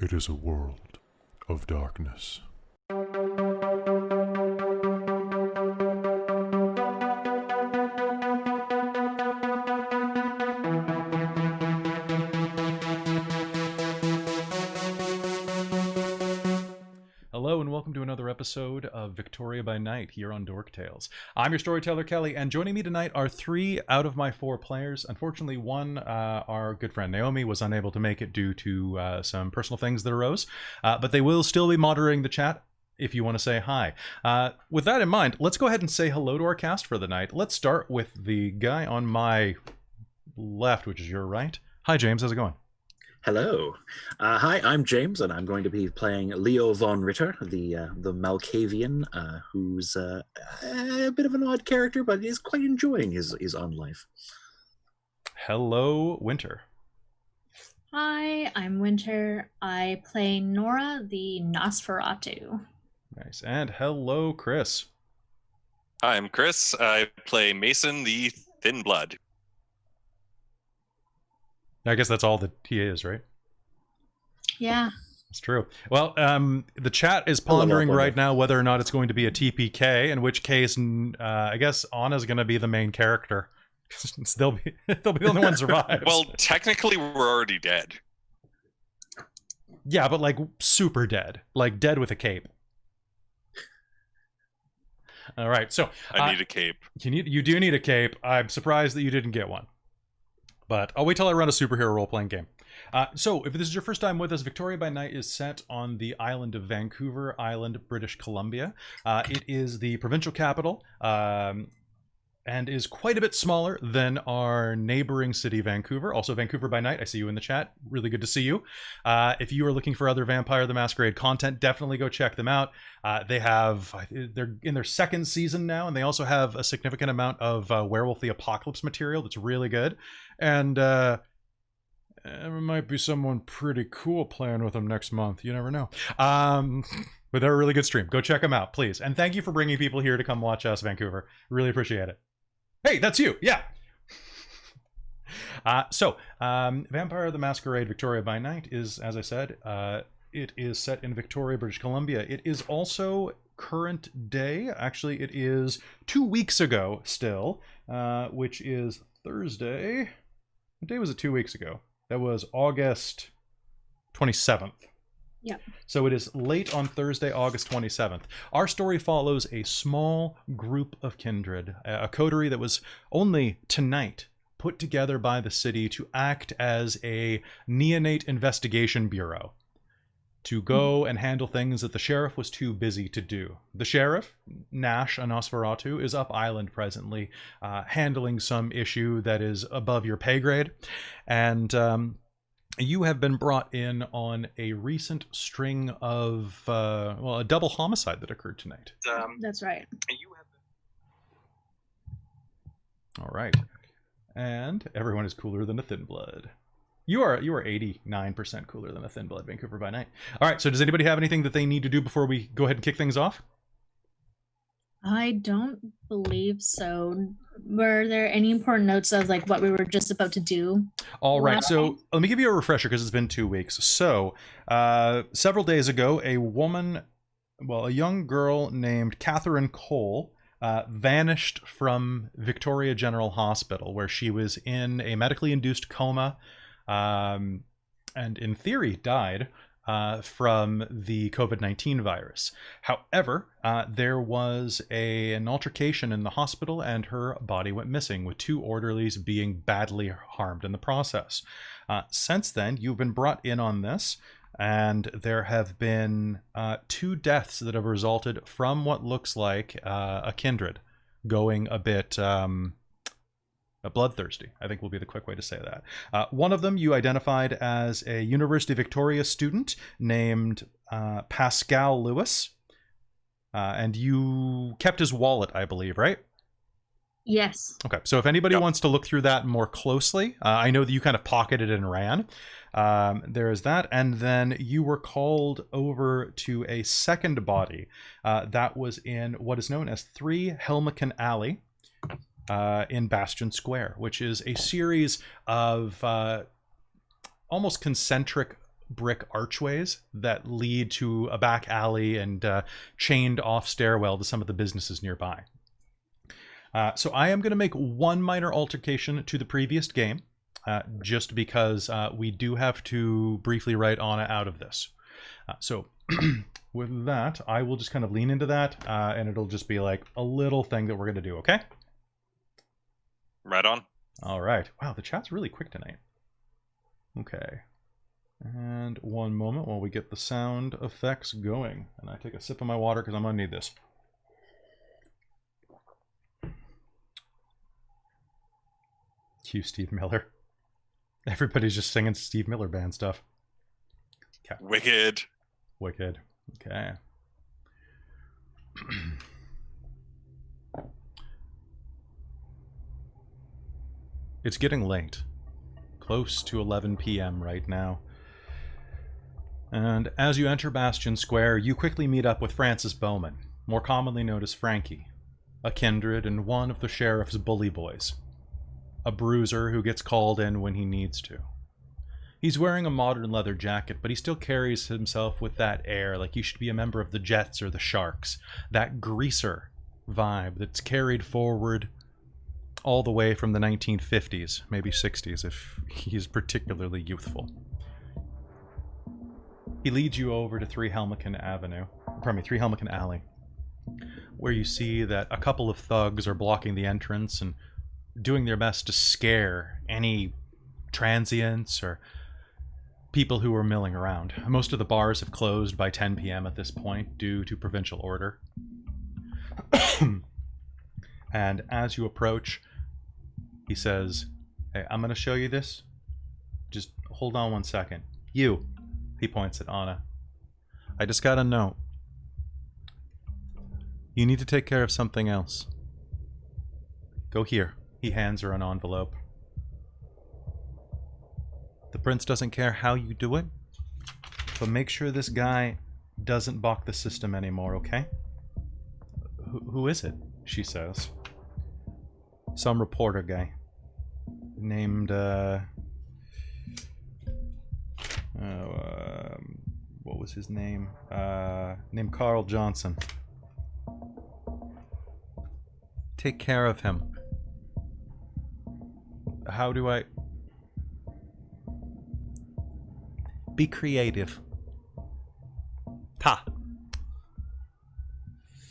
It is a world of darkness. Hello and welcome to another episode of Victoria by Night here on Dork Tales. I'm your storyteller Kelly, and joining me tonight are 3 out of my 4 players. Unfortunately, one, our good friend Naomi, was unable to make it due to some personal things that arose, but they will still be monitoring the chat if you want to say hi. With that in mind, let's go ahead and say hello to our cast for the night. Let's start with the guy on my left, which is your right. Hi James, how's it going? Hello. Hi, I'm James, and I'm going to be playing Leo von Ritter, the Malkavian, who's a bit of an odd character, but is quite enjoying his own life. Hello, Winter. Hi, I'm Winter. I play Nora, the Nosferatu. Nice. And hello, Chris. Hi, I'm Chris. I play Mason, the Thin Blood. I guess that's all that he is, right? Yeah. It's true. Well, the chat is pondering right now whether or not it's going to be a TPK, in which case, I guess Anna's going to be the main character. they'll be the only one survives. Well, technically, we're already dead. Yeah, but like super dead. Like dead with a cape. All right, so... I need a cape. You do need a cape. I'm surprised that you didn't get one. But I'll wait till I run a superhero role-playing game. So, if this is your first time with us, Victoria by Night is set on the island of Vancouver Island, British Columbia. It is the provincial capital, and is quite a bit smaller than our neighboring city, Vancouver. Also, Vancouver by Night, I see you in the chat. Really good to see you. If you are looking for other Vampire the Masquerade content, definitely go check them out. They're in their 2nd season now, and they also have a significant amount of Werewolf the Apocalypse material that's really good. And there might be someone pretty cool playing with them next month. You never know. But they're a really good stream. Go check them out, please. And thank you for bringing people here to come watch us, Vancouver. Really appreciate it. Hey, that's you. Yeah. Vampire the Masquerade Victoria by Night is, as I said, it is set in Victoria, British Columbia. It is also current day. Actually, it is 2 weeks ago still, which is Thursday. What day was it 2 weeks ago? That was August 27th. Yeah. So it is late on Thursday, August 27th. Our story follows a small group of kindred, a coterie that was only tonight put together by the city to act as a neonate investigation bureau, to go and handle things that the sheriff was too busy to do. The sheriff, Nash, a Nosferatu, is up island presently, handling some issue that is above your pay grade, and you have been brought in on a recent string of, a double homicide that occurred tonight. That's right. All right. And everyone is cooler than a Thin Blood. You are 89% cooler than a Thin Blood, Vancouver by Night. All right, so does anybody have anything that they need to do before we go ahead and kick things off? I don't believe so. Were there any important notes of like what we were just about to do? All right, so let me give you a refresher because it's been 2 weeks. So several days ago, a young girl named Catherine Cole vanished from Victoria General Hospital, where she was in a medically induced coma, and in theory died from the COVID-19 virus. However, there was an altercation in the hospital and her body went missing, with 2 orderlies being badly harmed in the process. Since then, you've been brought in on this, and there have been 2 deaths that have resulted from what looks like a kindred going a bit... bloodthirsty, I think will be the quick way to say that. One of them you identified as a University of Victoria student named Pascal Lewis. And you kept his wallet, I believe, right? Yes. Okay, so if anybody wants to look through that more closely, I know that you kind of pocketed and ran. There is that, and then you were called over to a second body that was in what is known as 3 Helmeken Alley, in Bastion Square, which is a series of almost concentric brick archways that lead to a back alley and chained off stairwell to some of the businesses nearby. So I am going to make one minor altercation to the previous game, just because we do have to briefly write Anna out of this. So with that, I will just kind of lean into that, and it'll just be like a little thing that we're going to do, okay? Right on. All right. Wow, the chat's really quick tonight. Okay. And one moment while we get the sound effects going. And I take a sip of my water because I'm going to need this. Cue Steve Miller. Everybody's just singing Steve Miller Band stuff. Okay. Wicked. Wicked. Okay. It's getting late. Close to 11 p.m. right now. And as you enter Bastion Square, you quickly meet up with Francis Bowman, more commonly known as Frankie, a kindred and one of the sheriff's bully boys. A bruiser who gets called in when he needs to. He's wearing a modern leather jacket, but he still carries himself with that air like he should be a member of the Jets or the Sharks. That greaser vibe that's carried forward all the way from the 1950s, maybe 60s if he's particularly youthful. He leads you over to 3 Helmeken Alley, where you see that a couple of thugs are blocking the entrance and doing their best to scare any transients or people who are milling around. Most of the bars have closed by 10 p.m. at this point due to provincial order. And as you approach, he says, "Hey, I'm going to show you this. Just hold on one second. You," he points at Anna. "I just got a note. You need to take care of something else. Go here." He hands her an envelope. "The prince doesn't care how you do it, but make sure this guy doesn't balk the system anymore, okay?" Who is it?" she says. "Some reporter guy. Named, what was his name? Named Carl Johnson. Take care of him." "How do I..." "Be creative." Pa!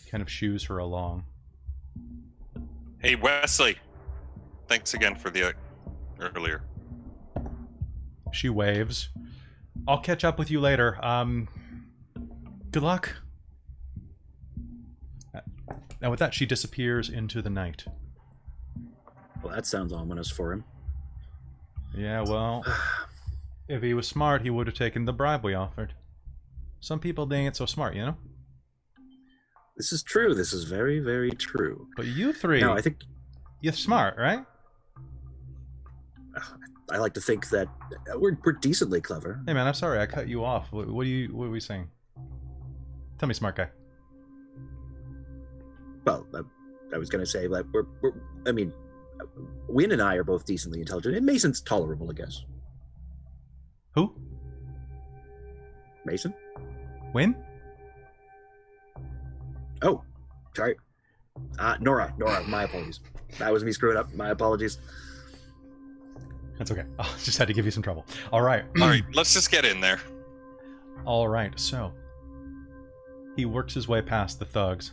Kind of shoos her along. Hey, Wesley. Thanks again for the earlier. She waves. "I'll catch up with you later. Good luck." Now with that, she disappears into the night. Well, that sounds ominous for him. Yeah, well, if he was smart, he would have taken the bribe we offered. Some people, they ain't so smart, you know? This is true. This is very, very true. But you three, No, I think you're smart, right? I like to think that we're decently clever. Hey man, I'm sorry I cut you off. What are we saying? Tell me, smart guy. Well, I was going to say that I mean, Wynn and I are both decently intelligent, and Mason's tolerable, I guess. Who? Mason? Win? Oh, sorry. Nora, my apologies. That was me screwing up. My apologies. That's okay. I just had to give you some trouble. All right. All right, let's just get in there. All right, so he works his way past the thugs,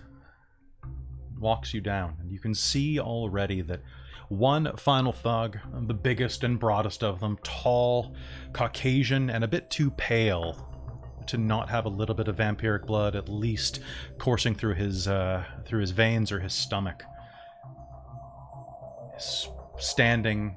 walks you down, and you can see already that one final thug, the biggest and broadest of them, tall, Caucasian, and a bit too pale to not have a little bit of vampiric blood at least coursing through his veins or his stomach, is standing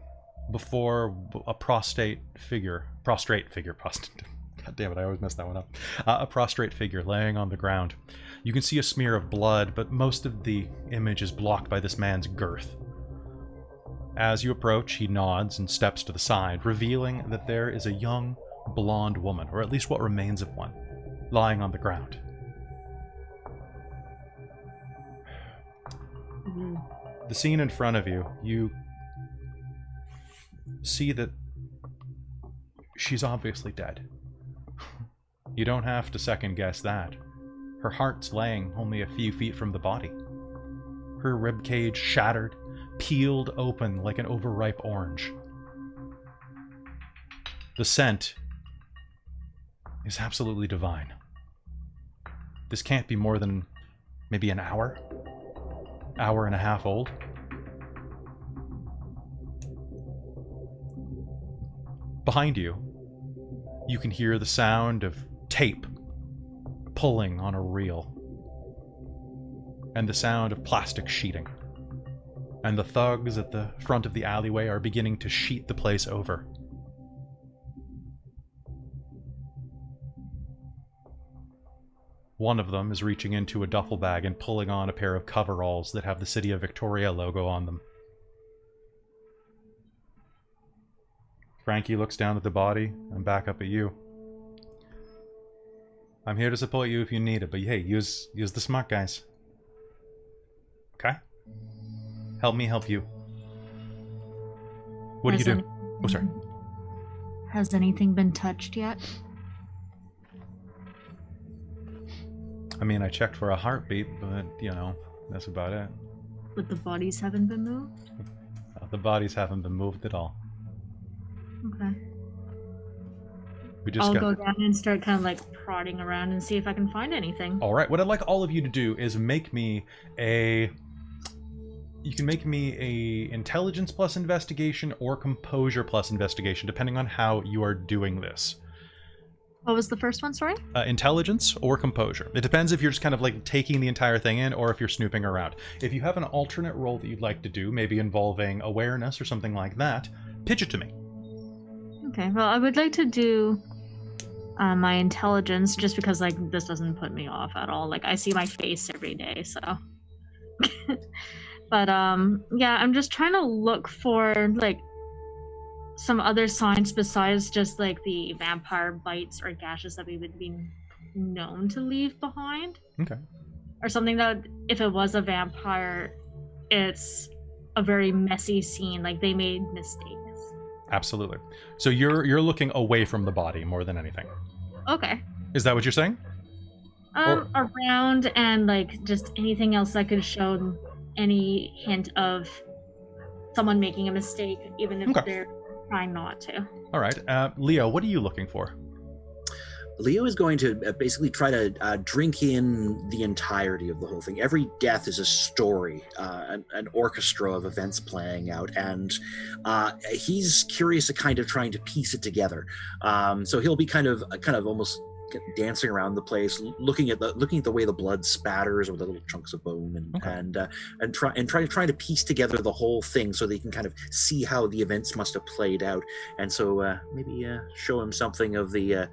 before a prostrate figure. God damn it, I always mess that one up. A prostrate figure laying on the ground. You can see a smear of blood, but most of the image is blocked by this man's girth. As you approach, he nods and steps to the side, revealing that there is a young, blonde woman, or at least what remains of one, lying on the ground. The scene in front of you, you see that she's obviously dead. You don't have to second guess that. Her heart's laying only a few feet from the body. Her ribcage shattered, peeled open like an overripe orange. The scent is absolutely divine. This can't be more than maybe an hour and a half old. Behind you, you can hear the sound of tape pulling on a reel, and the sound of plastic sheeting. And the thugs at the front of the alleyway are beginning to sheet the place over. One of them is reaching into a duffel bag and pulling on a pair of coveralls that have the City of Victoria logo on them. Frankie looks down at the body and back up at you. I'm here to support you if you need it, but hey, use the smart guys. Okay? Help me help you. What do you do? Oh, sorry. Has anything been touched yet? I mean, I checked for a heartbeat, but, you know, that's about it. But the bodies haven't been moved? The bodies haven't been moved at all. Okay. We just I'll go down and start kind of like prodding around and see if I can find anything. All right. What I'd like all of you to do is make me a... You can make me a intelligence plus investigation or composure plus investigation, depending on how you are doing this. What was the first one, sorry? Intelligence or composure. It depends if you're just kind of like taking the entire thing in or if you're snooping around. If you have an alternate roll that you'd like to do, maybe involving awareness or something like that, pitch it to me. Okay, well, I would like to do my intelligence just because, like, this doesn't put me off at all. Like, I see my face every day, so... But, yeah, I'm just trying to look for, like, some other signs besides just, like, the vampire bites or gashes that we would be known to leave behind. Okay. Or something that, if it was a vampire, it's a very messy scene. Like, they made mistakes. Absolutely. So you're looking away from the body more than anything. Okay. Is that what you're saying? Around and, like, just anything else that could show any hint of someone making a mistake, even if they're trying not to. All right. Leo, what are you looking for? Leo is going to basically try to drink in the entirety of the whole thing. Every death is a story, an orchestra of events playing out, and he's curious to kind of trying to piece it together. So he'll be kind of almost dancing around the place, looking at the way the blood spatters over the little chunks of bone, and trying to piece together the whole thing so that he can kind of see how the events must have played out, and so maybe show him something of the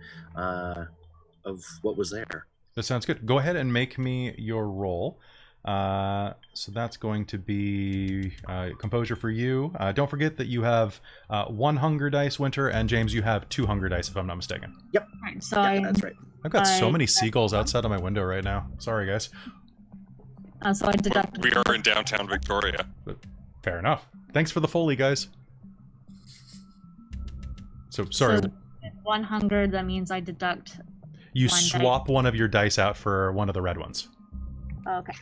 of what was there. That sounds good. Go ahead and make me your roll. So that's going to be composure for you. Don't forget that you have 1 hunger dice, Winter, and James, you have 2 hunger dice, if I'm not mistaken. Yep. Right, so that's right. I've got so many seagulls outside of my window right now. Sorry, guys. So I deduct. We are in downtown Victoria. Fair enough. Thanks for the Foley, guys. So, sorry. So 1 hunger, that means I deduct. You swap one of your dice out for one of the red ones. Okay.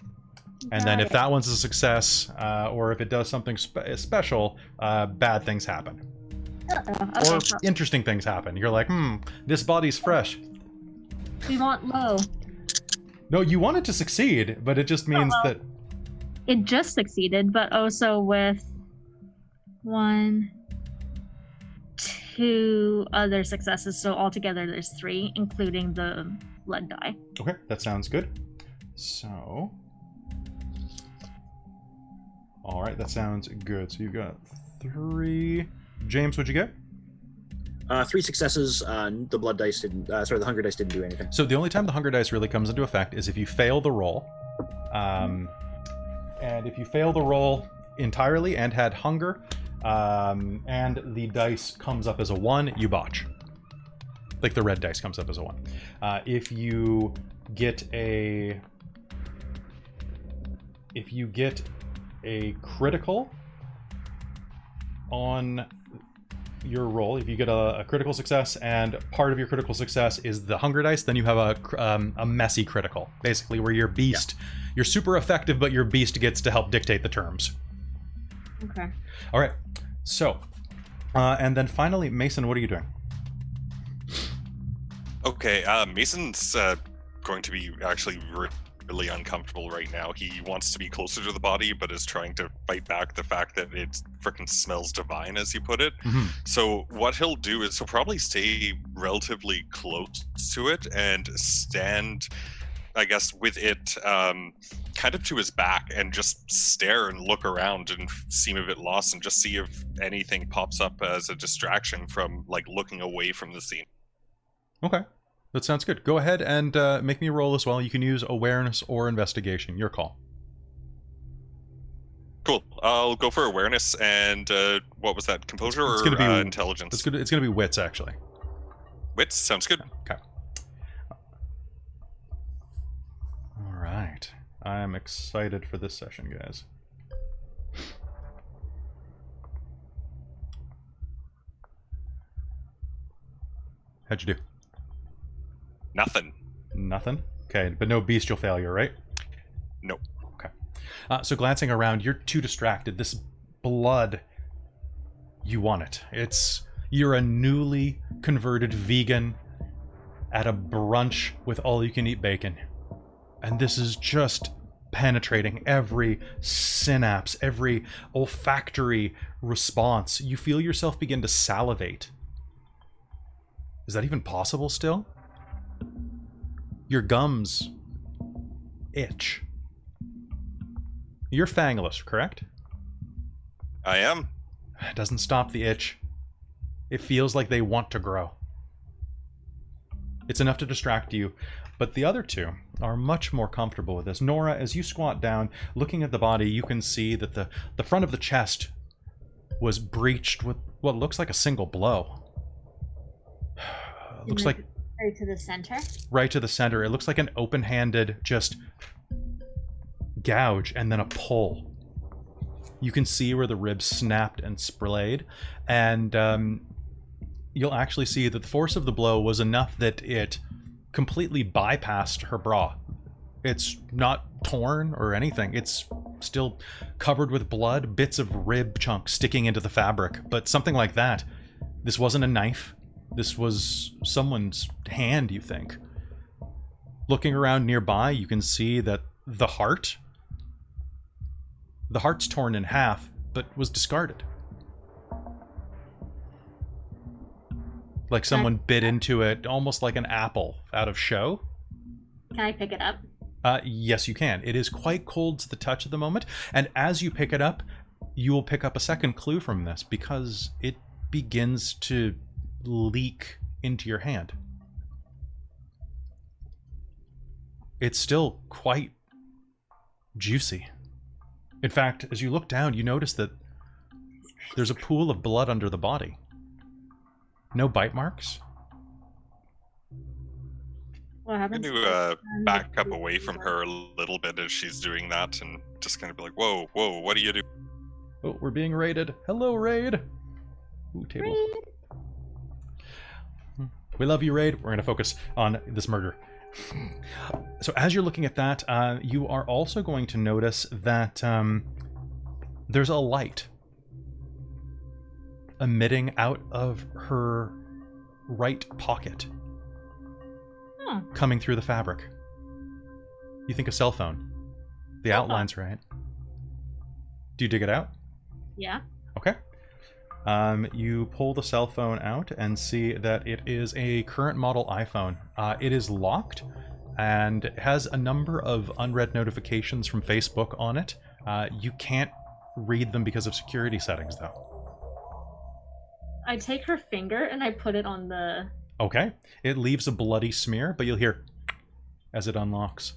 And then if that one's a success, or if it does something special, bad things happen. Okay, or interesting things happen. You're like, this body's fresh. We want low. No, you want it to succeed, but it just means that... It just succeeded, but also with 1, 2 other successes, so altogether there's 3, including the blood die. Okay, that sounds good. So... All right, that sounds good. So you've got 3. James, what'd you get? 3 successes. The blood dice didn't. The hunger dice didn't do anything. So the only time the hunger dice really comes into effect is if you fail the roll. And if you fail the roll entirely and had hunger, and the dice comes up as a 1, you botch. Like the red dice comes up as a 1. If you get a critical on... your roll, if you get a critical success and part of your critical success is the hunger dice, then you have a messy critical, basically where your beast, you're super effective, but your beast gets to help dictate the terms. Okay. All right. So, and then finally, Mason, what are you doing? Okay, Mason's going to be actually really uncomfortable right now. He wants to be closer to the body, but is trying to fight back the fact that it freaking smells divine, as you put it. Mm-hmm. So what he'll do is he'll probably stay relatively close to it and stand, I guess, with it kind of to his back and just stare and look around and seem a bit lost and just see if anything pops up as a distraction from like looking away from the scene. Okay. That sounds good. Go ahead and make me roll as well. You can use awareness or investigation. Your call. Cool. I'll go for awareness and what was that? Composure it's or gonna be, intelligence? It's going to be wits, actually. Wits? Sounds good. Okay. All right. I'm excited for this session, guys. How'd you do? Nothing. Nothing? Okay, but no bestial failure, right? Nope. Okay. So glancing around, you're too distracted. This blood, you want it. You're a newly converted vegan at a brunch with all-you-can-eat bacon. And this is just penetrating every synapse, every olfactory response. You feel yourself begin to salivate. Is that even possible still? Your gums itch. You're fangless, correct? I am. It doesn't stop the itch. It feels like they want to grow. It's enough to distract you, but the other two are much more comfortable with this. Nora, as you squat down, looking at the body, you can see that the front of the chest was breached with what looks like a single blow. Looks like right to the center? Right to the center. It looks like an open-handed just gouge and then a pull. You can see where the ribs snapped and splayed, and you'll actually see that the force of the blow was enough that it completely bypassed her bra. It's not torn or anything. It's still covered with blood, bits of rib chunks sticking into the fabric, but something like that. This wasn't a knife. This was someone's hand, you think. Looking around nearby, you can see that the heart's torn in half, but was discarded. Like someone bit into it, almost like an apple out of show. Can I pick it up? Yes, you can. It is quite cold to the touch at the moment, and as you pick it up, you will pick up a second clue from this, because it begins to leak into your hand. It's still quite juicy. In fact, as you look down, you notice that there's a pool of blood under the body. No bite marks. What I'm happens? going to back up away from her a little bit as she's doing that and just kind of be like, whoa, what do you do? Oh, we're being raided. Hello, raid. Ooh, table. Raid. We love you, raid. We're going to focus on this murder. So as you're looking at that, you are also going to notice that there's a light emitting out of her right pocket, coming through the fabric. You think a cell phone. The outline's right. Do you dig it out? Yeah. Okay. You pull the cell phone out and see that it is a current model iPhone. It is locked and has a number of unread notifications from Facebook on it. You can't read them because of security settings, though. I take her finger and I put it on the... Okay. It leaves a bloody smear, but you'll hear as it unlocks.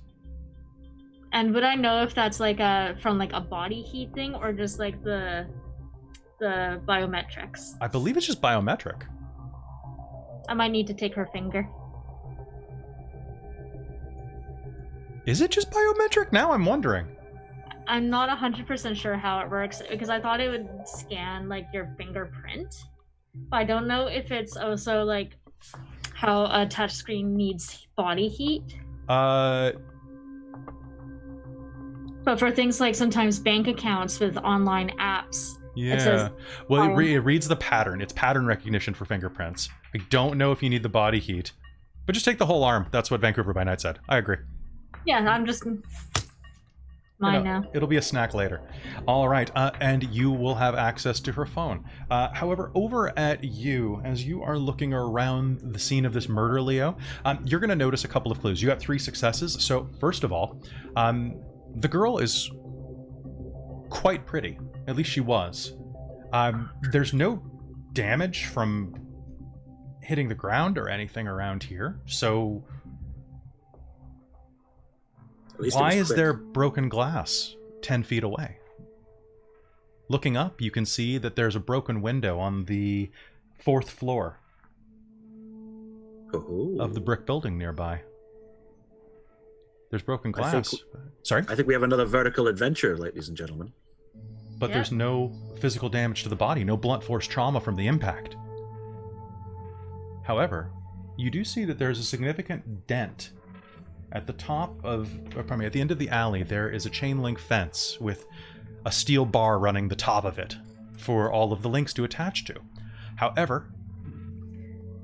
And would I know if that's like from like a body heat thing or just like the biometrics? I believe it's just biometric. I might need to take her finger. Is it just biometric? Now I'm wondering. I'm not 100% sure how it works because I thought it would scan like your fingerprint. I don't know if it's also like how a touchscreen needs body heat. But for things like sometimes bank accounts with online apps, it says, well, it reads the pattern. It's pattern recognition for fingerprints. I don't know if you need the body heat, but just take the whole arm. That's what Vancouver by Night said. I agree. Yeah, I'm just mine now. It'll be a snack later. All right, and you will have access to her phone. However, over at you, as you are looking around the scene of this murder, Leo, you're going to notice a couple of clues. You got 3 successes. So first of all, the girl is quite pretty. At least she was. There's no damage from hitting the ground or anything around here. So why is there broken glass 10 feet away? Looking up, you can see that there's a broken window on the 4th floor of the brick building nearby. There's broken glass. Sorry? I think we have another vertical adventure, ladies and gentlemen. But there's no physical damage to the body, no blunt force trauma from the impact. However, you do see that there's a significant dent at the top of, or pardon me, at the end of the alley. There is a chain link fence with a steel bar running the top of it for all of the links to attach to. However,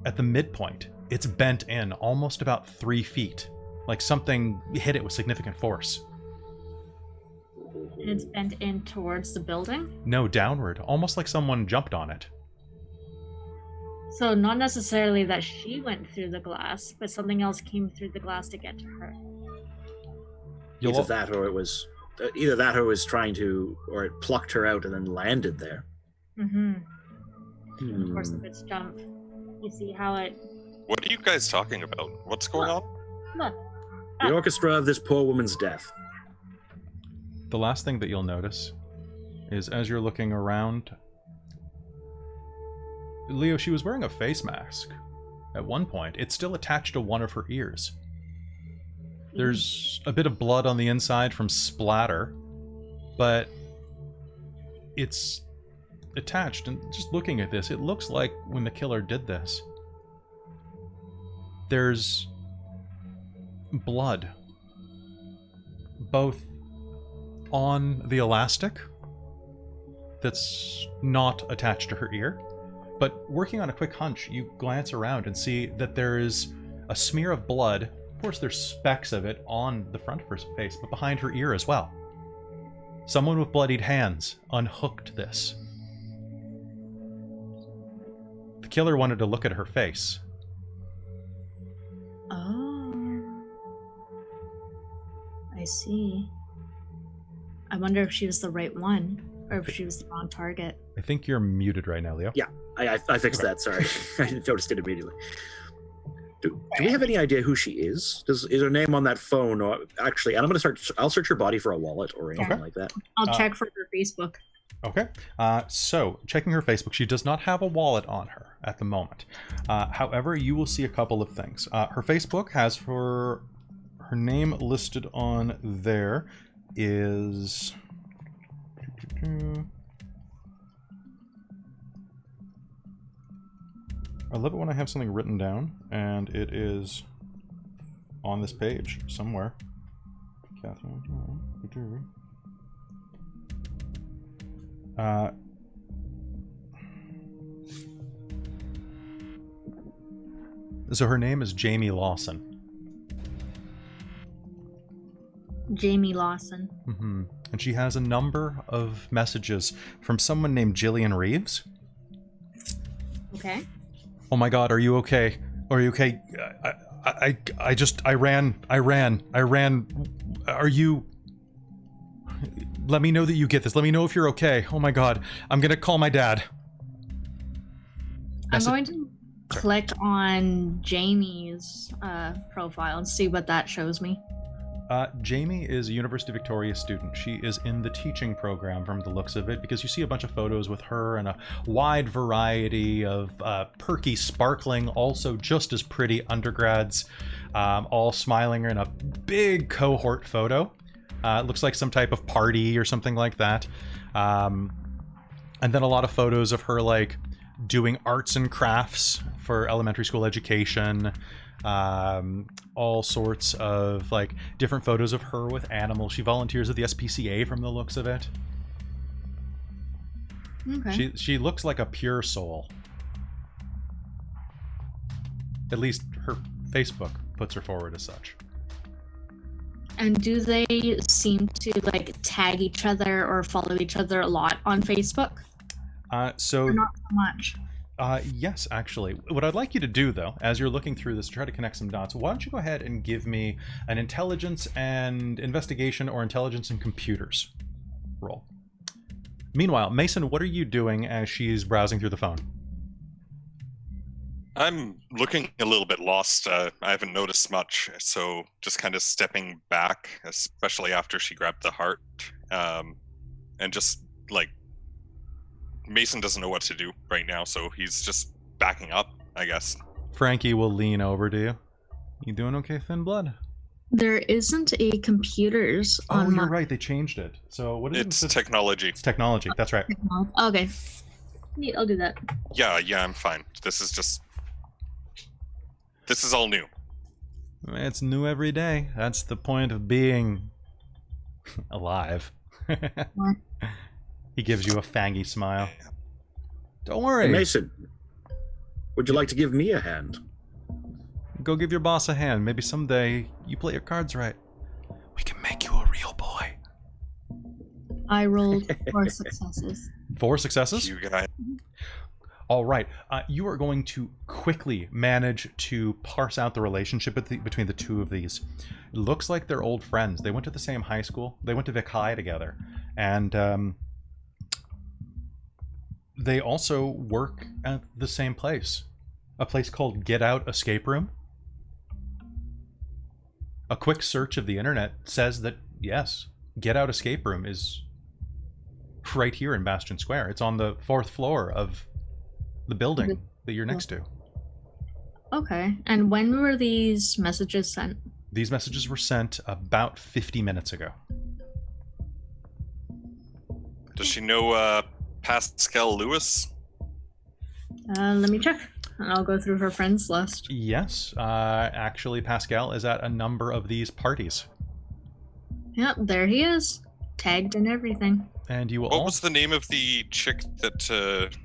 at the midpoint, it's bent in almost about 3 feet, like something hit it with significant force. And it's bent in towards the building? No, downward, almost like someone jumped on it. So not necessarily that she went through the glass, but something else came through the glass to get to her. Either that or it was trying to, or it plucked her out and then landed there. Of course, if it's jump, you see how it... What are you guys talking about? What's going on? Look. The orchestra of this poor woman's death. The last thing that you'll notice is as you're looking around, Leo, she was wearing a face mask at one point. It's still attached to one of her ears. There's a bit of blood on the inside from splatter, but it's attached. And just looking at this, it looks like when the killer did this, there's blood both on the elastic that's not attached to her ear, but working on a quick hunch, you glance around and see that there is a smear of blood. Of course, there's specks of it on the front of her face, but behind her ear as well. Someone with bloodied hands unhooked this. The killer wanted to look at her face. Oh. I see. I wonder if she was the right one, or if she was the wrong target. I think you're muted right now, Leo. Yeah, I fixed that, sorry. I noticed it immediately. Do we have any idea who she is? Is her name on that phone? Or actually, and I'll search her body for a wallet or anything like that. I'll check for her Facebook. Okay. So, checking her Facebook, she does not have a wallet on her at the moment. However, you will see a couple of things. Her Facebook has her name listed on there is... I love it when I have something written down, and it is on this page somewhere. Catherine. So her name is Jamie Lawson. Jamie Lawson. And she has a number of messages from someone named Jillian Reeves. Okay. Oh my god, are you okay? Are you okay? I ran. Are you... Let me know that you get this. Let me know if you're okay. Oh my god, I'm gonna call my dad. I'm going to click on Jamie's profile and see what that shows me. Jamie is a University of Victoria student. She is in the teaching program from the looks of it, because you see a bunch of photos with her and a wide variety of perky, sparkling, also just as pretty undergrads, all smiling in a big cohort photo. It looks like some type of party or something like that. And then a lot of photos of her, like, doing arts and crafts for elementary school education. All sorts of like different photos of her with animals. She volunteers at the SPCA from the looks of it. Okay. She looks like a pure soul. At least her Facebook puts her forward as such. And do they seem to like tag each other or follow each other a lot on Facebook? So Or not so much. Yes, actually. What I'd like you to do, though, as you're looking through this, to try to connect some dots, why don't you go ahead and give me an intelligence and investigation or intelligence and computers roll. Meanwhile, Mason, what are you doing as she's browsing through the phone? I'm looking a little bit lost. I haven't noticed much, so just kind of stepping back, especially after she grabbed the heart, and just like Mason doesn't know what to do right now, so he's just backing up, I guess. Frankie will lean over to you. You doing okay, Thin Blood? There isn't a computers on Oh, you're my... right. They changed it. So what is it? It's technology. It's technology. That's right. Okay. Neat, I'll do that. Yeah, I'm fine. This is all new. It's new every day. That's the point of being alive. He gives you a fangy smile. Don't worry. Mason, would you like to give me a hand? Go give your boss a hand. Maybe someday you play your cards right. We can make you a real boy. I rolled 4 successes. 4 successes? You guys. All right. You are going to quickly manage to parse out the relationship between the two of these. It looks like they're old friends. They went to the same high school. They went to Vic High together. And they also work at the same place. A place called Get Out Escape Room. A quick search of the internet says that, yes, Get Out Escape Room is right here in Bastion Square. It's on the 4th floor of the building that you're next to. Okay. And when were these messages sent? These messages were sent about 50 minutes ago. Does she know Pascal Lewis? Let me check. And I'll go through her friends list. Yes, actually, Pascal is at a number of these parties. Yep, there he is. Tagged and everything. And you will What all... was the name of the chick that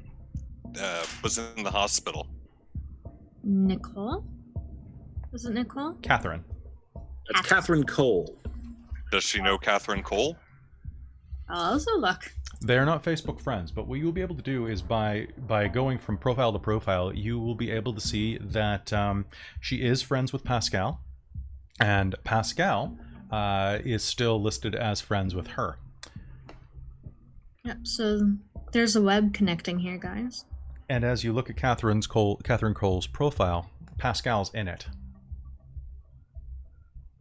was in the hospital? Nicole? Was it Nicole? Catherine. That's Catherine Cole. Does she know Catherine Cole? I'll also look. They're not Facebook friends, but what you'll be able to do is by going from profile to profile, you will be able to see that she is friends with Pascal, and Pascal is still listed as friends with her. Yep, so there's a web connecting here, guys. And as you look at Catherine Cole's profile, Pascal's in it.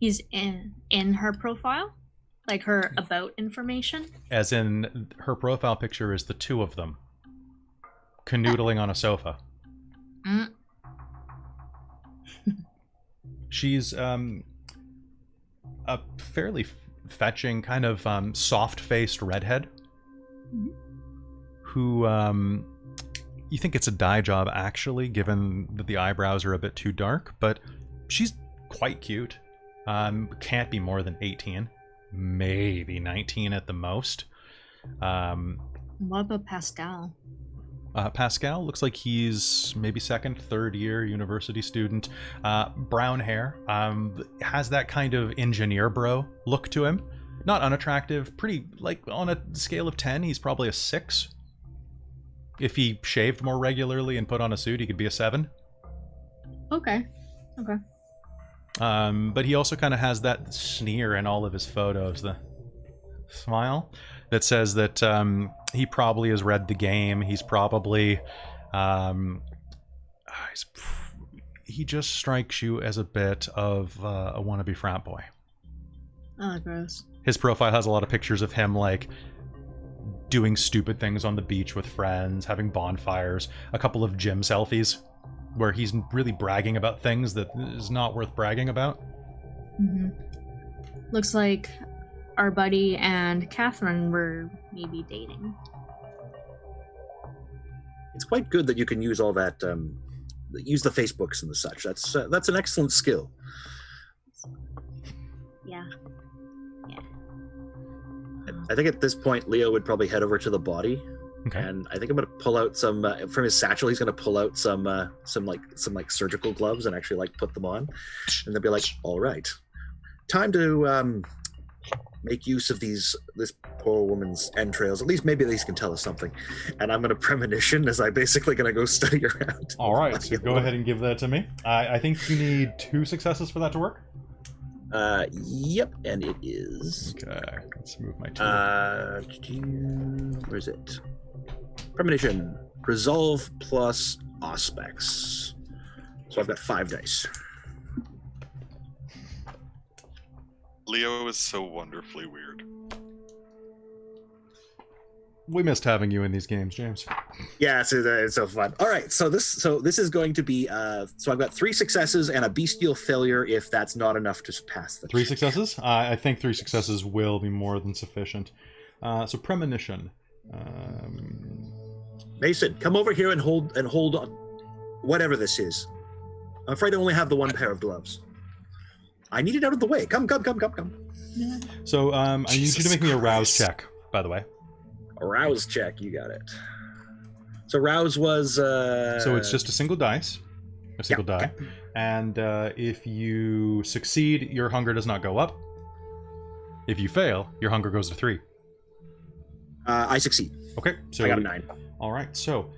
He's in her profile? Like her about information? As in, her profile picture is the two of them canoodling on a sofa. Mm. She's a fairly fetching, kind of soft-faced redhead who you think it's a dye job, actually, given that the eyebrows are a bit too dark, but she's quite cute. Can't be more than 18. Maybe 19 at the most. What about Pascal? Pascal looks like he's maybe 2nd, 3rd year university student. Brown hair. Has that kind of engineer bro look to him. Not unattractive. Pretty, like, on a scale of 10, he's probably a 6. If he shaved more regularly and put on a suit, he could be a 7. Okay. Okay. But he also kind of has that sneer in all of his photos, the smile that says that he probably has read the game. He's probably he just strikes you as a bit of a wannabe frat boy. Oh, gross. His profile has a lot of pictures of him like doing stupid things on the beach with friends, having bonfires, a couple of gym selfies where he's really bragging about things that is not worth bragging about. Mm-hmm. Looks like our buddy and Catherine were maybe dating. it's quite good that you can use all that, use the Facebooks and the such. That's an excellent skill. Yeah. I think at this point, Leo would probably head over to the body. Okay. And I think I'm going to pull out some from his satchel. He's going to pull out some surgical gloves and actually like put them on, and they'll be like, "All right, time to make use of this poor woman's entrails. At least maybe these can tell us something." And I'm going to premonition as I basically going to go study around. All right, so go ahead and give that to me. I think you need 2 successes for that to work. Yep, and it is. Okay, let's move my 2. Where is it? Premonition, resolve plus aspects. So I've got 5 dice. Leo is so wonderfully weird. We missed having you in these games, James. Yeah, it's so fun. All right, so this is going to be so I've got 3 successes and a bestial failure if that's not enough to pass the 3 successes? I think 3 successes will be more than sufficient. So premonition. Mason, come over here and hold on, whatever this is. I'm afraid I only have the 1 pair of gloves. I need it out of the way. Come. So I need you to make me a rouse check, by the way. A rouse check, you got it. So rouse was... So it's just a single dice. A single die. Okay. And if you succeed, your hunger does not go up. If you fail, your hunger goes to 3. I succeed. Okay, so I got a 9. All right, so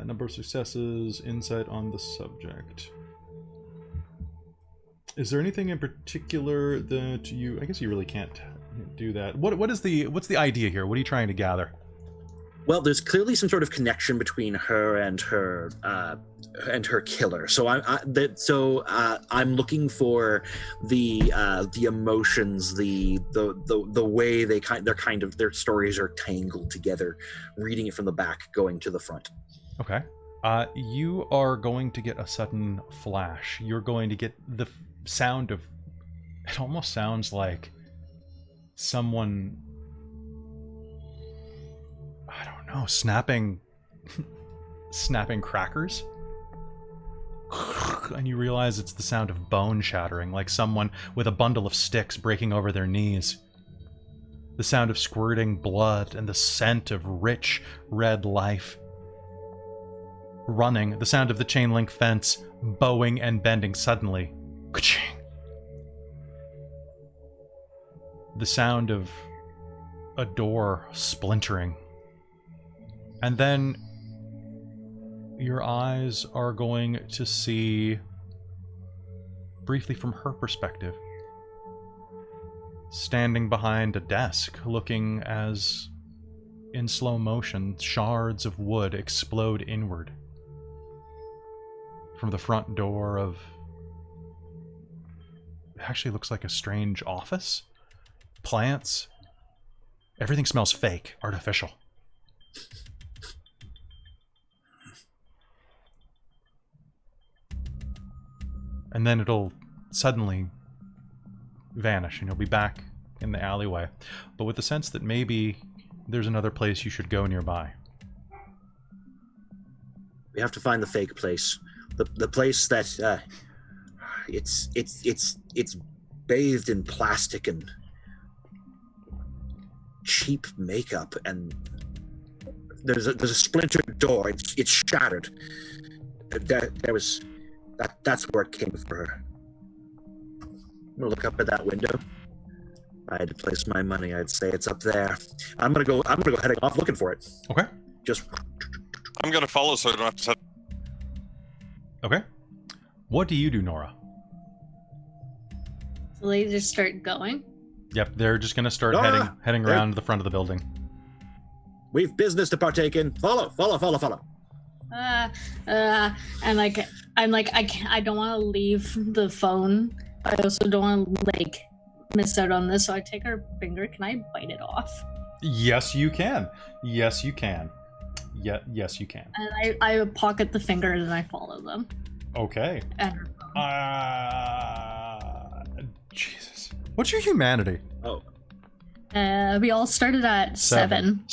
number of successes, insight on the subject. Is there anything in particular that you? I guess you really can't do that. What's the idea here? What are you trying to gather? Well, there's clearly some sort of connection between her and her killer. So I'm looking for the emotions, the way their stories are tangled together. Reading it from the back, going to the front. Okay. You are going to get a sudden flash. You're going to get the sound of. It almost sounds like someone. I don't know, snapping crackers. And you realize it's the sound of bone shattering, like someone with a bundle of sticks breaking over their knees. The sound of squirting blood and the scent of rich red life. Running, the sound of the chain link fence bowing and bending suddenly. Ka-ching. The sound of a door splintering. And then your eyes are going to see, briefly from her perspective, standing behind a desk, looking as, in slow motion, shards of wood explode inward from the front door of... It actually looks like a strange office. Plants. Everything smells fake, artificial. And then it'll suddenly vanish, and you'll be back in the alleyway, but with the sense that maybe there's another place you should go nearby. We have to find the fake place, the place that it's bathed in plastic and cheap makeup, and there's a splintered door. It's shattered. That's where it came for her. I'm gonna look up at that window. If I had to place my money, I'd say it's up there. I'm gonna go heading off looking for it. Okay. Just I'm gonna follow so I don't have to. Okay. What do you do, Nora? So they just start going. Yep, they're just gonna start Nora! heading around to the front of the building. We've business to partake in. Follow. And I don't want to leave the phone. I also don't want to miss out on this. So I take her finger. Can I bite it off? Yes, you can. Yes, you can. Yes, you can. And I pocket the finger and I follow them. Okay. And her phone. Jesus. What's your humanity? Oh. We all started at 7.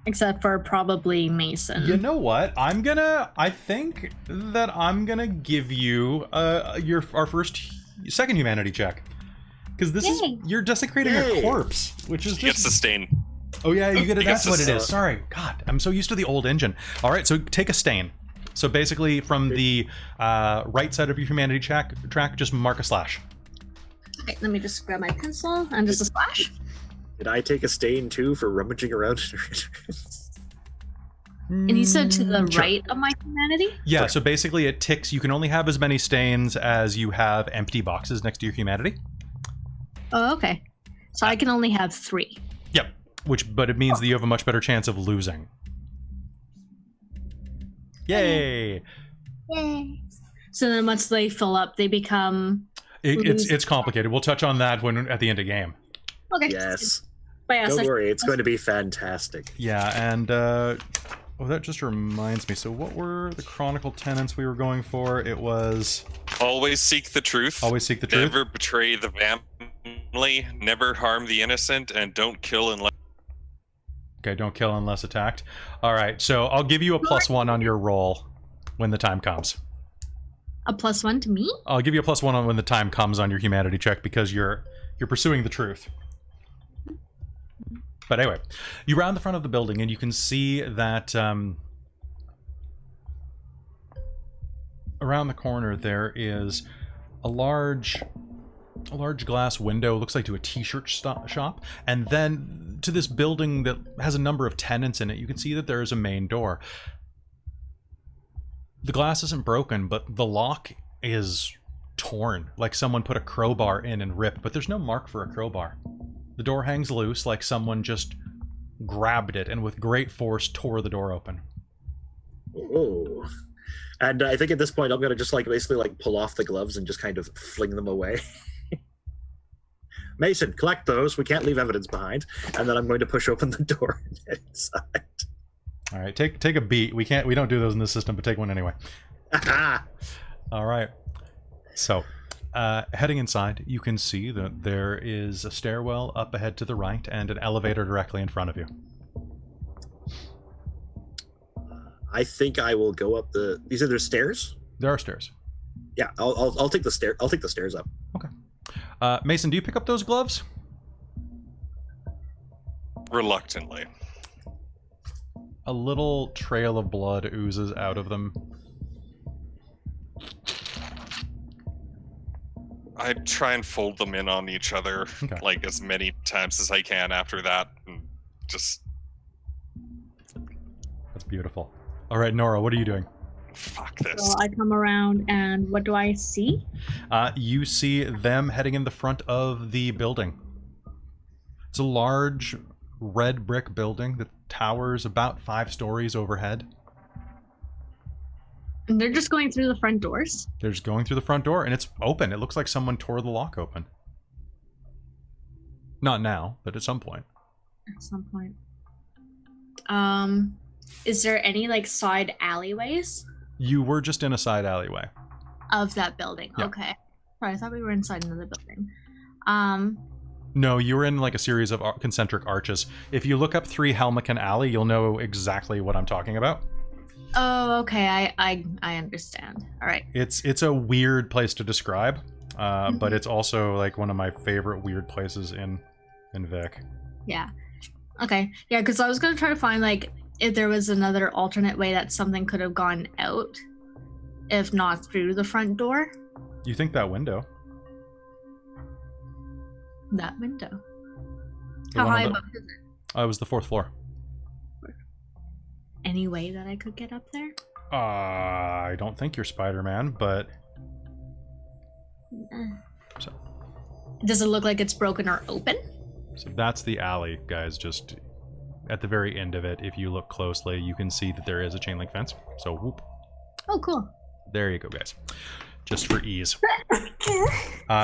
Except for probably Mason. You know what? I think that I'm gonna give you our second humanity check. Because this is, you're desecrating a corpse, which is You get sustain. Oh yeah, you get it. You get That's what it is. Sorry, God, I'm so used to the old engine. All right, so take a stain. So basically, from the right side of your humanity track, just mark a slash. Okay, let me just grab my pencil and just a slash. Did I take a stain too for rummaging around? And you said to the Sure. right of my humanity? Yeah, so basically it ticks. You can only have as many stains as you have empty boxes next to your humanity. Oh, okay. So I can only have 3. Yep. But it means that you have a much better chance of losing. Yay! Yay. So then once they fill up, they become... It's complicated. We'll touch on that at the end of game. Okay. Yes. But yeah, Don't worry, it's going to be fantastic. Yeah, and that just reminds me. So what were the chronicle tenets we were going for? It was Always seek the truth. always seek the truth. Never betray the family. Never harm the innocent, and don't kill unless. Okay, don't kill unless attacked. All right, so I'll give you a +1 on your roll when the time comes. a +1 to me? I'll give you a +1 on when the time comes on your humanity check because you're pursuing the truth. But anyway, you round the front of the building and you can see that around the corner there is a large glass window, looks like to a t-shirt shop, and then to this building that has a number of tenants in it. You can see that there is a main door. The glass isn't broken, but the lock is torn, like someone put a crowbar in and ripped, but there's no mark for a crowbar. The door hangs loose, like someone just grabbed it and with great force tore the door open. Oh. And I think at this point I'm going to just basically pull off the gloves and just kind of fling them away. Mason, collect those. We can't leave evidence behind. And then I'm going to push open the door and head inside. All right, take a beat. We don't do those in this system, but take one anyway. All right. So, heading inside, you can see that there is a stairwell up ahead to the right and an elevator directly in front of you. I think I will go up the. You said there's stairs? There are stairs. Yeah, I'll take the stair. I'll take the stairs up. Okay. Mason, do you pick up those gloves? Reluctantly. A little trail of blood oozes out of them. I try and fold them in on each other Okay. as many times as I can after that, and just That's beautiful. All right, Nora, what are you doing? fuck this. So I come around and what do I see? You see them heading in the front of the building. It's a large red brick building that towers about 5 stories overhead. And they're just going through the front doors? They're just going through the front door, and it's open. It looks like someone tore the lock open. Not now, but at some point. At some point. Is there any side alleyways You were just in a side alleyway. of that building? Yeah. Okay. Sorry, I thought we were inside another building. No, you were in a series of concentric arches. If you look up 3 Helmeken Alley, you'll know exactly what I'm talking about. Oh, okay. I understand. All right. It's a weird place to describe, but it's also one of my favorite weird places in Vic. Yeah. Okay. Yeah, because I was gonna try to find if there was another alternate way that something could have gone out, if not through the front door. You think that window? That window. The How one on high the- above is it? It was the 4th floor. Any way that I could get up there? I don't think you're Spider-Man, but So- Does it look like it's broken or open? so that's the alley, guys. Just at the very end of it, if you look closely, you can see that there is a chain link fence. So whoop, Oh, cool. there you go, guys. Just for ease.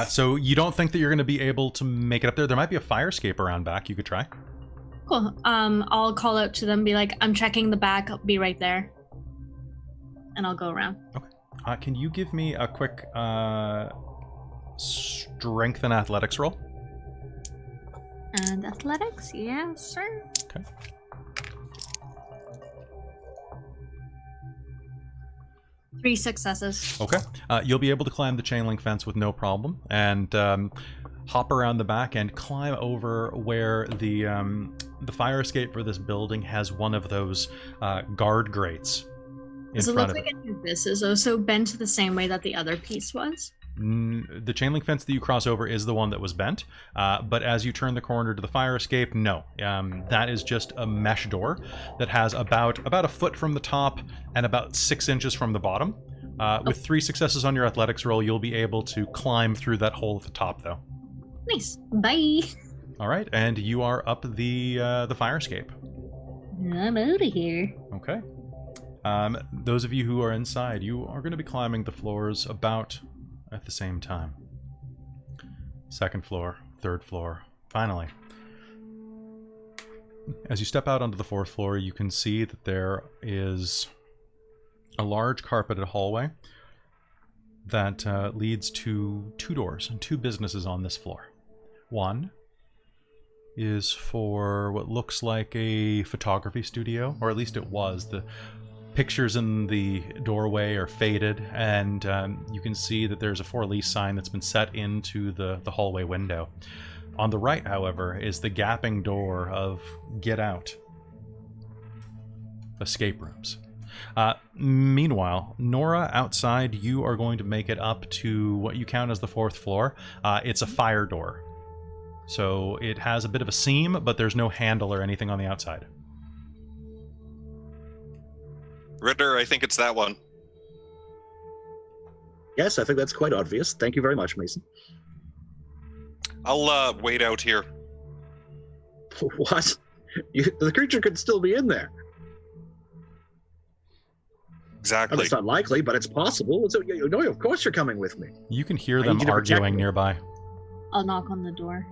So you don't think that you're going to be able to make it up there? There might be a fire escape around back. You could try. Cool. I'll call out to them, be like, I'm checking the back, I'll be right there. And I'll go around. Can you give me a quick strength and athletics roll? And athletics? Yeah, sure. Okay. 3 successes. Okay. You'll be able to climb the chain link fence with no problem, and hop around the back and climb over where the fire escape for this building has one of those guard grates in Does it front look of like any of this is also bent the same way that the other piece was? The chain link fence that you cross over is the one that was bent, but as you turn the corner to the fire escape, no. That is just a mesh door that has about a foot from the top and about 6 inches from the bottom. With 3 successes on your athletics roll, you'll be able to climb through that hole at the top, though. Nice. Bye. All right, and you are up the fire escape. I'm out of here. Okay. Those of you who are inside, you are going to be climbing the floors about at the same time. 2nd floor, 3rd floor, finally. As you step out onto the 4th floor, you can see that there is a large carpeted hallway that leads to 2 doors and 2 businesses on this floor. One is for what looks like a photography studio, or at least it was. The pictures in the doorway are faded, and you can see that there's a for lease sign that's been set into the hallway window. On the right, however, is the gaping door of Get Out. Escape rooms. Meanwhile, Nora, outside, you are going to make it up to what you count as the 4th floor. It's a fire door. So it has a bit of a seam, but there's no handle or anything on the outside. Ritter, I think it's that one. Yes, I think that's quite obvious. Thank you very much, Mason. I'll wait out here. What? The creature could still be in there. Exactly. It's not likely, but it's possible. So, of course you're coming with me. You can hear I them need you to protect arguing me. nearby. I'll knock on the door.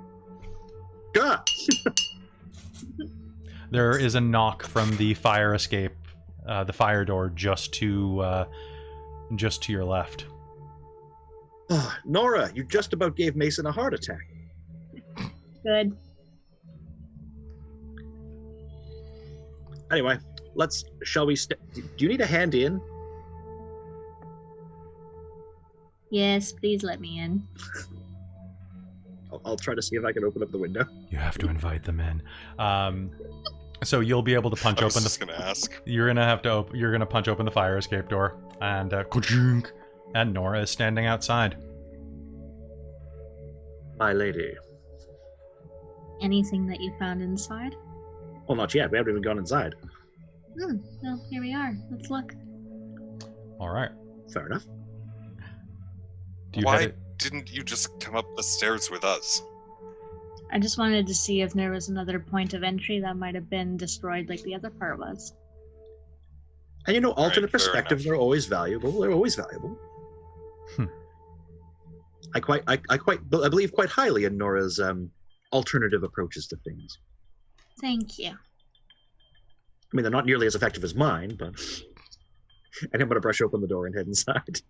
God! There is a knock from the fire escape, the fire door just to your left. Oh, Nora, you just about gave Mason a heart attack. Good. Anyway, shall we do you need a hand in? Yes, please let me in. I'll try to see if I can open up the window. You have to invite them in. So you'll be able to punch I was open just gonna ask. You're gonna punch open the fire escape door, and and Nora is standing outside. My lady. Anything that you found inside? Well, not yet. We haven't even gone inside. Well, here we are. Let's look. All right. Fair enough. Why didn't you just come up the stairs with us? I just wanted to see if there was another point of entry that might have been destroyed like the other part was. And alternate fair perspectives are always valuable. They're always valuable. I believe quite highly in Nora's alternative approaches to things. Thank you. I mean, they're not nearly as effective as mine, but and I'm going to brush open the door and head inside.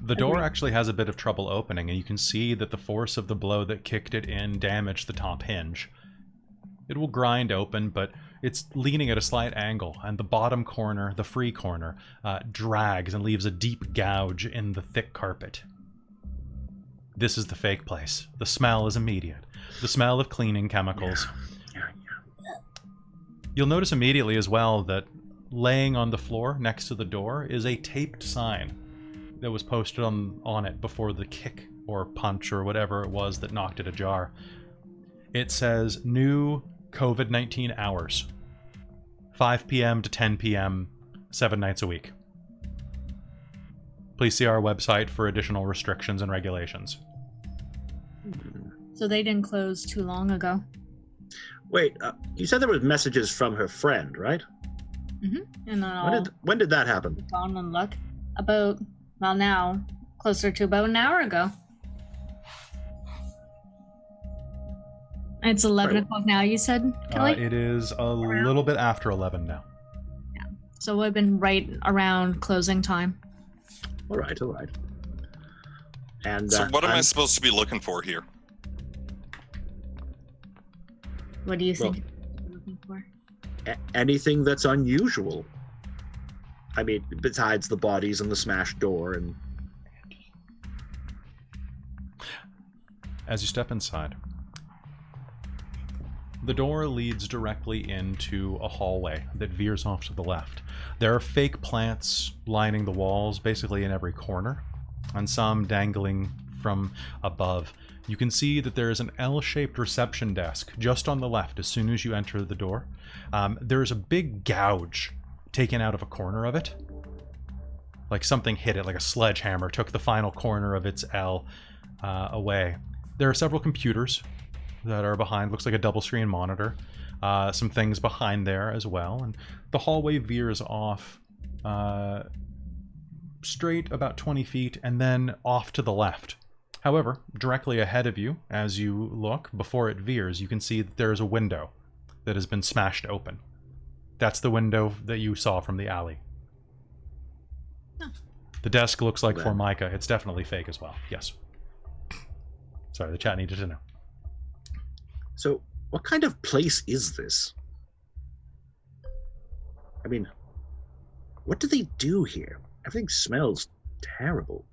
The door actually has a bit of trouble opening, and you can see that the force of the blow that kicked it in damaged the top hinge. It will grind open, but it's leaning at a slight angle, and the bottom corner, the free corner, drags and leaves a deep gouge in the thick carpet. This is the fake place. The smell is immediate. The smell of cleaning chemicals. Yeah. You'll notice immediately as well that laying on the floor next to the door is a taped sign that was posted on it before the kick or punch or whatever it was that knocked it ajar. It says, new COVID-19 hours. 5 p.m. to 10 p.m., 7 nights a week. Please see our website for additional restrictions and regulations. So they didn't close too long ago. Wait, you said there was messages from her friend, right? And then I'll When did that happen? go on and look. Now, closer to about an hour ago. It's 11 o'clock now, you said, Kelly? It is a little bit after 11 now. So it would have been right around closing time. All right. And So what am I supposed to be looking for here? What do you think you're looking for? anything that's unusual? I mean, besides the bodies and the smashed door and... As you step inside, the door leads directly into a hallway that veers off to the left. There are fake plants lining the walls, basically in every corner, and some dangling from above. You can see that there is an L-shaped reception desk just on the left as soon as you enter the door. There is a big gouge taken out of a corner of it. Like something hit it, like a sledgehammer took the final corner of its L away. There are several computers that are behind, looks like a double screen monitor. Some things behind there as well. And the hallway veers off straight about 20 feet and then off to the left. However, directly ahead of you, as you look, before it veers, you can see that there is a window that has been smashed open. That's the window that you saw from the alley. Huh. The desk looks like Formica. It's definitely fake as well. Yes. Sorry, the chat needed to know. So, what kind of place is this? I mean, what do they do here? Everything smells terrible.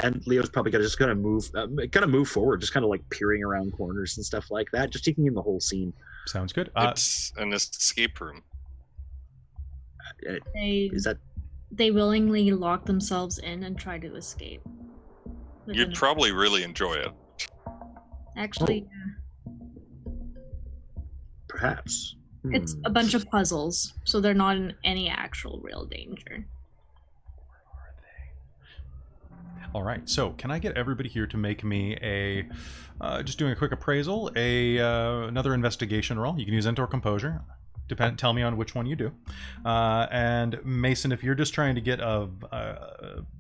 And Leo's probably gonna move forward, just kind of like peering around corners and stuff like that, just taking in the whole scene. Sounds good. It's an escape room. They willingly lock themselves in and try to escape. You'd probably really enjoy it. Actually, Perhaps. it's a bunch of puzzles, so they're not in any actual real danger. All right, so can I get everybody here to make me a, just doing a quick appraisal, another investigation roll. You can use Enter Composure. Tell me on which one you do. And Mason, if you're just trying to get a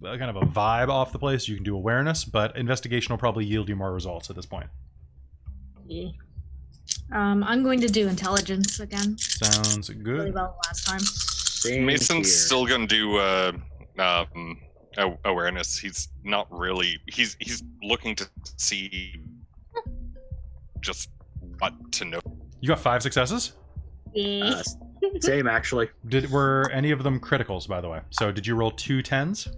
kind of a vibe off the place, you can do Awareness, but Investigation will probably yield you more results at this point. Yeah. I'm going to do Intelligence again. Sounds good. Really well last time. Same Mason's here. still gonna do awareness. He's not really. He's looking to see just what to know. You got 5 successes? Yeah. Same, actually. Were any of them criticals, by the way? So did you roll 2 10s?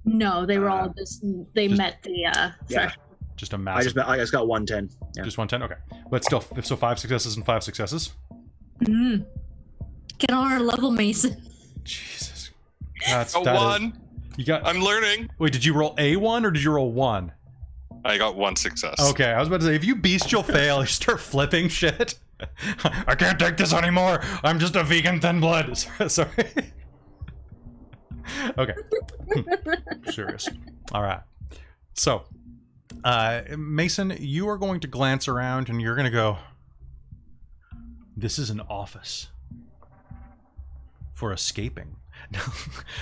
No, they were all just met the Yeah. threshold. Just a massive. I just got 110. Yeah. Just 110. Okay, but still, so 5 successes and 5 successes. Get on our level, Mason. Jesus, that is- one. You got. I'm learning. Wait, did you roll a 1 or did you roll 1? I got 1 success. Okay, I was about to say, if you bestial fail, you start flipping shit. I can't take this anymore. I'm just a vegan thin blood. Sorry. Okay. Serious. All right. So, Mason, you are going to glance around and you're going to go, this is an office for escaping.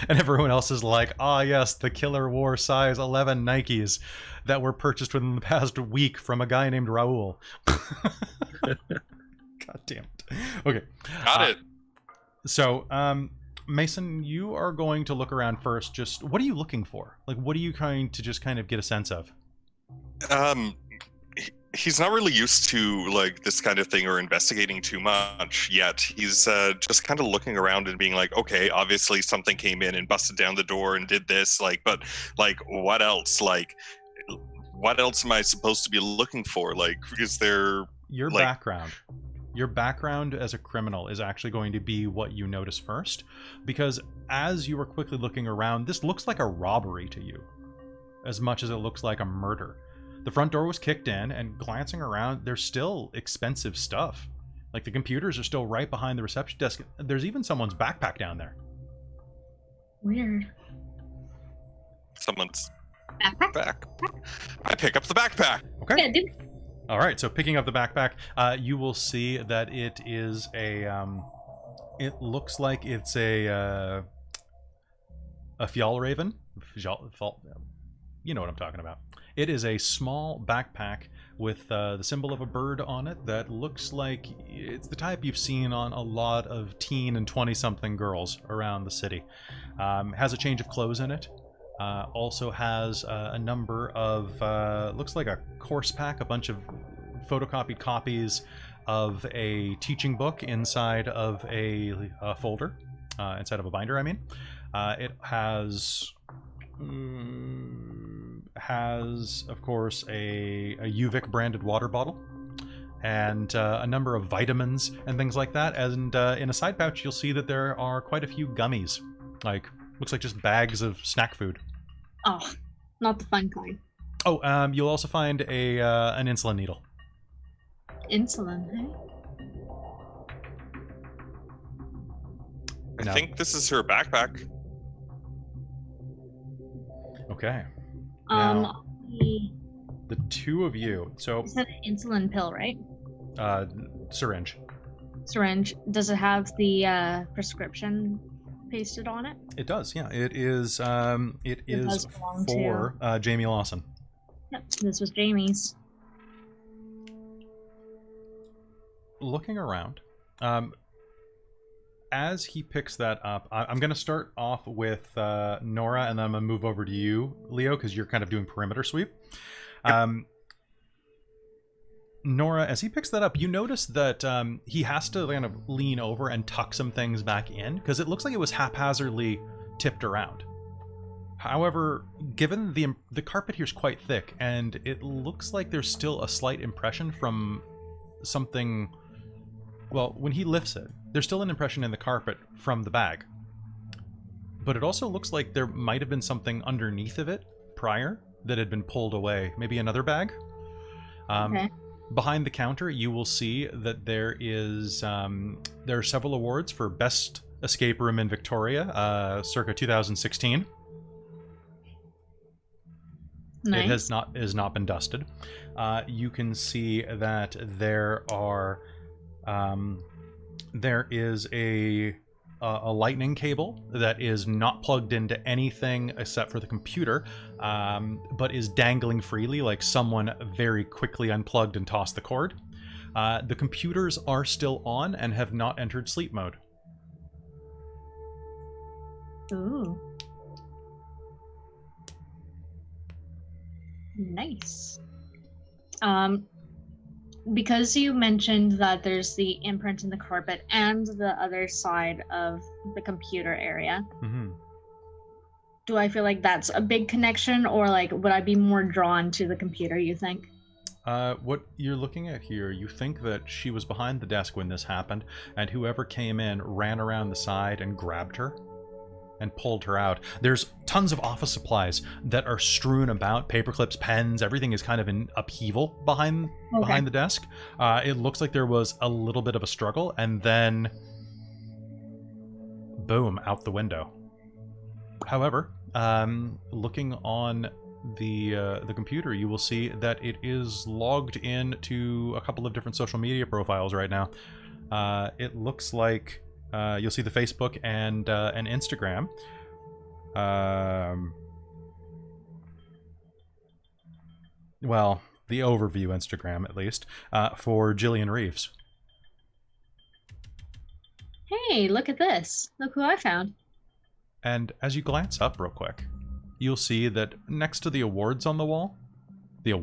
And everyone else is like, ah, yes, the killer wore size 11 Nikes that were purchased within the past week from a guy named Raul. God damn it. Okay. Got it. So, Mason, you are going to look around first. Just, what are you looking for? Like, what are you trying to just kind of get a sense of? He's not really used to like this kind of thing or investigating too much yet. He's just kind of looking around and being like, okay, obviously something came in and busted down the door and did this, like, but like, what else? Like, what else am I supposed to be looking for? Like, is there your like... background? Your background as a criminal is actually going to be what you notice first, because as you were quickly looking around, this looks like a robbery to you, as much as it looks like a murder. The front door was kicked in, and glancing around, there's still expensive stuff. Like, the computers are still right behind the reception desk. There's even someone's backpack down there. Weird. Someone's Backpack? back? I pick up the backpack. Okay. Yeah, dude. All right, so picking up the backpack, you will see that it is a, it looks like it's a Fjallraven. You know what I'm talking about. It is a small backpack with the symbol of a bird on it that looks like it's the type you've seen on a lot of teen and 20-something girls around the city. Has a change of clothes in it. Also has a number of, looks like a course pack, a bunch of photocopied copies of a teaching book inside of a folder, inside of a binder, I mean. It has, of course, a UVic branded water bottle, and a number of vitamins and things like that. And in a side pouch, you'll see that there are quite a few gummies. Like, looks like just bags of snack food. Oh, not the fun kind. Oh, you'll also find an insulin needle. Insulin, eh? I No. think this is her backpack. Okay. Um, Now, the, the two of you. So, is that an insulin pill, right? syringe. Syringe. Does it have the prescription pasted on it? It does, yeah. It is. It is does belong for Jamie Lawson. Yep, this was Jamie's. Looking around, as he picks that up, I'm going to start off with Nora, and then I'm going to move over to you, Leo, because you're kind of doing perimeter sweep. Nora, as he picks that up, you notice that he has to kind of lean over and tuck some things back in, because it looks like it was haphazardly tipped around. However, given the carpet here is quite thick, and it looks like there's still a slight impression from something. Well, when he lifts it, there's still an impression in the carpet from the bag. But it also looks like there might have been something underneath of it prior that had been pulled away. Maybe another bag? Okay. Behind the counter, you will see that there are several awards for Best Escape Room in Victoria, circa 2016. Nice. It has not been dusted. You can see that there is a lightning cable that is not plugged into anything except for the computer, but is dangling freely, like someone very quickly unplugged and tossed the cord. The computers are still on and have not entered sleep mode. Ooh. Nice. Because you mentioned that there's the imprint in the carpet and the other side of the computer area, Mm-hmm. do I feel like that's a big connection, or like would I be more drawn to the computer, you think? What you're looking at here, you think that she was behind the desk when this happened, and whoever came in ran around the side and grabbed her and pulled her out. There's tons of office supplies that are strewn about, paper clips, pens, everything is kind of in upheaval behind the desk. It looks like there was a little bit of a struggle, and then boom, out the window. However, looking on the computer, you will see that it is logged in to a couple of different social media profiles right now. It looks like you'll see the Facebook and Instagram. Well, the overview Instagram, at least, for Jillian Reeves. Hey, look at this. Look who I found. And as you glance up real quick, you'll see that next to the awards on the wall, there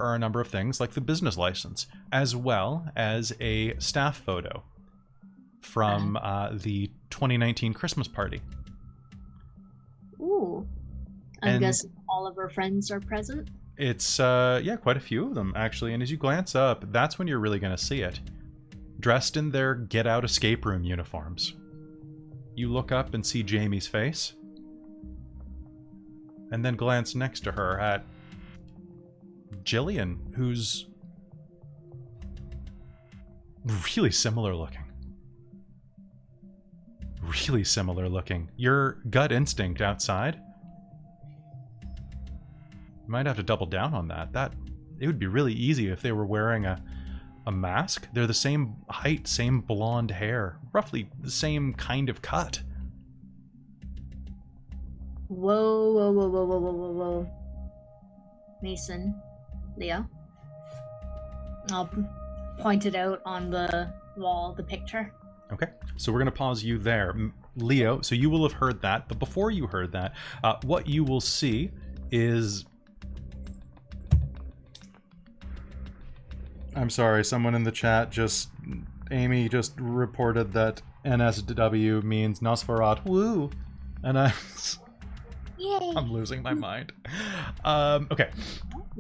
are a number of things like the business license, as well as a staff photo from the 2019 Christmas party. Ooh. I And- guess all of our friends are present. It's, yeah, quite a few of them, actually. And as you glance up, that's when you're really going to see it. Dressed in their get-out escape room uniforms. You look up and see Jamie's face. And then glance next to her at Jillian, who's really similar looking. Really similar looking. Your gut instinct outside, you might have to double down on that. It would be really easy if they were wearing a mask. They're the same height, same blonde hair, roughly the same kind of cut. Whoa, whoa, whoa, whoa, whoa, whoa, whoa, whoa. Mason, Leo. I'll point it out on the wall, the picture. Okay, so we're going to pause you there. Leo, so you will have heard that, but before you heard that, what you will see is... I'm sorry, someone in the chat Amy just reported that NSW means Nosferatu. Woo! And Yay. I'm losing my mind. Okay.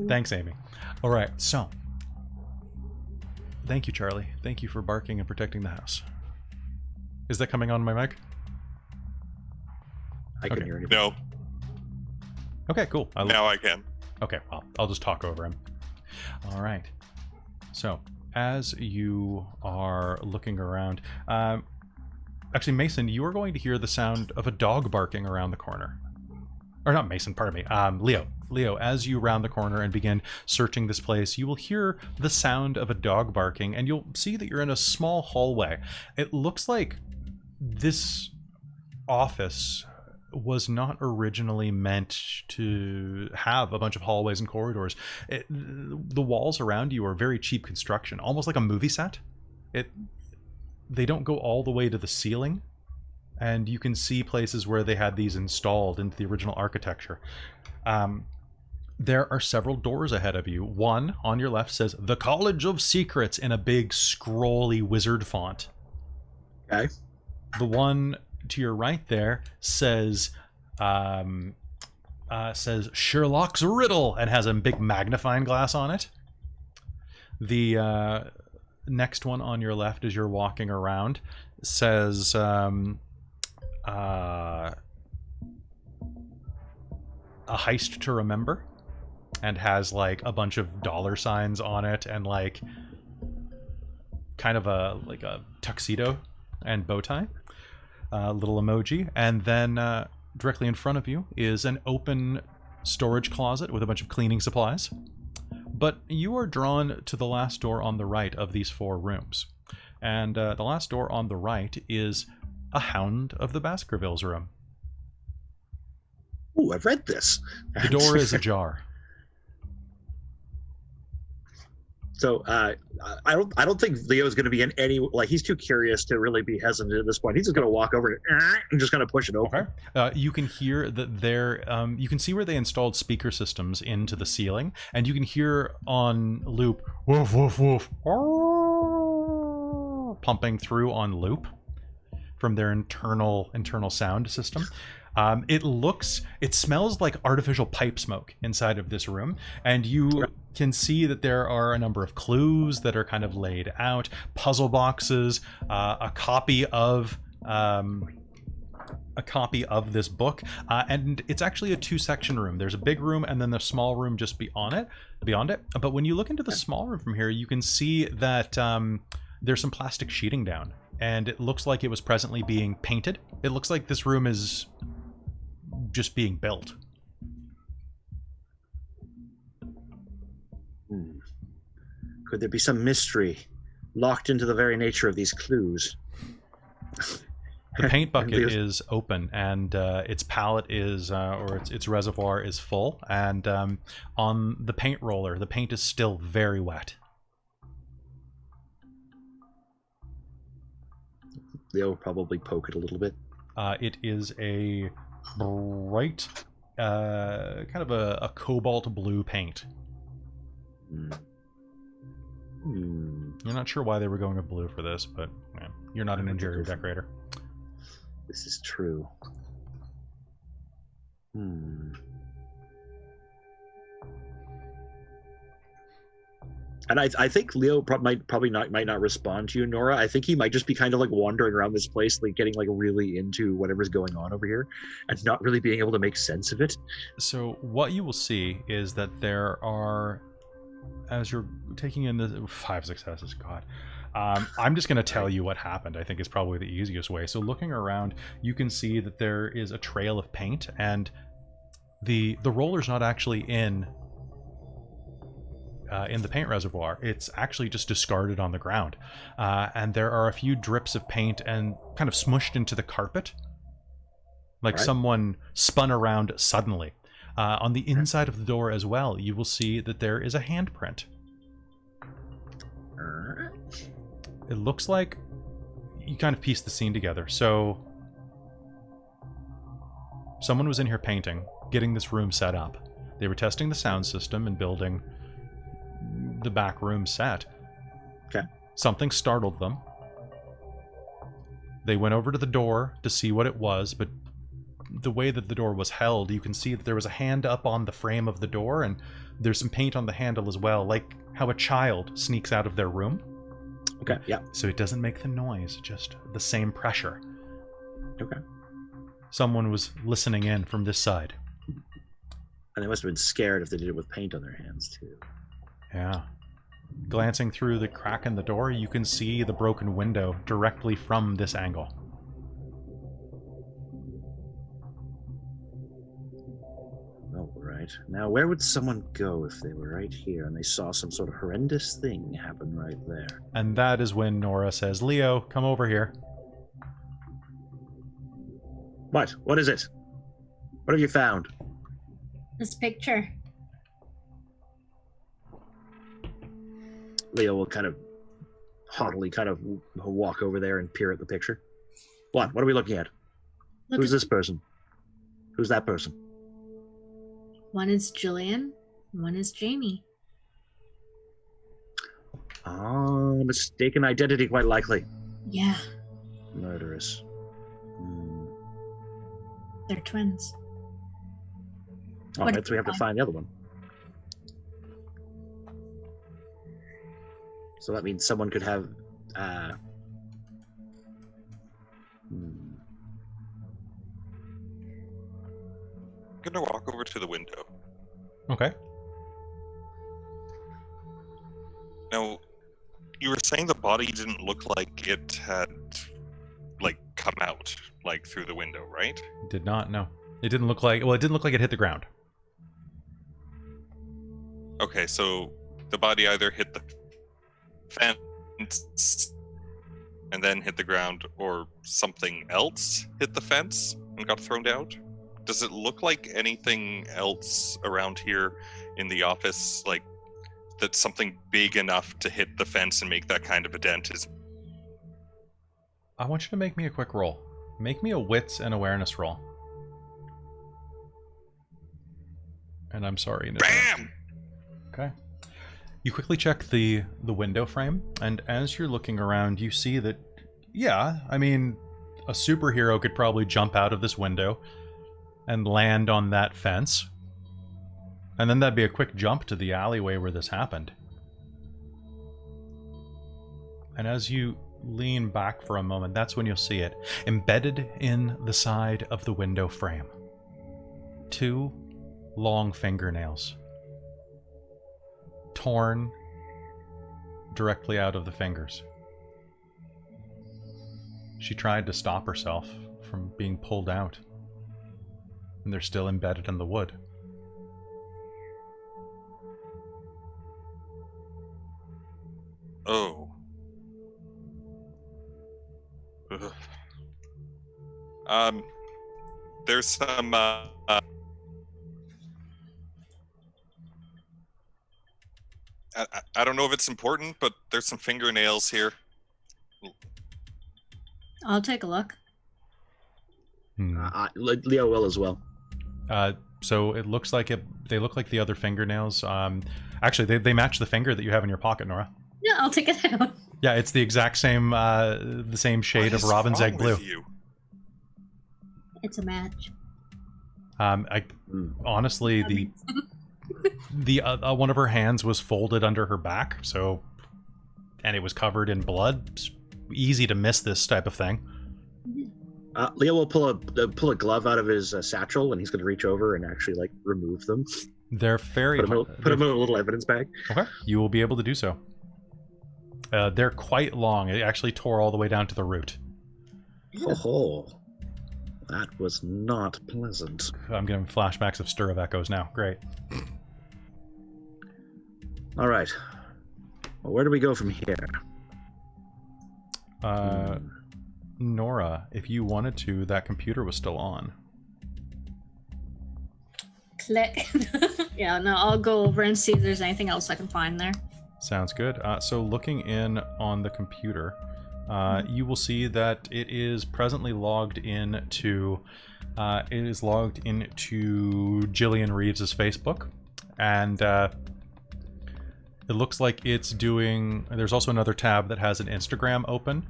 Thanks, Amy. All right, so. Thank you, Charlie. Thank you for barking and protecting the house. Is that coming on my mic? I can hear you. No, Okay, cool. now I can. Okay, well, I'll just talk over him. All right. So, as you are looking around, actually, Mason, you are going to hear the sound of a dog barking around the corner. Or not Mason, pardon me. Leo. Leo, as you round the corner and begin searching this place, you will hear the sound of a dog barking, and you'll see that you're in a small hallway. It looks like this office was not originally meant to have a bunch of hallways and corridors. The walls around you are very cheap construction, almost like a movie set. They don't go all the way to the ceiling, and you can see places where they had these installed into the original architecture. There are several doors ahead of you. One on your left says "The College of Secrets" in a big scrolly wizard font. Okay. The one to your right there says Sherlock's Riddle and has a big magnifying glass on it. The next one on your left as you're walking around says A Heist to Remember, and has like a bunch of dollar signs on it and like kind of a tuxedo and bow tie. Little emoji. And then directly in front of you is an open storage closet with a bunch of cleaning supplies. But you are drawn to the last door on the right of these 4 rooms. And the last door on the right is a Hound of the Baskervilles room. Ooh, I've read this. The door is ajar. So I don't think Leo's going to be in any, like, he's too curious to really be hesitant at this point. He's just going to walk over and just going to push it open. Okay. You can hear that there. You can see where they installed speaker systems into the ceiling, and you can hear on loop woof woof woof pumping through on loop from their internal sound system. It smells like artificial pipe smoke inside of this room, and you can see that there are a number of clues that are kind of laid out, puzzle boxes, a copy of this book, and it's actually a 2-section room. There's a big room and then the small room just beyond it. But when you look into the small room from here, you can see that there's some plastic sheeting down, and it looks like it was presently being painted. It looks like this room is just being built. Could there be some mystery locked into the very nature of these clues? The paint bucket is open, and its palette is, or its reservoir is full, and on the paint roller, the paint is still very wet. They'll probably poke it a little bit. It is a bright, kind of a cobalt blue paint. You're not sure why they were going with blue for this, but yeah, you're not an interior decorator. This is true. And I think Leo might not respond to you, Nora. I think he might just be kind of like wandering around this place, like getting like really into whatever's going on over here, and not really being able to make sense of it. So what you will see is that there are, as you're taking in the 5 successes, God. I'm just going to tell you what happened. I think is probably the easiest way. So looking around, you can see that there is a trail of paint, and the roller's not actually in the paint reservoir. It's actually just discarded on the ground, and there are a few drips of paint and kind of smushed into the carpet, like someone spun around suddenly. On the inside of the door as well, you will see that there is a handprint. It looks like you kind of piece the scene together. So someone was in here painting, getting this room set up. They were testing the sound system and building the back room set. Okay. Something startled them. They went over to the door to see what it was, but the way that the door was held, you can see that there was a hand up on the frame of the door, and there's some paint on the handle as well, like how a child sneaks out of their room. Okay, yeah. So it doesn't make the noise, just the same pressure. Okay. Someone was listening in from this side. And they must have been scared if they did it with paint on their hands, too. Yeah. Glancing through the crack in the door, you can see the broken window directly from this angle. Oh, right. Now, where would someone go if they were right here and they saw some sort of horrendous thing happen right there? And that is when Nora says, Leo, come over here. What? What is it? What have you found? This picture. Leo will kind of haughtily walk over there and peer at the picture. What? What are we looking at? Who's this person? Who's that person? One is Jillian, one is Jamie. Oh, mistaken identity, quite likely. Yeah, Murderous. they're twins. Oh, What right, so we have to find the other one. So that means someone could have... I'm gonna walk over to the window. Okay. Now, you were saying the body didn't look like it had, like, come out, like, through the window, right? Did not, no. It didn't look like, well, it didn't look like it hit the ground. Okay, so the body either hit the fence and then hit the ground, or something else hit the fence and got thrown out? Does it look like anything else around here in the office, like, that's something big enough to hit the fence and make that kind of a dent? I want you to make me a quick roll. Make me a wits and awareness roll. And I'm sorry. BAM! Okay. You quickly check the window frame, and as you're looking around, you see that, yeah, I mean, a superhero could probably jump out of this window and land on that fence. And then that'd be a quick jump to the alleyway where this happened. And as you lean back for a moment, that's when you'll see it. Embedded in the side of the window frame. 2 long fingernails. Torn directly out of the fingers. She tried to stop herself from being pulled out. And they're still embedded in the wood. Oh. Ugh. There's some, I don't know if it's important, but there's some fingernails here. I'll take a look. Leo will as well. So it looks like they look like the other fingernails. Actually, they match the finger that you have in your pocket, Nora. Yeah, I'll take it out. Yeah, it's the exact same, the same shade of robin's egg blue. It's a match. Honestly, the one of her hands was folded under her back, so, and it was covered in blood. It's easy to miss this type of thing. Leo will pull a glove out of his satchel, and he's going to reach over and actually like remove them. They're very put them in a little evidence bag. Okay, you will be able to do so. They're quite long. It actually tore all the way down to the root. Oh, that was not pleasant. I'm getting flashbacks of Stir of Echoes now. Great. All right. Well, where do we go from here? Nora, if you wanted to, that computer was still on. Click. Yeah, no, I'll go over and see if there's anything else I can find there. Sounds good. So looking in on the computer, you will see that it is presently logged into Jillian Reeves's Facebook, and It looks like it's doing... There's also another tab that has an Instagram open.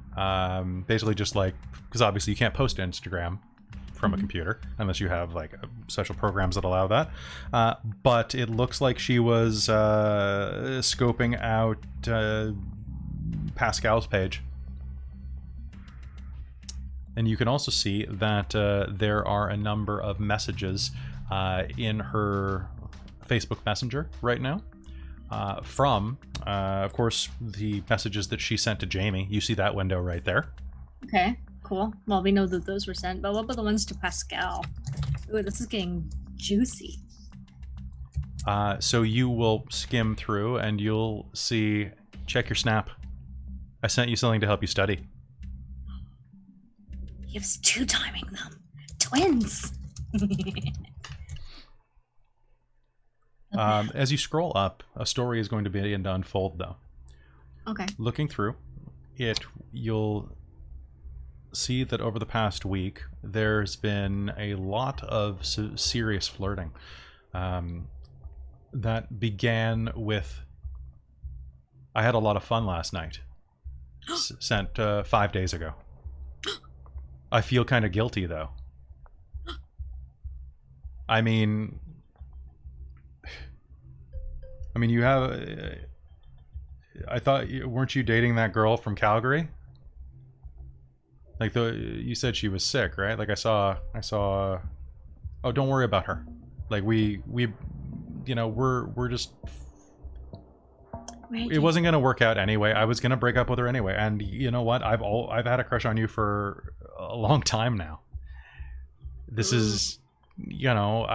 Basically just like... Because obviously you can't post to Instagram from a computer unless you have like special programs that allow that. But it looks like she was scoping out Pascal's page. And you can also see that there are a number of messages in her Facebook Messenger right now. From, of course, the messages that she sent to Jamie. You see that window right there. Okay, cool. Well, we know that those were sent, but what about the ones to Pascal? Ooh, this is getting juicy. So you will skim through and you'll see, check your snap. I sent you something to help you study. He was two-timing them. Twins! As you scroll up, a story is going to begin to unfold, though. Okay. Looking through it, you'll see that over the past week, there's been a lot of serious flirting. That began with, I had a lot of fun last night. Sent 5 days ago. I feel kind of guilty, though. I mean, you have... I thought, weren't you dating that girl from Calgary? Like, you said she was sick, right? Like, I saw... Oh, don't worry about her. Like, we you know, we're just... It wasn't going to work out anyway. I was going to break up with her anyway. And you know what? I've had a crush on you for a long time now. This is, you know,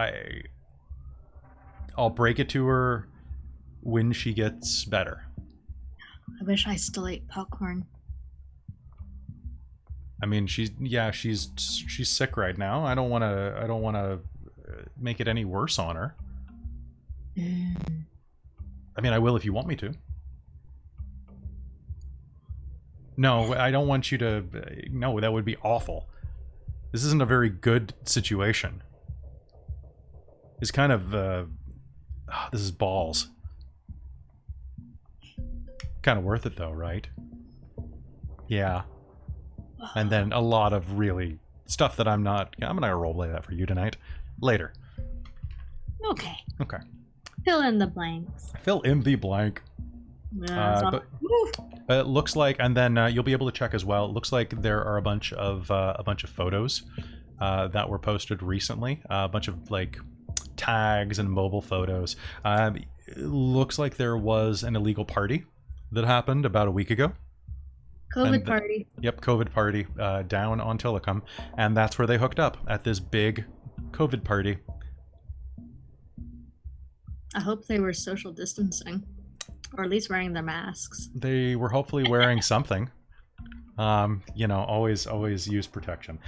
I'll break it to her when she gets better. I wish I still ate popcorn. I mean, she's sick right now. I don't want to make it any worse on her. I mean, I will if you want me to. No, I don't want you to... No, that would be awful. This isn't a very good situation. It's kind of... this is balls. Kind of worth it, though, right? Yeah. And then a lot of really... stuff that I'm not going to roleplay that for you tonight. Later. Okay. Okay. Fill in the blanks. Fill in the blank. But it looks like, and then you'll be able to check as well. It looks like there are a bunch of photos that were posted recently. A bunch of like tags and mobile photos. It looks like there was an illegal party that happened about a week ago. COVID party. Yep, COVID party down on Tillicum, and that's where they hooked up at this big COVID party. I hope they were social distancing, or at least wearing their masks. They were hopefully wearing something. You know, always use protection.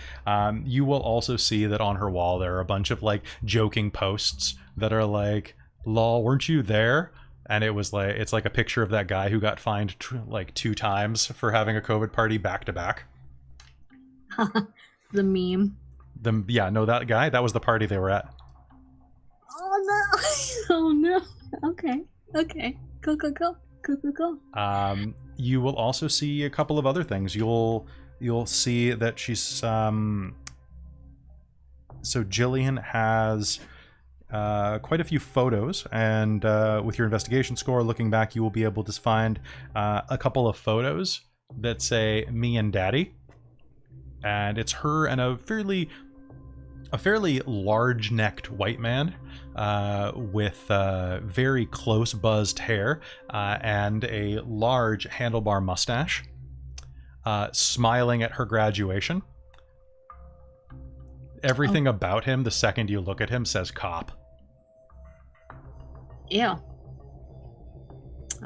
You will also see that on her wall there are a bunch of like joking posts that are like, "Lol, weren't you there?" And it was like, it's like a picture of that guy who got fined like 2 times for having a COVID party back to back. The meme. Yeah, no, that guy, that was the party they were at. Oh no! Oh no! Okay. Cool. You will also see a couple of other things. You'll see that she's so Jillian has quite a few photos, and with your investigation score, looking back, you will be able to find a couple of photos that say "me and Daddy," and it's her and a fairly large-necked white man with very close buzzed hair and a large handlebar mustache, smiling at her graduation. Everything about him, the second you look at him, says cop. Ew.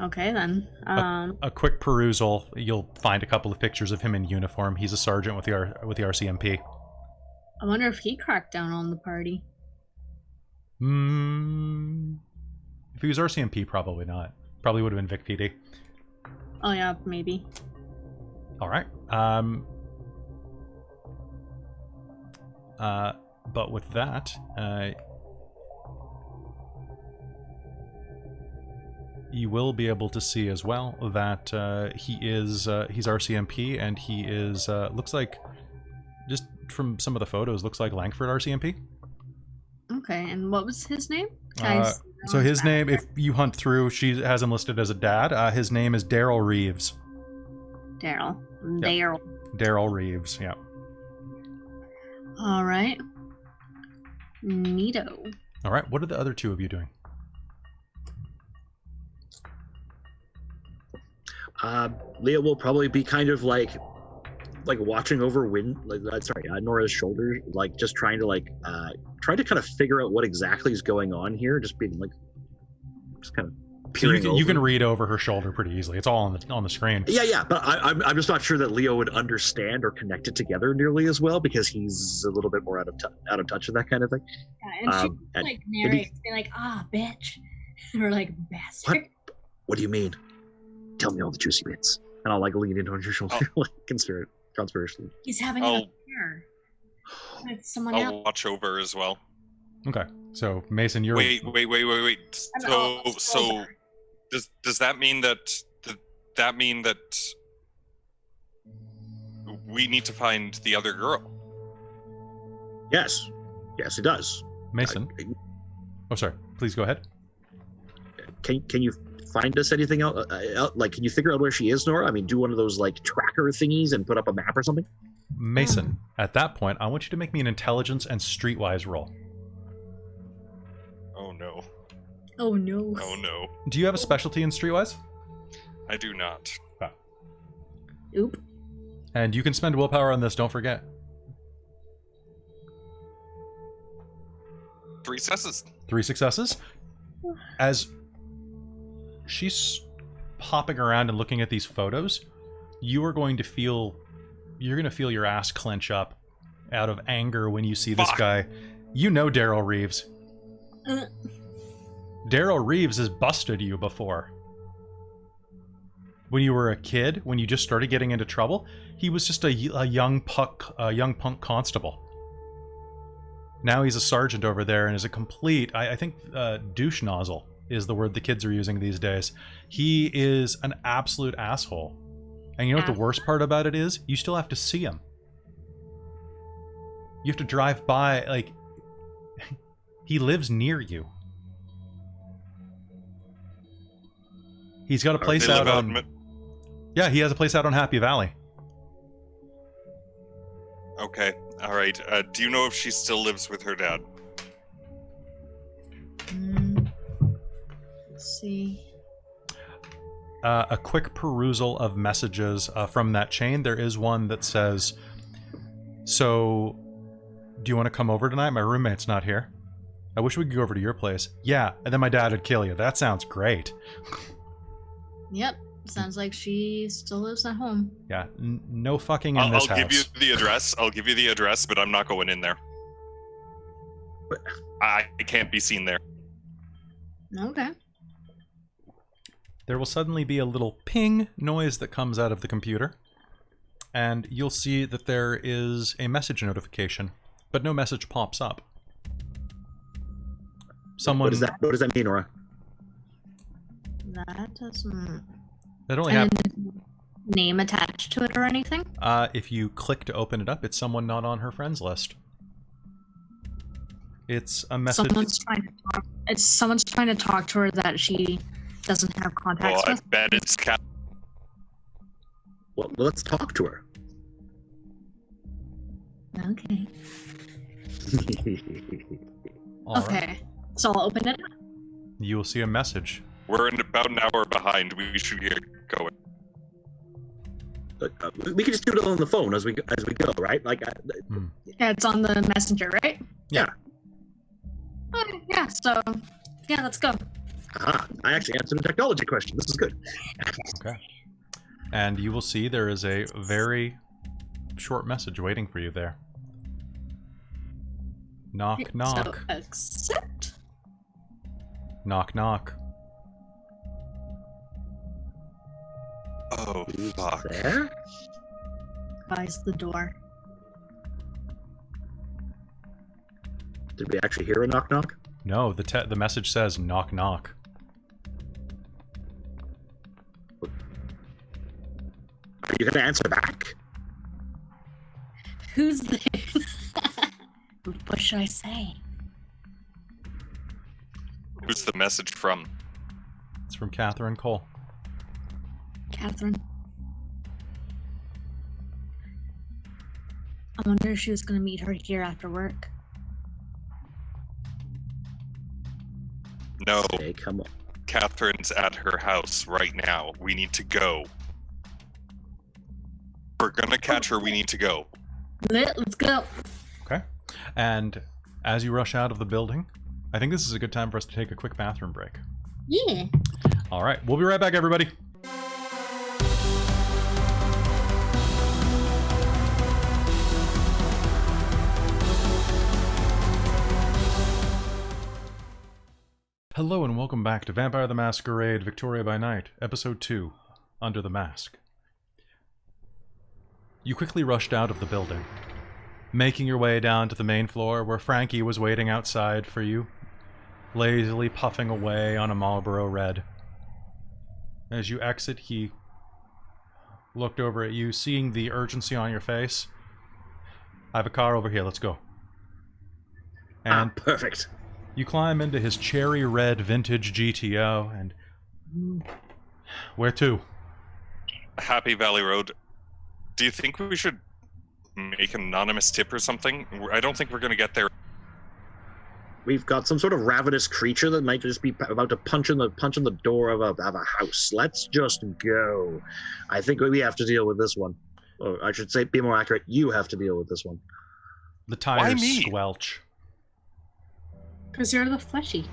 Okay, then. A quick perusal, you'll find a couple of pictures of him in uniform. He's a sergeant with the RCMP. I wonder if he cracked down on the party. If he was RCMP, probably not. Probably would have been Vic PD. Oh yeah, maybe. All right. But with that, you will be able to see as well that he's RCMP, and he is looks like, just from some of the photos, looks like Langford RCMP. Okay, and what was his name? So his name, if you hunt through, she has him listed as a dad. His name is Daryl Reeves. Daryl. Yep. Daryl Reeves, yeah. All right. Neato. All right, what are the other two of you doing? Leah will probably be kind of like watching over Nora's shoulder, like just trying to kind of figure out what exactly is going on here. Just being like, just kind of peering so you can read over her shoulder pretty easily. It's all on the screen. Yeah, but I'm just not sure that Leo would understand or connect it together nearly as well, because he's a little bit more out of touch with that kind of thing. Yeah, and she narrates, be like, bitch, or like bastard. What do you mean? Tell me all the juicy bits, and I'll like lean into your shoulder, like conspiracy. He's having an affair with someone else. I'll watch over as well. Okay, so Mason, you're wait. So does that mean that we need to find the other girl? Yes, it does. Mason. Oh, sorry. Please go ahead. Can you find us anything else? Like, can you figure out where she is, Nora? I mean, do one of those like tracker thingies and put up a map or something. Mason, at that point, I want you to make me an intelligence and streetwise roll. Oh no. Oh no. Oh no. Do you have a specialty in streetwise? I do not. Ah. Oop. And you can spend willpower on this, don't forget. 3 successes. 3 successes. As she's hopping around and looking at these photos, you're going to feel your ass clench up out of anger when you see this guy. You know Daryl Reeves. Daryl Reeves has busted you before. When you were a kid, when you just started getting into trouble, he was just a young punk constable. Now he's a sergeant over there and is a complete, I think douche nozzle is the word the kids are using these days. He is an absolute asshole. And you know what the worst part about it is? You still have to see him. You have to drive by, like, he lives near you. He's got a place out on... Yeah, he has a place out on Happy Valley. Okay, alright. Do you know if she still lives with her dad? Let's see. A quick perusal of messages from that chain. There is one that says, so, do you want to come over tonight? My roommate's not here. I wish we could go over to your place. Yeah, and then my dad would kill you. That sounds great. Yep. Sounds like she still lives at home. Yeah, no fucking in this house. I'll give you the address. I'll give you the address, but I'm not going in there. I can't be seen there. Okay. There will suddenly be a little ping noise that comes out of the computer, and you'll see that there is a message notification, but no message pops up. Someone... What does that mean, Nora? That doesn't... That only happens... Name attached to it or anything? If you click to open it up, it's someone not on her friends list. It's a message... Someone's trying to talk to her that she doesn't have contacts with. I bet it's Cat. Well, let's talk to her. Okay. Okay. Right. So I'll open it up. You will see a message. We're in about an hour behind. We should get going. We can just do it on the phone as we go, right? Like, yeah, it's on the messenger, right? Yeah. Yeah. So, yeah, let's go. I actually answered a technology question. This is good. Okay. And you will see there is a very short message waiting for you there. Knock, knock. So, accept. Knock, knock. Oh, fuck. There? Buys the door. Did we actually hear a knock knock? No, the message says knock, knock. you gonna answer back? Who's there? What should I say? Who's the message from? It's from Catherine Cole. Catherine. I wonder if she was gonna meet her here after work. No, Hey, come on. Catherine's at her house right now. We need to go. We're gonna catch her. We need to go. Let's go. Okay. And as you rush out of the building, I think this is a good time for us to take a quick bathroom break. Yeah. All right. We'll be right back, everybody. Hello and welcome back to Vampire the Masquerade Victoria by Night, Episode 2, Under the Mask. You quickly rushed out of the building, making your way down to the main floor where Frankie was waiting outside for you, lazily puffing away on a Marlboro Red. As you exit, he looked over at you, seeing the urgency on your face. I have a car over here, let's go. And Perfect. you climb into his cherry red vintage GTO, and where to? Happy Valley Road. Do you think we should make an anonymous tip or something? I don't think we're gonna get there. We've got some sort of ravenous creature that might just be about to punch in the door of a house. Let's just go. I think we have to deal with this one. Or I should say, be more accurate, you have to deal with this one. The tires me? squelch, Because you're the fleshy.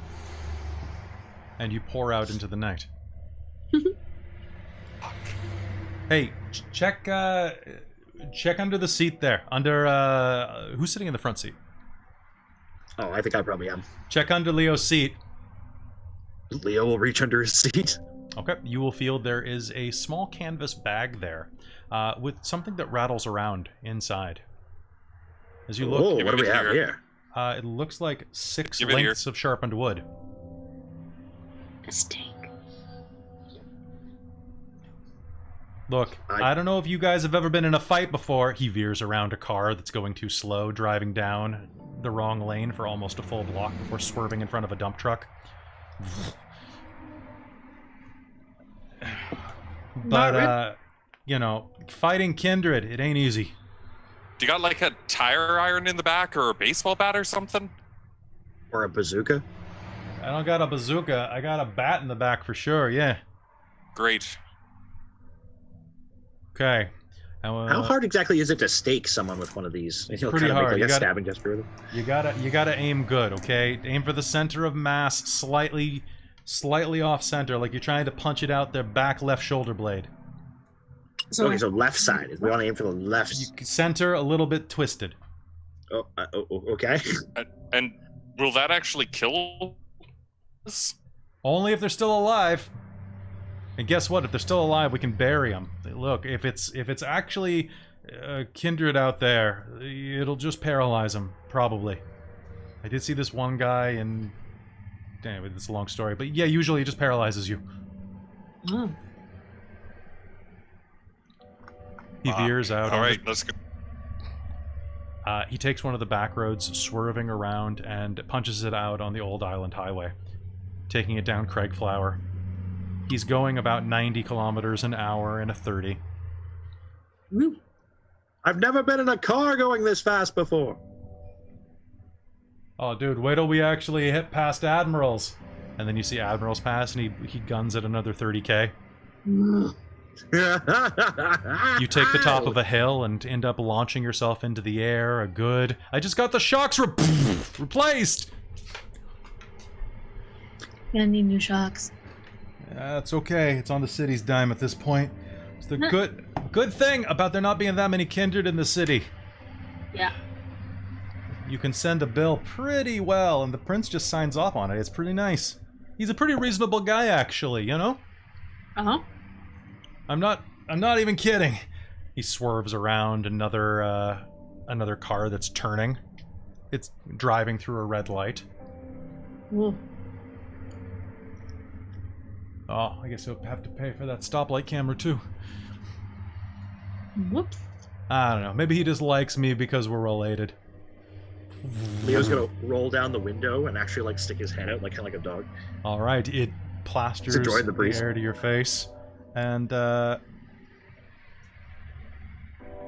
and you pour out into the night. Hey, check under the seat there. Under, who's sitting in the front seat? Oh, I think I probably am. Check under Leo's seat. Leo will reach under his seat. Okay, you will feel there is a small canvas bag there, with something that rattles around inside. As you look, Oh, what do we have here? it looks like 6 Give it here. lengths of sharpened wood. A stink. Look, I don't know if you guys have ever been in a fight before. He veers around a car that's going too slow, driving down the wrong lane for almost a full block before swerving in front of a dump truck. But, you know, fighting kindred, it ain't easy. Do you got like a tire iron in the back or a baseball bat or something? Or a bazooka? I don't got a bazooka, I got a bat in the back for sure, yeah. Great. Okay. How hard exactly is it to stake someone with one of these? It's You'll pretty kind of hard. Make You like a gotta- stabbing gesture with them. You gotta aim good, okay? Aim for the center of mass, slightly off center, like you're trying to punch it out their back left shoulder blade. Okay, so left side. We want to aim for the left. Center a little bit twisted. Okay. And will that actually kill us? Only if they're still alive. And guess what? If they're still alive, we can bury them. Look, if it's actually kindred out there, it'll just paralyze them, probably. I did see this one guy, and anyway, it's a long story, but yeah, usually it just paralyzes you. Oh. He veers out. All right, let's go. He takes one of the back roads, swerving around, and punches it out on the old island highway, taking it down Craigflower. He's going about 90 kilometers an hour in a 30. Woo. I've never been in a car going this fast before. Oh, dude, wait till we actually hit past Admirals. And then you see Admirals pass, and he guns at another 30k. You take the top of a hill and end up launching yourself into the air. I just got the shocks replaced! Gonna need new shocks. That's okay. It's on the city's dime at this point. It's the good thing about there not being that many kindred in the city. Yeah. You can send a bill pretty well, and the prince just signs off on it. It's pretty nice. He's a pretty reasonable guy, actually, you know? Uh-huh. I'm not even kidding. He swerves around another car that's turning. It's driving through a red light. Ooh. Oh, I guess he'll have to pay for that stoplight camera too. Whoops. I don't know. Maybe he dislikes me because we're related. Leo's gonna roll down the window and actually like stick his head out, like kind of like a dog. All right, it plasters enjoying the the breeze. air to your face, and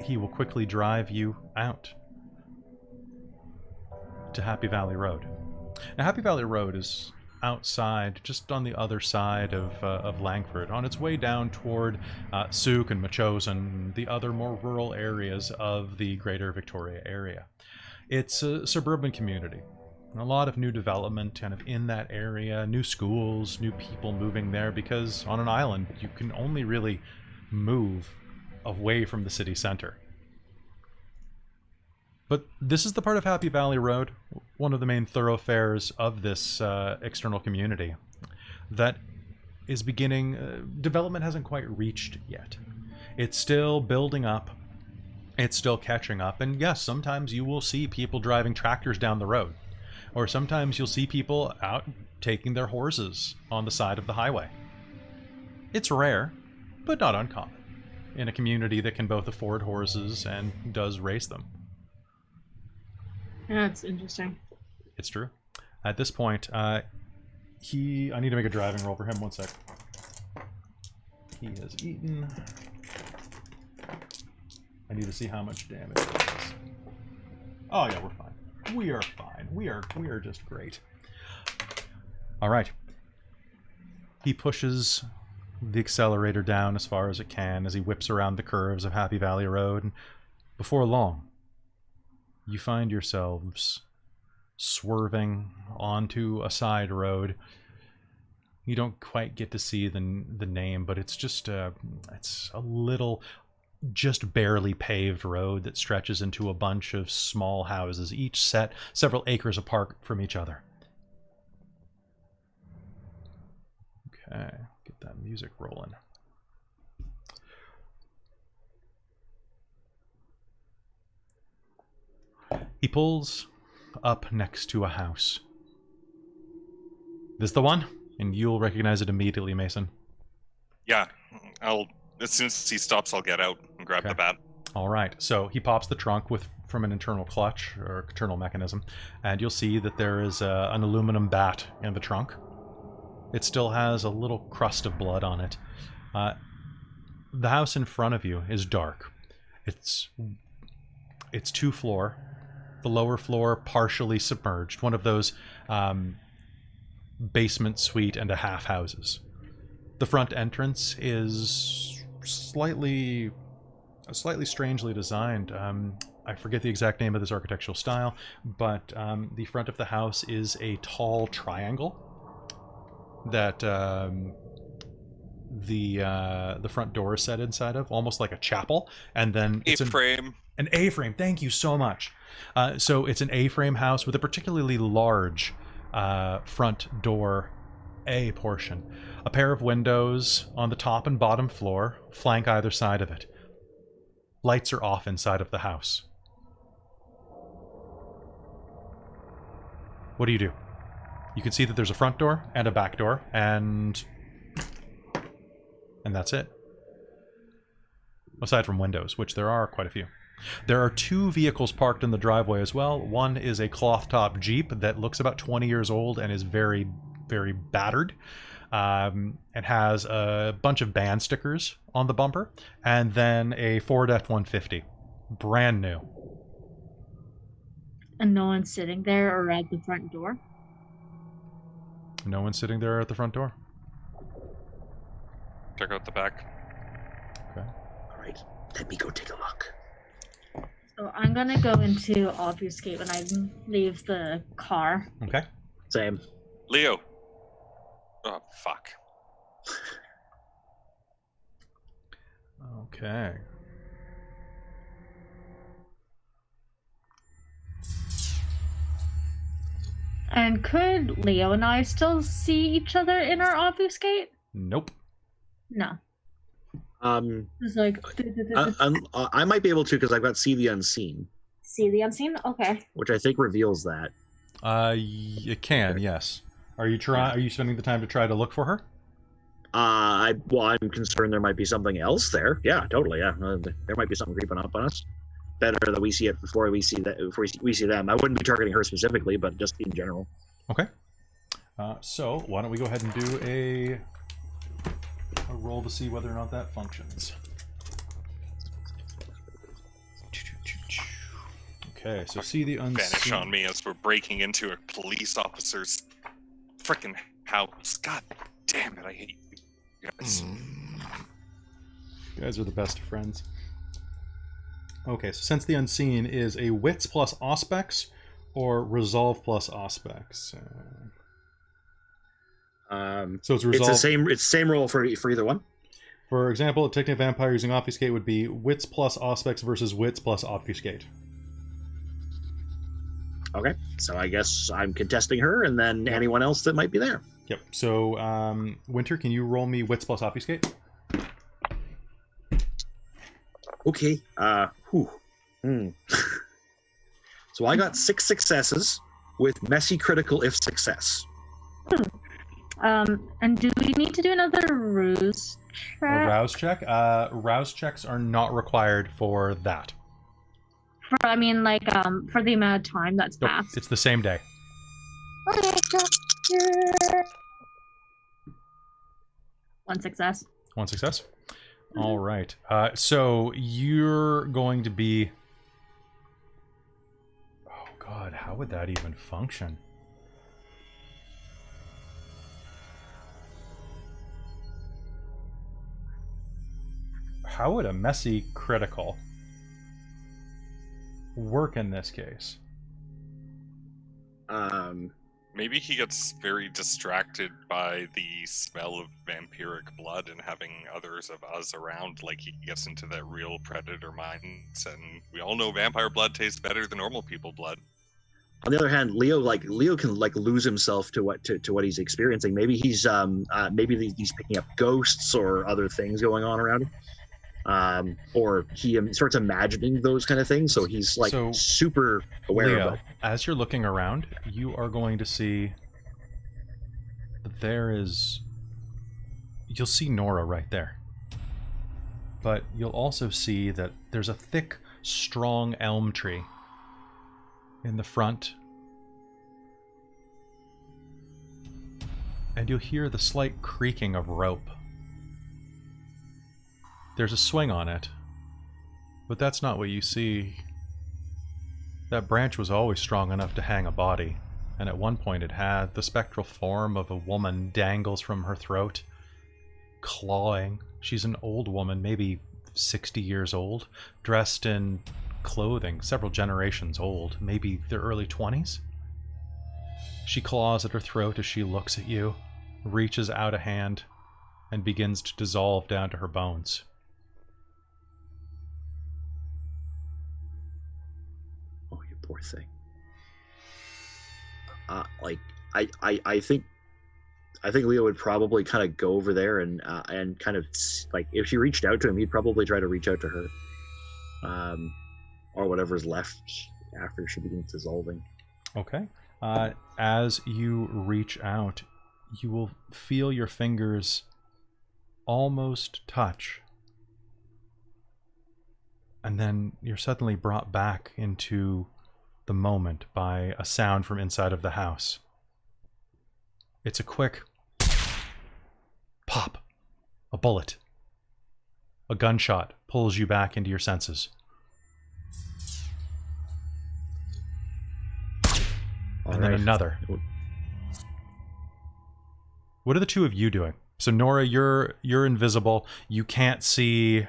he will quickly drive you out to Happy Valley Road. Now, Happy Valley Road is outside, just on the other side of Langford, on its way down toward Souk and Machosen and the other more rural areas of the greater Victoria area. It's a suburban community. A lot of new development kind of in that area, new schools, new people moving there, because on an island you can only really move away from the city center. But this is the part of Happy Valley Road, one of the main thoroughfares of this external community, that is beginning. Development hasn't quite reached yet. It's still building up. It's still catching up. And yes, sometimes you will see people driving tractors down the road. Or sometimes you'll see people out taking their horses on the side of the highway. It's rare, but not uncommon, in a community that can both afford horses and does race them. Yeah, that's interesting. It's true. At this point, I need to make a driving roll for him. 1 sec. He has eaten. I need to see how much damage it is. Oh yeah, we're fine. We are fine. We are just great. All right. He pushes the accelerator down as far as it can as he whips around the curves of Happy Valley Road, and before long, you find yourselves swerving onto a side road. You don't quite get to see the name, but it's just it's a little, just barely paved road that stretches into a bunch of small houses, each set several acres apart from each other. Okay, get that music rolling. He pulls up next to a house. This the one? And you'll recognize it immediately, Mason. Yeah, as soon as he stops, I'll get out and grab the bat. All right, so he pops the trunk from an internal clutch or internal mechanism, and you'll see that there is an aluminum bat in the trunk. It still has a little crust of blood on it. The house in front of you is dark. It's 2-floor. The lower floor partially submerged. One of those basement suite and a half houses. The front entrance is slightly strangely designed. I forget the exact name of this architectural style, but the front of the house is a tall triangle that the front door is set inside of, almost like a chapel, and then it's A-frame. An A-frame. Thank you so much. So it's an A-frame house with a particularly large front door A portion. A pair of windows on the top and bottom floor flank either side of it. Lights are off inside of the house. What do? You can see that there's a front door and a back door, and that's it. Aside from windows, which there are quite a few. There are 2 vehicles parked in the driveway as well. One is a cloth-top Jeep that looks about 20 years old and is very, very battered. And has a bunch of band stickers on the bumper. And then a Ford F-150. Brand new. And no one's sitting there or at the front door? No one's sitting there at the front door. Check out the back. Okay. All right, let me go take a look. So I'm gonna go into obfuscate when I leave the car. Okay. Same. Leo. Oh, fuck. Okay. And could Leo and I still see each other in our obfuscate? Nope. No. It's like I might be able to because I've got See the Unseen, see the unseen. Okay. which I think reveals that. You can, yes. Are you spending the time to try to look for her? I'm concerned there might be something else there. Yeah, totally. Yeah, there might be something creeping up on us. Better that we see it before we see that. Before we see them. I wouldn't be targeting her specifically, but just in general. Okay. So why don't we go ahead and do a roll to see whether or not that functions. Okay, so see the unseen. Vanish on me as we're breaking into a police officer's freaking house. God damn it, I hate you guys. You guys are the best of friends. Okay, so sense the unseen is a wits plus auspex or resolve plus auspex. So it's resolve. It's the same roll for either one. For example, a technical vampire using obfuscate would be wits plus auspex versus wits plus obfuscate. Okay, so I guess I'm contesting her, and then anyone else that might be there. Yep. So, Winter, can you roll me wits plus obfuscate? Okay. So I got 6 successes with messy critical if success. And do we need to do another ruse A check? rouse check? Rouse checks are not required for that. For the amount of time that's Nope, passed. it's the same day. One success. One success. All right. So you're going to be... Oh, God. How would that even function? How would a messy critical work in this case? Maybe he gets very distracted by the smell of vampiric blood and having others of us around. Like, he gets into that real predator mindset, and we all know vampire blood tastes better than normal people blood. On the other hand, Leo can lose himself to what he's experiencing. Maybe he's picking up ghosts or other things going on around him, or he starts imagining those kind of things. So he's super aware Leo, of it. as you're looking around, you are going to see that you'll see Nora right there. But you'll also see that there's a thick, strong elm tree in the front. And you'll hear the slight creaking of rope. There's a swing on it, but that's not what you see. That branch was always strong enough to hang a body, and at one point it had. The spectral form of a woman dangles from her throat, clawing. She's an old woman, maybe 60 years old, dressed in clothing several generations old, maybe the early 20s. She claws at her throat as she looks at you, reaches out a hand, and begins to dissolve down to her bones. Oh, you poor thing. I think Leo would probably kind of go over there and kind of if she reached out to him, he'd probably try to reach out to her, or whatever's left after she begins dissolving. Okay. As you reach out, you will feel your fingers almost touch. And then you're suddenly brought back into the moment by a sound from inside of the house. It's a quick pop. A bullet. A gunshot pulls you back into your senses. And then another. What are the two of you doing? So Nora, you're invisible. You can't see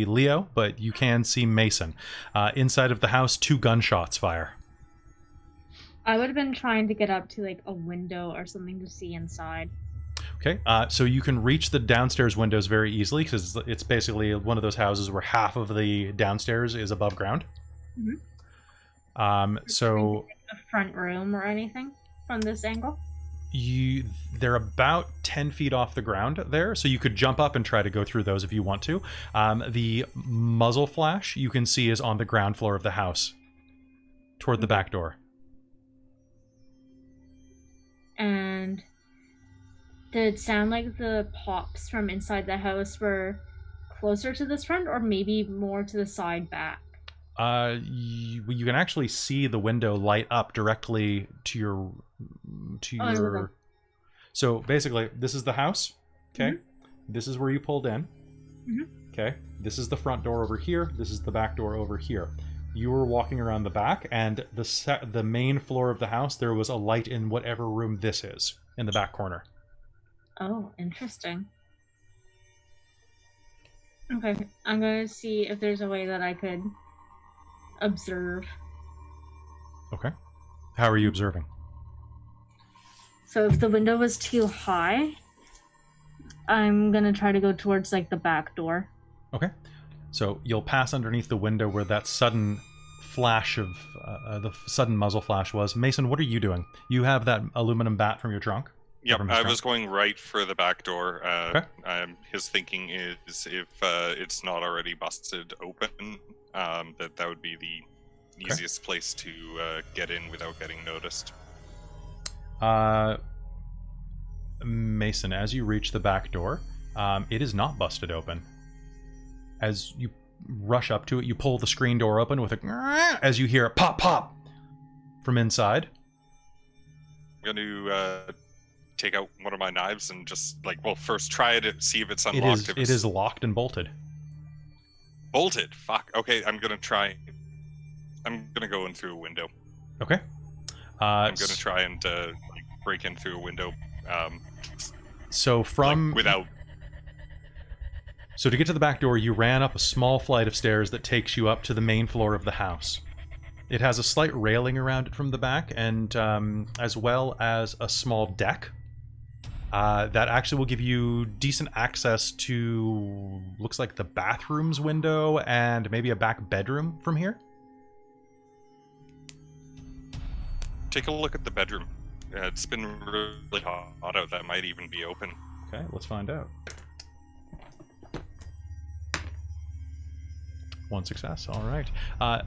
Leo, but you can see Mason. Inside of the house, 2 gunshots fire. I would have been trying to get up to a window or something to see inside. Okay, so you can reach the downstairs windows very easily because it's basically one of those houses where half of the downstairs is above ground. Mm-hmm. So a front room or anything from this angle? They're about 10 feet off the ground there, so you could jump up and try to go through those if you want to. The muzzle flash you can see is on the ground floor of the house, toward the back door. And Did it sound like the pops from inside the house were closer to this front, or maybe more to the side back? You can actually see the window light up directly to your Okay. So basically, this is the house. Okay, this is where you pulled in. Okay, this is the front door over here. This is the back door over here. You were walking around the back, and the main floor of the house, there was a light in whatever room this is in the back corner. Oh, interesting. Okay, I'm gonna see if there's a way that I could observe. Okay, how are you observing? So if the window was too high, I'm gonna try to go towards like the back door. Okay, so you'll pass underneath the window where that sudden flash of the sudden muzzle flash was. Mason, what are you doing? You have that aluminum bat from your trunk? Yep, From his I trunk? was going right for the back door. Okay. His thinking is if it's not already busted open, that would be the easiest place to get in without getting noticed. Mason, as you reach the back door, it is not busted open. As you rush up to it, you pull the screen door open with a as you hear a pop pop from inside. I'm going to take out one of my knives and just first try to see if it's It unlocked. is locked and bolted. Bolted. Fuck. Okay, I'm gonna try. I'm gonna go in through a window. Okay. I'm gonna try and break in through a window. So from without. So to get to the back door, you ran up a small flight of stairs that takes you up to the main floor of the house. It has a slight railing around it from the back, and as well as a small deck that actually will give you decent access to, looks like the bathroom's window and maybe a back bedroom from here. Take a look at the bedroom. It's been really hot out. That might even be open. Okay, let's find out. One success, all right.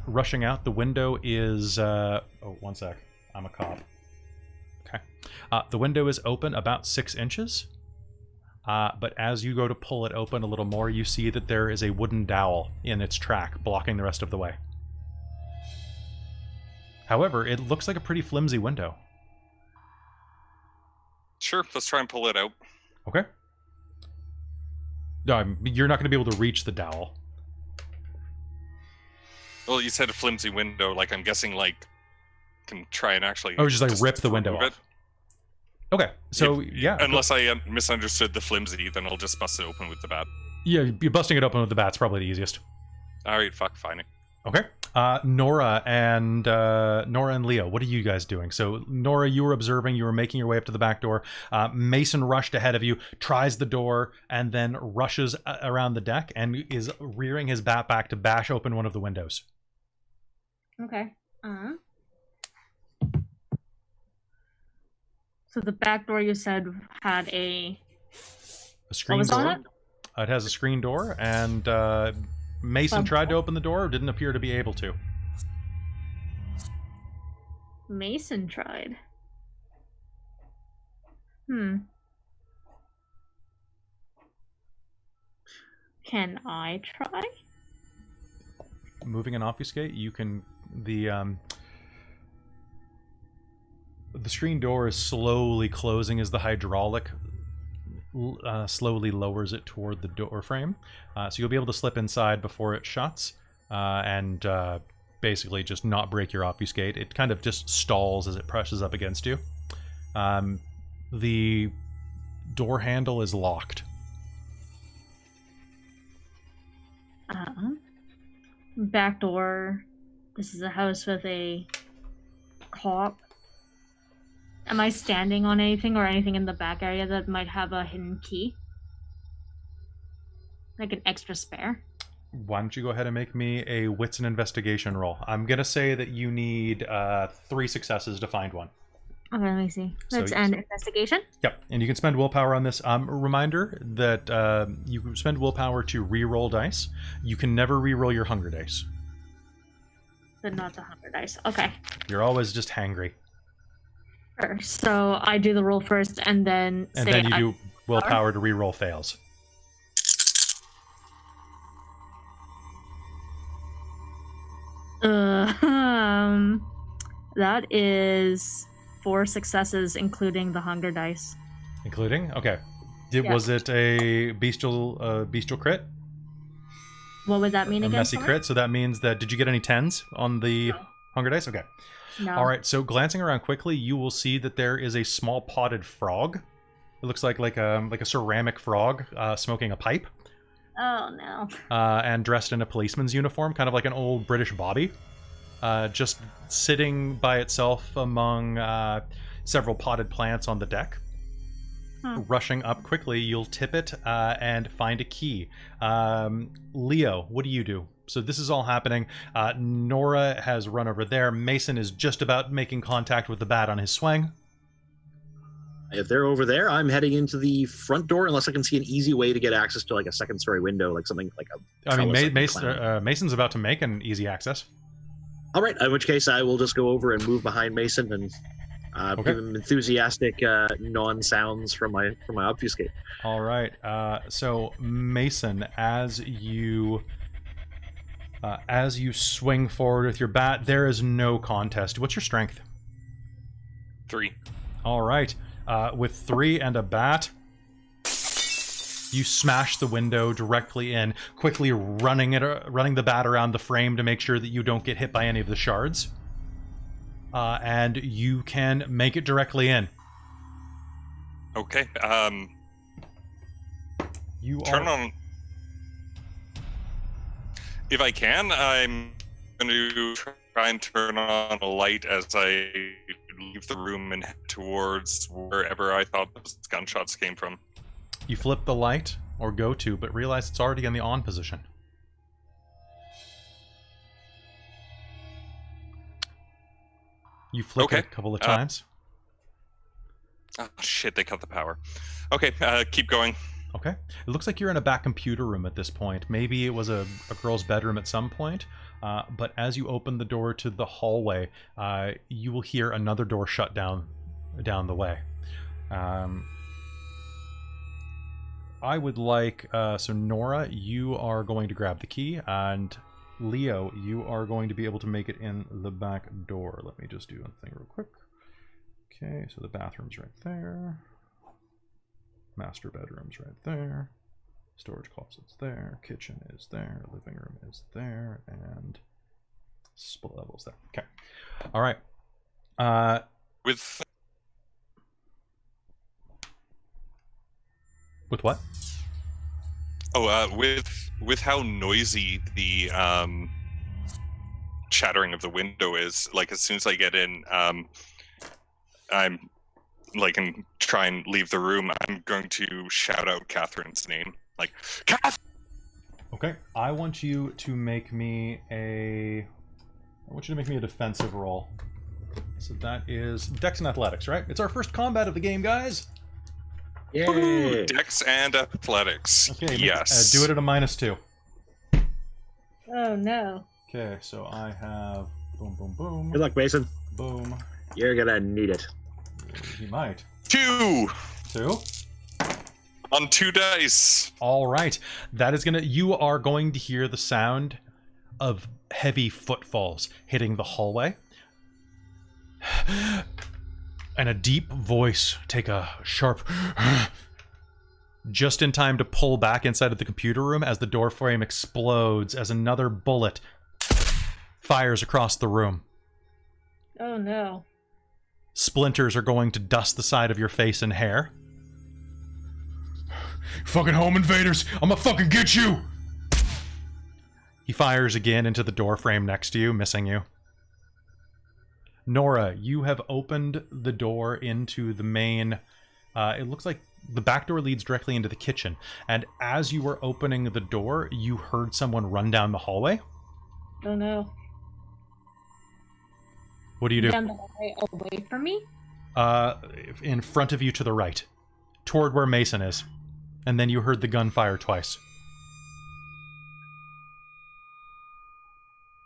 Rushing out, the window is... oh, one sec. I'm a cop. Okay. The window is open about 6 inches. But as you go to pull it open a little more, you see that there is a wooden dowel in its track, blocking the rest of the way. However, it looks like a pretty flimsy window. Sure, let's try and pull it out. Okay. No, you're not going to be able to reach the dowel. Well, you said a flimsy window. I'm guessing, can try and actually... Oh, just rip the window remove off. Okay, so, yeah. Unless I misunderstood the flimsy, then I'll just bust it open with the bat. Yeah, you're busting it open with the bat's probably the easiest. Alright, fine. Okay. Nora and Leo, what are you guys doing? So, Nora, you were observing, you were making your way up to the back door. Mason rushed ahead of you, tries the door, and then rushes around the deck and is rearing his bat back to bash open one of the windows. Okay. So the back door you said had a screen what was door. on it? It has a screen door, and Mason tried to open the door, didn't appear to be able to. Mason tried. Can I try? Moving and obfuscate, you can... The screen door is slowly closing as the hydraulic slowly lowers it toward the door frame. So you'll be able to slip inside before it shuts and basically just not break your obfuscate. It kind of just stalls as it presses up against you. The door handle is locked. Back door. This is a house with a cop. Am I standing on anything or anything in the back area that might have a hidden key? Like an extra spare? Why don't you go ahead and make me a wits and investigation roll? I'm going to say that you need 3 successes to find one. Okay, let me see. So Let's end investigation. Yep, and you can spend willpower on this. Reminder that you can spend willpower to re-roll dice. You can never re-roll your hunger dice. But not the hunger dice. Okay. You're always just hangry. Sure. So I do the roll first, and then And say then you I- do willpower to re-roll fails. That is 4 successes, including the hunger dice. Including? Okay. Yeah. Was it a bestial crit? What would that mean A again? messy sorry? crit? So that means that, did you get any 10s on the No. hunger dice? Okay. No. All right, so glancing around quickly, you will see that there is a small potted frog. It looks like a ceramic frog smoking a pipe, Oh no. and dressed in a policeman's uniform, kind of like an old British bobby, just sitting by itself among several potted plants on the deck. Rushing up quickly, you'll tip it and find a key. Leo, what do you do? So this is all happening. Nora has run over there. Mason is just about making contact with the bat on his swing. If they're over there, I'm heading into the front door unless I can see an easy way to get access to like a second story window, like something like a. I mean, trellis I can climb. Mason's about to make an easy access. All right, in which case I will just go over and move behind Mason and give him enthusiastic non-sounds from my obfuscate. All right. So Mason, as you swing forward with your bat, there is no contest. What's your strength? 3. All right. With 3 and a bat, you smash the window directly in, quickly running the bat around the frame to make sure that you don't get hit by any of the shards. And you can make it directly in. Okay. You Turn are... on. If I can, I'm going to try and turn on a light as I leave the room and head towards wherever I thought those gunshots came from. You flip the light, or go to, but realize it's already in the on position. You flip it a couple of times. Oh, shit, they cut the power. Okay, keep going. Okay. It looks like you're in a back computer room at this point. Maybe it was a girl's bedroom at some point. But as you open the door to the hallway, you will hear another door shut down the way. I would like... so Nora, you are going to grab the key, and Leo, you are going to be able to make it in the back door. Let me just do one thing real quick. Okay, so the bathroom's right there. Master bedroom's right there. Storage closet's there. Kitchen is there. Living room is there. And split level's there. Okay. All right. With what? Oh, with how noisy the shattering of the window is, like as soon as I get in, I'm like and try and leave the room, I'm going to shout out Catherine's name. Like, Cath! Okay. I want you to make me a defensive roll. So that is Dex and Athletics, right? It's our first combat of the game, guys. Yay! Dex and athletics. Okay. Yes. Do it at a -2. Oh no. Okay. So I have boom, boom, boom. Good luck, Mason. Boom. You're gonna need it. He might. 2 2. on 2 dice. All right. That is gonna. You are going to hear the sound of heavy footfalls hitting the hallway, and a deep voice take a sharp, just in time to pull back inside of the computer room as the door frame explodes as another bullet fires across the room. Oh no. Splinters are going to dust the side of your face and hair. Fucking home invaders! I'm gonna fucking get you! He fires again into the door frame next to you, missing you. Nora, you have opened the door into the main... it looks like the back door leads directly into the kitchen. And as you were opening the door, you heard someone run down the hallway. Oh no. What do you do? Down the hallway away from me? In front of you to the right. Toward where Mason is. And then you heard the gunfire twice.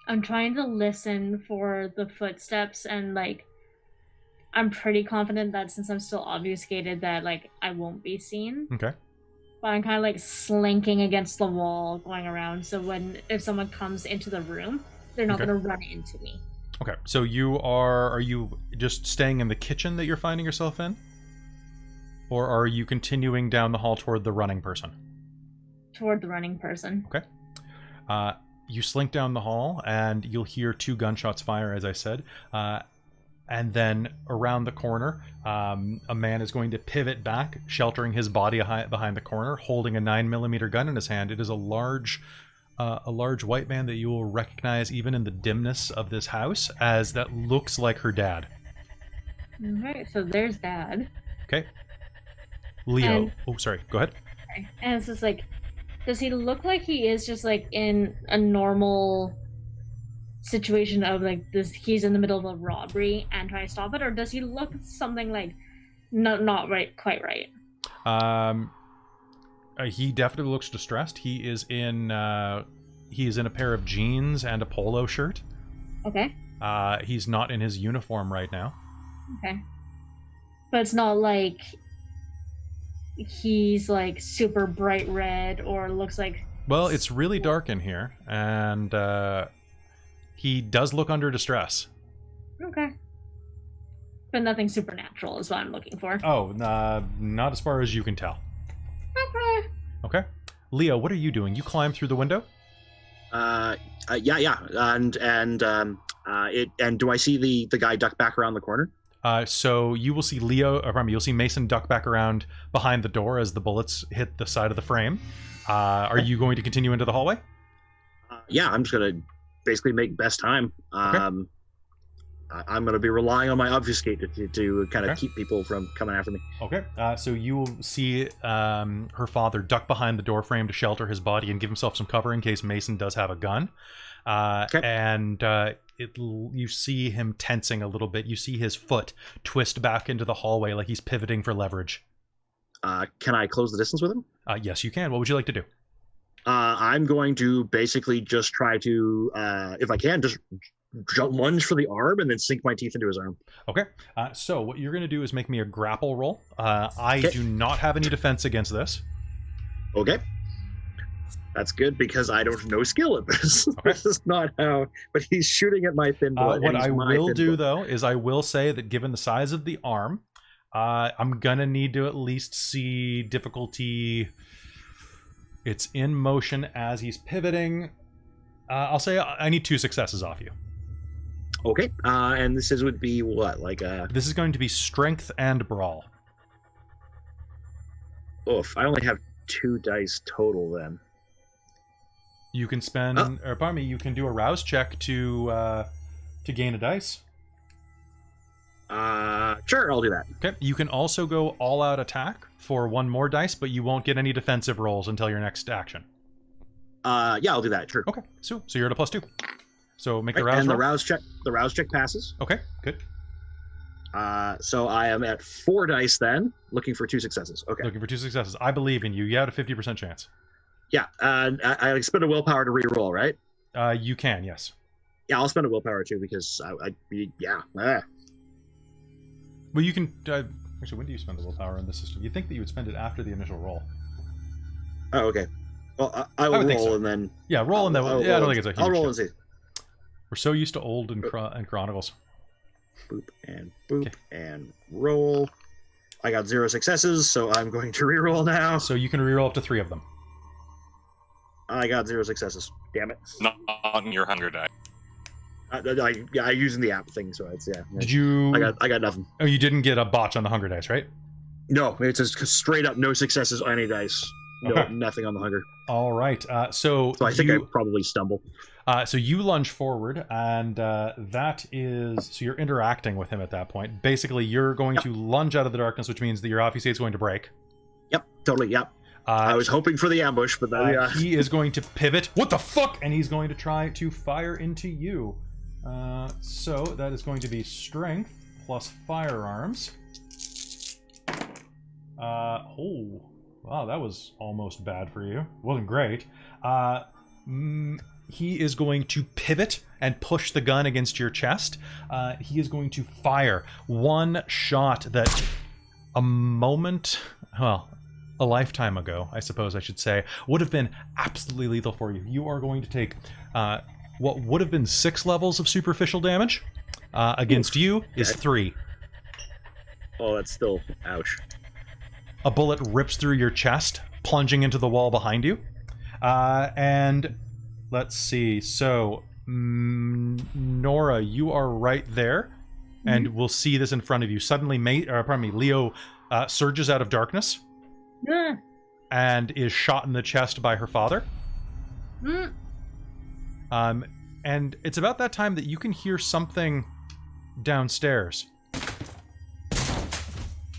I'm trying to listen for the footsteps and like I'm pretty confident that since I'm still obfuscated that like I won't be seen. Okay. But I'm kind of like slinking against the wall going around, so if someone comes into the room, they're not going to run into me. Okay, so are you just staying in the kitchen that you're finding yourself in? Or are you continuing down the hall toward the running person? Toward the running person. Okay. You slink down the hall, and you'll hear 2 gunshots fire, as I said. And then around the corner, a man is going to pivot back, sheltering his body behind the corner, holding a 9mm gun in his hand. It is a large white man that you will recognize even in the dimness of this house, as that looks like her dad. Okay, so there's Dad. Okay. Leo. Sorry. Go ahead. Okay. And it's just like, does he look like he is just like in a normal situation of like this? He's in the middle of a robbery and trying to stop it, or does he look something like not quite right? He definitely looks distressed. He is in a pair of jeans and a polo shirt. Okay. He's not in his uniform right now. Okay. But it's not like he's like super bright red or looks like... Well, it's really dark in here, and he does look under distress. Okay. But nothing supernatural is what I'm looking for. Oh, not as far as you can tell. Okay. Okay. Leo, what are you doing? You climb through the window? Yeah. And do I see the guy duck back around the corner? So you will see you'll see Mason duck back around behind the door as the bullets hit the side of the frame. Are you going to continue into the hallway? Yeah, I'm just going to basically make best time. Okay. I'm going to be relying on my obfuscate to kind of keep people from coming after me. Okay. So you will see her father duck behind the door frame to shelter his body and give himself some cover in case Mason does have a gun. And you see him tensing a little bit. You see his foot twist back into the hallway like he's pivoting for leverage. Can I close the distance with him? Yes, you can. What would you like to do? I'm going to basically just try to, if I can, just lunge for the arm and then sink my teeth into his arm. Okay. So what you're going to do is make me a grapple roll. I do not have any defense against this. Okay. That's good because I don't know skill at this. Okay. This is not how, but he's shooting at my thin blood. What I will do, though, is I will say that given the size of the arm, I'm going to need to at least see difficulty. It's in motion as he's pivoting. I'll say I need 2 successes off you. Okay. And this would be what? This is going to be strength and brawl. Oof. I only have 2 dice total then. You can spend, or pardon me, you can do a rouse check to gain a dice. Sure, I'll do that. Okay. You can also go all-out attack for 1 more dice, but you won't get any defensive rolls until your next action. Yeah, I'll do that. Sure. Okay. So you're at a +2. So make the rouse and roll. the rouse check passes. Okay. Good. So I am at 4 dice then, looking for 2 successes. Okay. Looking for 2 successes. I believe in you. You had a 50% chance. Yeah, I spend a willpower to re-roll, right? You can, yes. Yeah, I'll spend a willpower too because Well, you can. Actually, when do you spend the willpower in the system? You'd think that you would spend it after the initial roll. Oh, okay. Well, I will roll and then. Yeah, roll and then. I don't think it's a huge. I'll roll and see. We're so used to old and Chronicles. Boop and roll. I got 0 successes, so I'm going to re-roll now. So you can re-roll up to 3 of them. I got 0 successes. Damn it. Not on your hunger die. I using the app thing, so it's Did you? I got nothing. Oh, you didn't get a botch on the hunger dice, right? No, it's just straight up no successes on any dice. No, Okay. Nothing on the hunger. All right. So I think I probably stumble. So you lunge forward, and that is so you're interacting with him at that point. Basically, you're going to lunge out of the darkness, which means that your obfuscate is going to break. Yep, totally. Yep. I was hoping for the ambush, but he is going to pivot. What the fuck? And he's going to try to fire into you. So that is going to be strength plus firearms. Oh, wow, that was almost bad for you. Wasn't great. he is going to pivot and push the gun against your chest. He is going to fire one shot that a lifetime ago, I suppose I should say, would have been absolutely lethal for you. You are going to take what would have been 6 levels of superficial damage. Against you is 3. Oh, that's still ouch. A bullet rips through your chest, plunging into the wall behind you. And let's see. So, Nora, you are right there, and we'll see this in front of you. Suddenly, Leo surges out of darkness and is shot in the chest by her father. And it's about that time that you can hear something downstairs.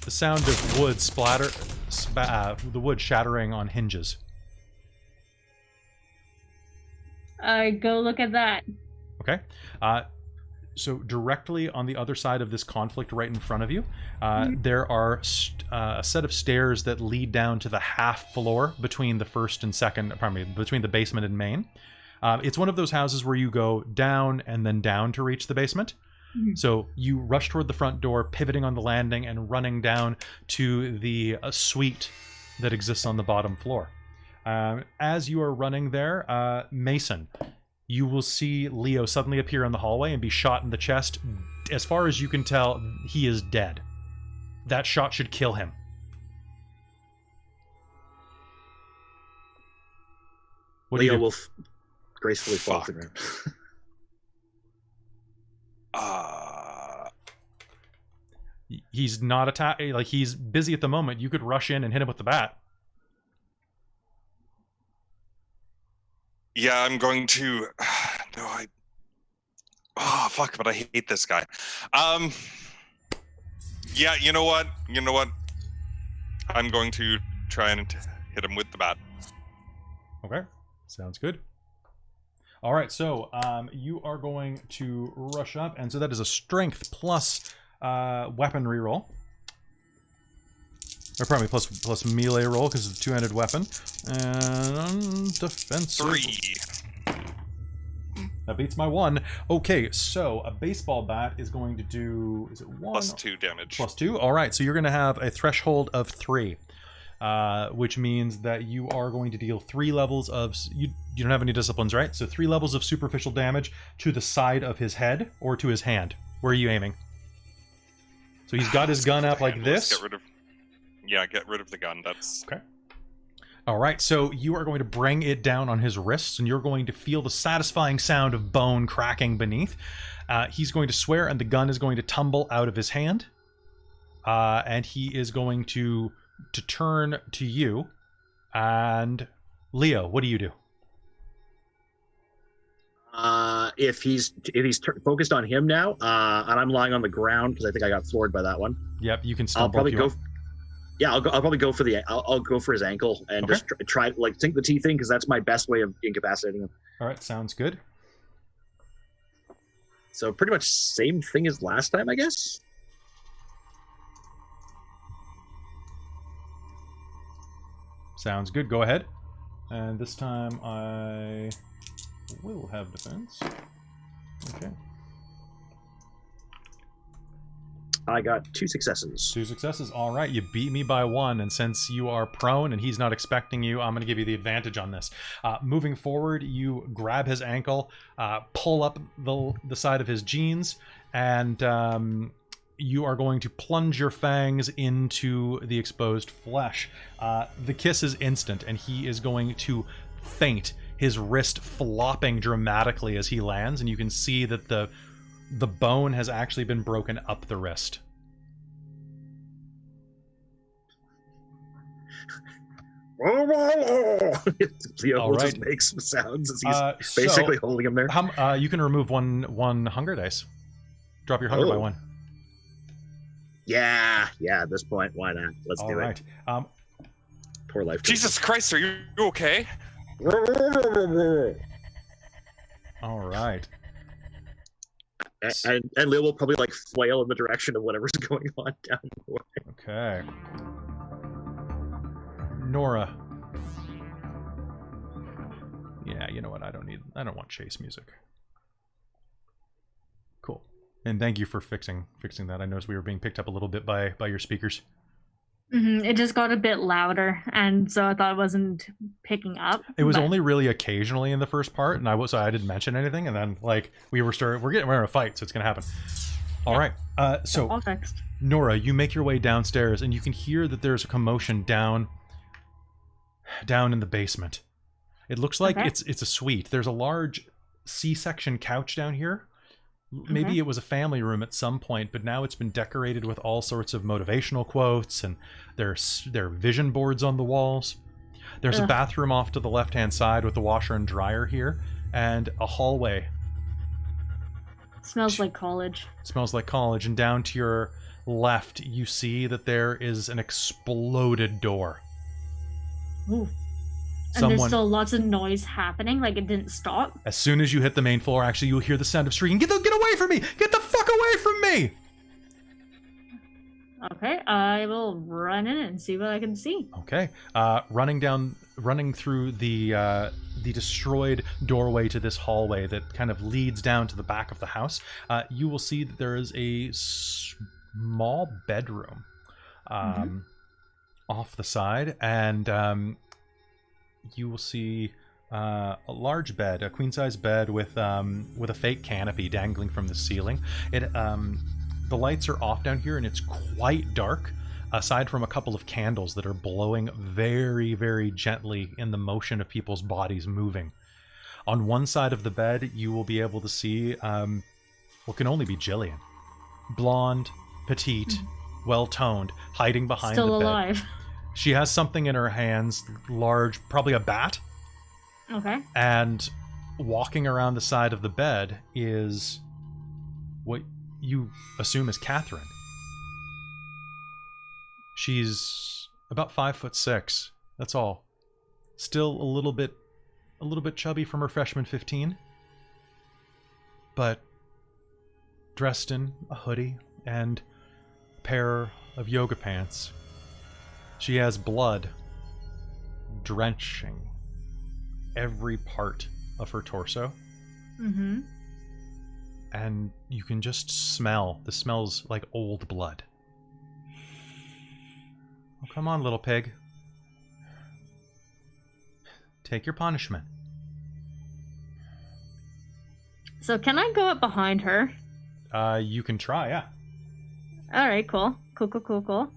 The sound of wood the wood shattering on hinges. I go look at that. Okay. So directly on the other side of this conflict, right in front of you, there are a set of stairs that lead down to the half floor between the first and second, between the basement and main. It's one of those houses where you go down and then down to reach the basement. So you rush toward the front door, pivoting on the landing and running down to the suite that exists on the bottom floor. As you are running there, Mason, you will see Leo suddenly appear in the hallway and be shot in the chest. As far as you can tell, he is dead. That shot should kill him. What Leo do you do? will gracefully fall to the ground. He's not attacking. Like, he's busy at the moment. You could rush in and hit him with the bat. Yeah, I'm going to. Oh fuck! But I hate this guy. Yeah, you know what? I'm going to try and hit him with the bat. Okay, sounds good. All right, so you are going to rush up, and so that is a strength plus weaponry roll. Or probably plus melee roll because it's a two-handed weapon. And defensive. 3. That beats my 1. Okay, so a baseball bat is going to do, is it 1? Plus 2 damage. Plus 2? All right, so you're going to have a threshold of 3. Which means that you are going to deal 3 levels of... You don't have any disciplines, right? So 3 levels of superficial damage to the side of his head or to his hand. Where are you aiming? So he's got his gun up like this. Get rid of the gun. That's... Okay. All right, so you are going to bring it down on his wrists, and you're going to feel the satisfying sound of bone cracking beneath. He's going to swear, and the gun is going to tumble out of his hand. And he is going to turn to you. And Leo, what do you do? If he's focused on him now, and I'm lying on the ground because I think I got floored by that one. Yep, you can stumble. I'll probably go. Yeah, I'll probably go for I'll go for his ankle and just try like sink the teeth in because that's my best way of incapacitating him. All right, sounds good. So pretty much same thing as last time, I guess. Sounds good. Go ahead. And this time I will have defense. Okay. I got 2 successes. 2 successes. All right. You beat me by 1. And since you are prone and he's not expecting you, I'm going to give you the advantage on this. Moving forward, you grab his ankle, pull up the side of his jeans, and you are going to plunge your fangs into the exposed flesh. The kiss is instant, and he is going to faint, his wrist flopping dramatically as he lands, and you can see that the bone has actually been broken up the wrist. Leo just makes some sounds as he's basically holding him there. You can remove one hunger dice. Drop your hunger by 1. Yeah, at this point, why not? Let's do it. Poor life. Jesus Christ, are you okay? All right. And Leo will probably like flail in the direction of whatever's going on down the way. Okay. Nora. Yeah, you know what? I don't want chase music. Cool. And thank you for fixing that. I noticed we were being picked up a little bit by your speakers. It just got a bit louder, and so I thought it wasn't picking up. It was only really occasionally in the first part, and I didn't mention anything, and then like we're in a fight, so it's gonna happen. All right. So all fixed. Nora, you make your way downstairs, and you can hear that there's a commotion down in the basement. It looks like it's a suite. There's a large C-section couch down here. Maybe it was a family room at some point, but now it's been decorated with all sorts of motivational quotes, and there are vision boards on the walls. There's a bathroom off to the left-hand side with a washer and dryer here, and a hallway. Smells like college. Smells like college, and down to your left, you see that there is an exploded door. Ooh. And there's still lots of noise happening, like it didn't stop. As soon as you hit the main floor, actually, you'll hear the sound of shrieking. Get away from me! Get the fuck away from me! Okay, I will run in and see what I can see. Okay, running through the destroyed doorway to this hallway that kind of leads down to the back of the house, you will see that there is a small bedroom off the side, and you will see a large bed, a queen-size bed with a fake canopy dangling from the ceiling. The lights are off down here, and it's quite dark, aside from a couple of candles that are blowing very, very gently in the motion of people's bodies moving. On one side of the bed, you will be able to see what can only be Jillian. Blonde, petite, well-toned, hiding behind the bed. Still alive. She has something in her hands, large, probably a bat. Okay. And walking around the side of the bed is what you assume is Catherine. She's about 5'6". That's all. Still a little bit chubby from her freshman 15, but dressed in a hoodie and a pair of yoga pants. She has blood drenching every part of her torso. And you can just smell. This smells like old blood. Oh, come on, little pig. Take your punishment. So can I go up behind her? You can try, yeah. Alright, cool. Cool.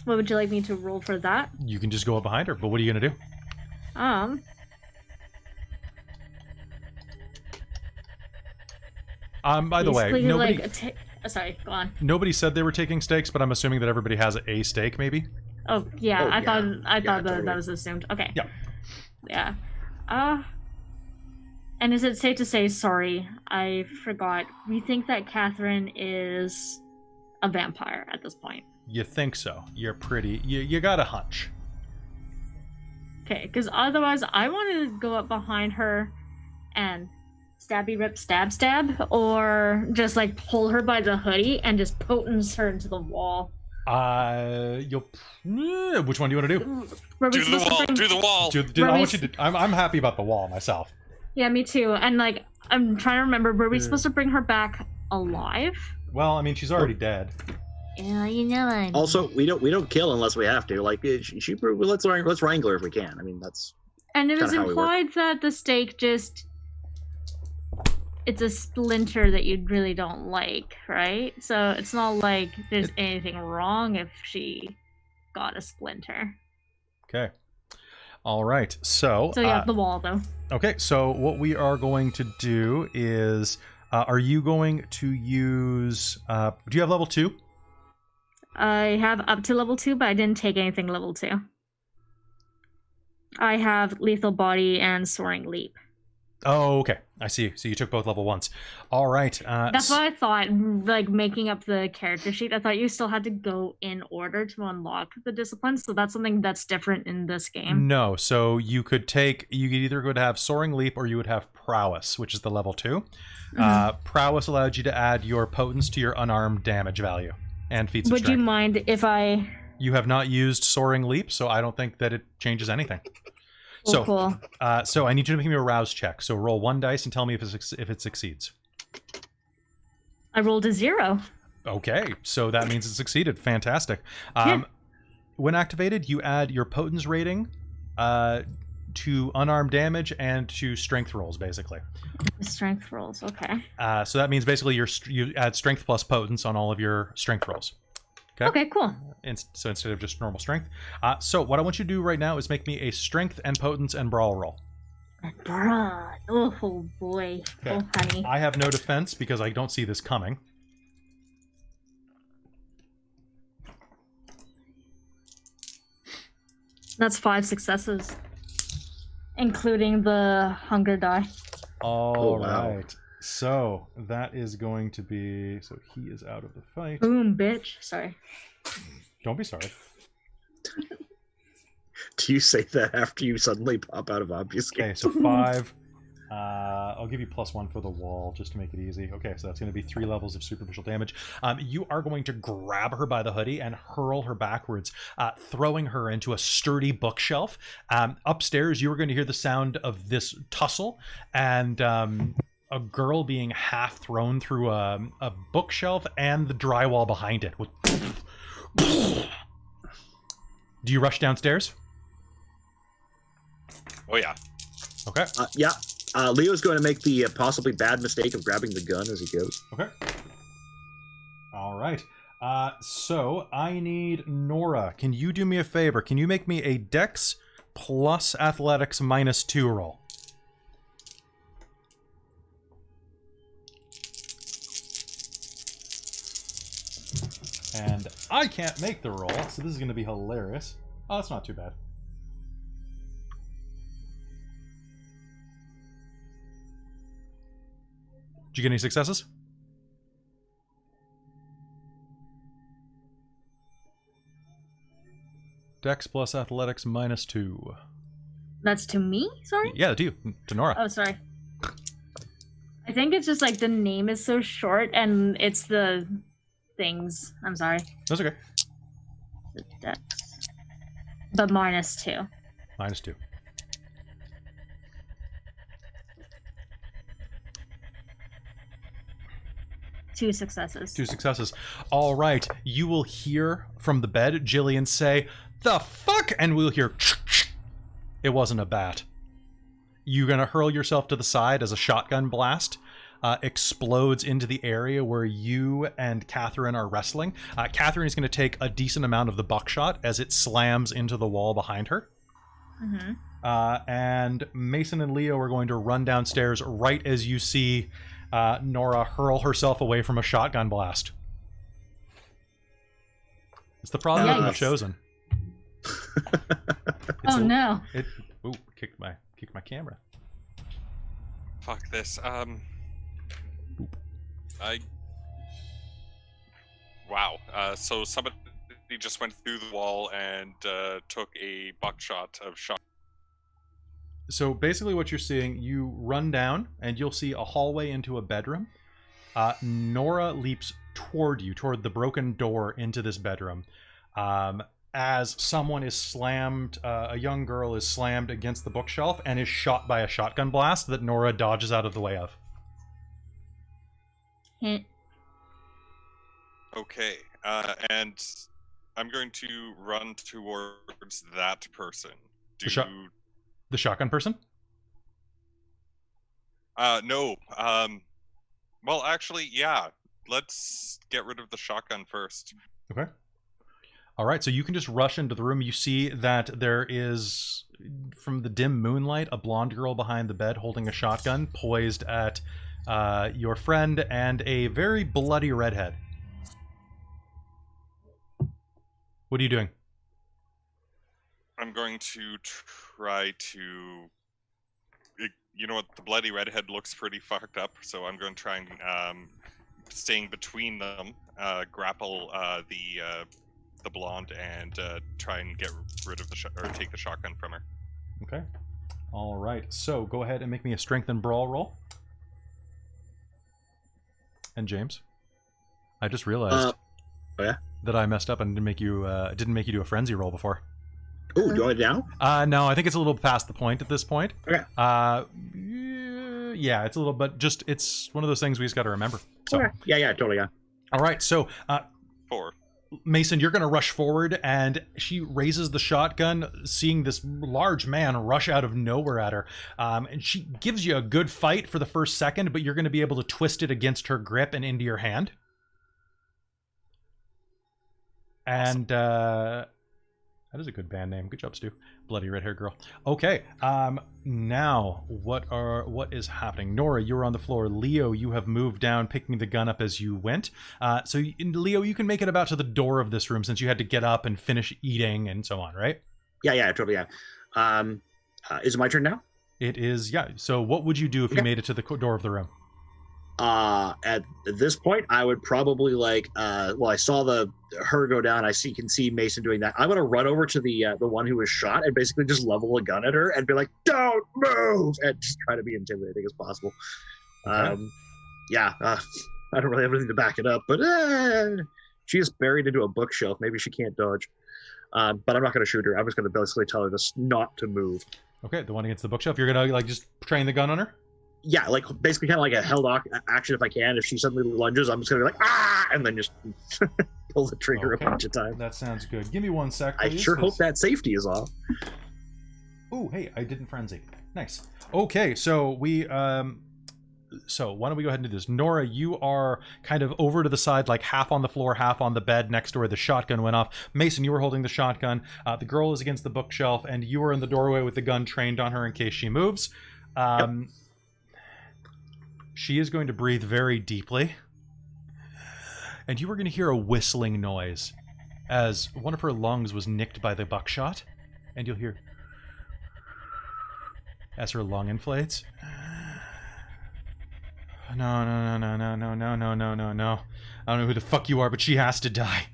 What would you like me to roll for that? You can just go up behind her, but what are you gonna do? By the way, nobody... sorry, go on. Nobody said they were taking stakes, but I'm assuming that everybody has a stake, maybe? Oh, yeah, I thought totally. that was assumed. Okay. Yeah. Yeah. And is it safe to say, sorry, I forgot, we think that Catherine is a vampire at this point? You think so. You're pretty... You got a hunch. Okay, because otherwise I wanted to go up behind her and stabby rip stab, or just like pull her by the hoodie and just potence her into the wall. Which one do you want to do? Do the wall. I want you to... I'm happy about the wall myself. Yeah, me too. And like, I'm trying to remember, were we supposed to bring her back alive? Well, I mean, she's already dead. Yeah, you know I... Also, we don't kill unless we have to. Like, let's wrangle her if we can. I mean, that's... And it was implied that the stake just... It's a splinter that you really don't like, right? So it's not like there's anything wrong if she got a splinter. Okay. All right. So yeah, the wall, though. Okay, so what we are going to do is... are you going to use... do you have level 2? I have up to level 2, but I didn't take anything level 2. I have lethal body and soaring leap. Oh, okay. I see. So you took both level 1s. All right. That's what I thought, like, making up the character sheet. I thought you still had to go in order to unlock the disciplines, so that's something that's different in this game. No, so you could either go to have soaring leap or you would have prowess, which is the level 2. Prowess allowed you to add your potence to your unarmed damage value and feats of strength. Would you mind if I... You have not used soaring leap, so I don't think that it changes anything. So, Cool. so I need you to make me a rouse check. So roll 1 dice and tell me if it succeeds. I rolled a 0. Okay, so that means it succeeded. Fantastic. When activated, you add your potence rating to unarmed damage and to strength rolls, basically. Strength rolls, okay. So that means basically you add strength plus potence on all of your strength rolls. Okay, cool. So instead of just normal strength. So what I want you to do right now is make me a strength and potence and brawl roll. Bruh. Oh boy. Okay. Oh honey. I have no defense because I don't see this coming. That's 5 successes. Including the hunger die. All wow. right. So that is going to be... So he is out of the fight. Boom, bitch. Sorry. Don't be sorry. Do you say that after you suddenly pop out of obfuscate? Okay, so 5. I'll give you +1 for the wall just to make it easy. Okay, so that's going to be 3 levels of superficial damage. You are going to grab her by the hoodie and hurl her backwards, throwing her into a sturdy bookshelf. Upstairs, you are going to hear the sound of this tussle and a girl being half thrown through a bookshelf and the drywall behind it. Do you rush downstairs? Oh yeah. Okay. Yeah. Leo's going to make the possibly bad mistake of grabbing the gun as he goes. Okay. All right. So I need Nora. Can you do me a favor? Can you make me a Dex plus Athletics -2 roll? And I can't make the roll, so this is going to be hilarious. Oh, that's not too bad. Did you get any successes? Dex plus Athletics -2. That's to me? Sorry? Yeah, to you. To Nora. Oh, sorry. I think it's just like the name is so short and it's the things. I'm sorry. That's okay. The Dex. But -2. -2. Two successes. 2 successes. All right. You will hear from the bed Jillian say, "The fuck?" And we'll hear, it wasn't a bat. You're going to hurl yourself to the side as a shotgun blast explodes into the area where you and Catherine are wrestling. Catherine is going to take a decent amount of the buckshot as it slams into the wall behind her. Mm-hmm. And Mason and Leo are going to run downstairs right as you see Nora hurl herself away from a shotgun blast. It's the problem with the chosen. Oh no! Ooh, kicked my camera. Fuck this. Wow. So somebody just went through the wall and took a buckshot of shot. So basically what you're seeing, you run down and you'll see a hallway into a bedroom. Nora leaps toward you, toward the broken door into this bedroom. As someone is slammed, a young girl is slammed against the bookshelf and is shot by a shotgun blast that Nora dodges out of the way of. Okay. And I'm going to run towards that person. The shotgun person? No. Well, actually, yeah. Let's get rid of the shotgun first. Okay. All right, so you can just rush into the room. You see that there is, from the dim moonlight, a blonde girl behind the bed holding a shotgun poised at your friend and a very bloody redhead. What are you doing? I'm going to try to... You know what? The bloody redhead looks pretty fucked up, so I'm going to try and, staying between them, grapple the blonde and try and get rid of or take the shotgun from her. Okay. All right. So go ahead and make me a strength and brawl roll. And James, I just realized oh yeah, that I messed up and didn't make you do a frenzy roll before. Oh, do I now? No, I think it's a little past the point at this point. Okay. Yeah, it's a little, but just it's one of those things we just got to remember. So. Okay. Yeah, totally. Yeah. All right, so 4. Mason, you're going to rush forward, and she raises the shotgun, seeing this large man rush out of nowhere at her. And she gives you a good fight for the first second, but you're going to be able to twist it against her grip and into your hand. And that is a good band name. Good job, Stu. Bloody red-haired girl. Okay. Now what is happening? Nora, you're on the floor. Leo, you have moved down, picking the gun up as you went. Leo, you can make it about to the door of this room since you had to get up and finish eating and so on, right? Yeah, totally. Yeah. Is it my turn now? It is. Yeah. So what would you do if you made it to the door of the room? At this point, I would probably I saw her go down. Can see Mason doing that. I'm gonna run over to the one who was shot and basically just level a gun at her and be like, "Don't move!" and just try to be intimidating as possible. Okay. I don't really have anything to back it up, but she is buried into a bookshelf. Maybe she can't dodge. But I'm not gonna shoot her. I'm just gonna basically tell her not to move. Okay, the one against the bookshelf. You're gonna just train the gun on her. Yeah, basically kind of like a held action if I can. If she suddenly lunges, I'm just gonna be like, ah, and then just pull the trigger a bunch of times. That sounds good. Give me 1 sec, please. I sure hope that safety is off. Oh, hey, I didn't frenzy. Nice. Okay, so we so why don't we go ahead and do this? Nora, you are kind of over to the side, like half on the floor, half on the bed next to where the shotgun went off. Mason, you were holding the shotgun. The girl is against the bookshelf, and you are in the doorway with the gun trained on her in case she moves. Yep. She is going to breathe very deeply. And you are going to hear a whistling noise as one of her lungs was nicked by the buckshot. And you'll hear as her lung inflates. No. I don't know who the fuck you are, but she has to die.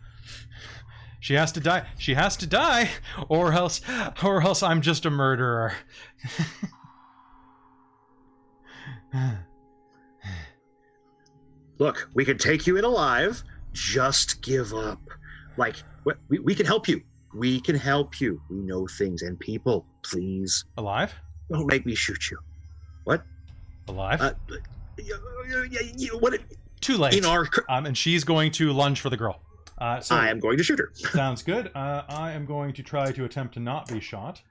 She has to die. She has to die, or else I'm just a murderer. Look, we can take you in alive. Just give up. We can help you. We can help you. We know things and people. Please. Alive? Don't make me shoot you. What? Alive? What? Too late. And she's going to lunge for the girl. So I am going to shoot her. Sounds good. I am going to try to attempt to not be shot.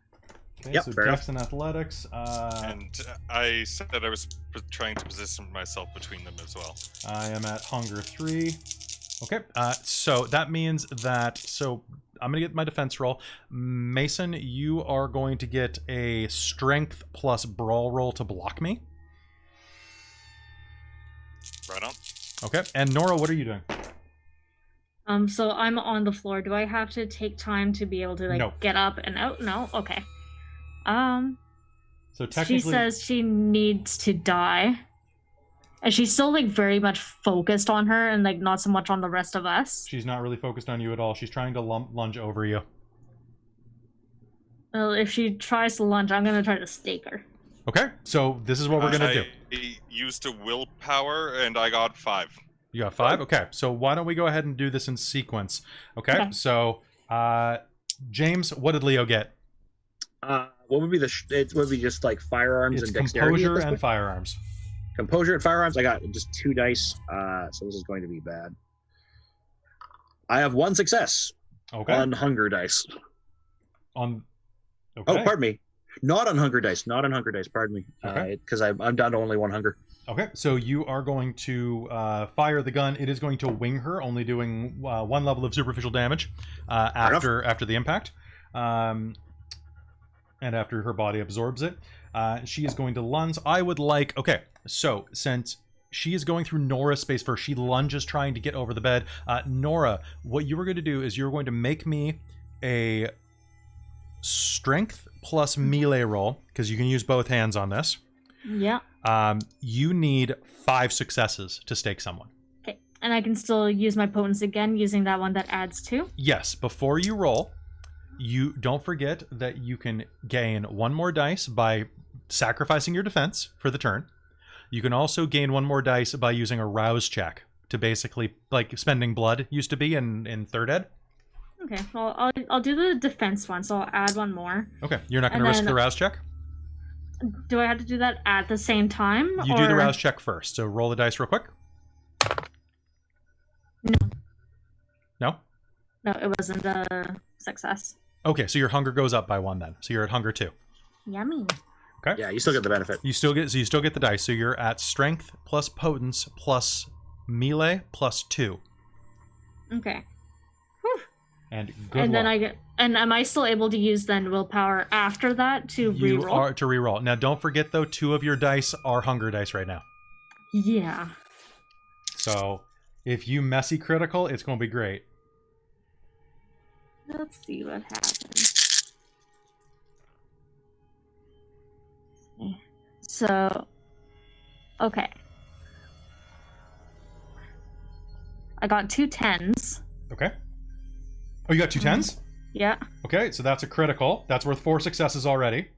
Okay, yep, so fair Dex enough. and Athletics. And I said I was trying to position myself between them as well. I am at Hunger 3. Okay, so that means that... So I'm going to get my defense roll. Mason, you are going to get a Strength plus Brawl roll to block me. Right on. Okay, and Nora, what are you doing? So I'm on the floor. Do I have to take time to be able to No. get up and out? No? Okay. So technically... She says she needs to die. And she's still very much focused on her and not so much on the rest of us. She's not really focused on you at all. She's trying to lunge over you. Well, if she tries to lunge, I'm gonna try to stake her. Okay, so this is what we're gonna do. I used a willpower and I got 5. You got 5? Okay, so why don't we go ahead and do this in sequence? Okay. So, James, what did Leo get? What would be it would be just firearms It's and dexterity. composure and firearms. Composure and firearms. I got just 2 dice, so this is going to be bad. I have 1 success. Okay. On hunger dice. Okay. Oh, pardon me. Not on hunger dice. Not on hunger dice. Pardon me. Okay. Because I'm down to only 1 hunger. Okay, so you are going to fire the gun. It is going to wing her, only doing 1 level of superficial damage after the impact, and after her body absorbs it. She is going to lunge. I would like... Okay, so since she is going through Nora's space first, she lunges trying to get over the bed. Nora, what you were going to do is you're going to make me a strength plus melee roll, because you can use both hands on this. Yeah. You need 5 successes to stake someone. Okay. And I can still use my potence again using that one that adds 2? Yes, before you roll, you don't forget that you can gain 1 more dice by sacrificing your defense for the turn. You can also gain 1 more dice by using a rouse check to basically, like spending blood used to be in 3rd ed. Okay, well, I'll do the defense one, so I'll add one more. Okay, you're not going to And risk then- the rouse check? Do I have to do that at the same time? You do the or- rouse check first, so roll the dice real quick. No. No? No, it wasn't a success. Okay, so your hunger goes up by 1 then. So you're at hunger 2. Yummy. Okay? Yeah, you still get the benefit. You still get the dice, so you're at strength plus potence plus melee plus 2. Okay. And good And then luck. and am I still able to use then willpower after that to You reroll? are to reroll. Now don't forget though, 2 of your dice are hunger dice right now. Yeah. So if you messy critical, it's gonna be great. Let's see what happens. So, okay. I got 2 10s. Okay. Oh, you got 2 10s? Yeah. Okay, so that's a critical. That's worth 4 successes already.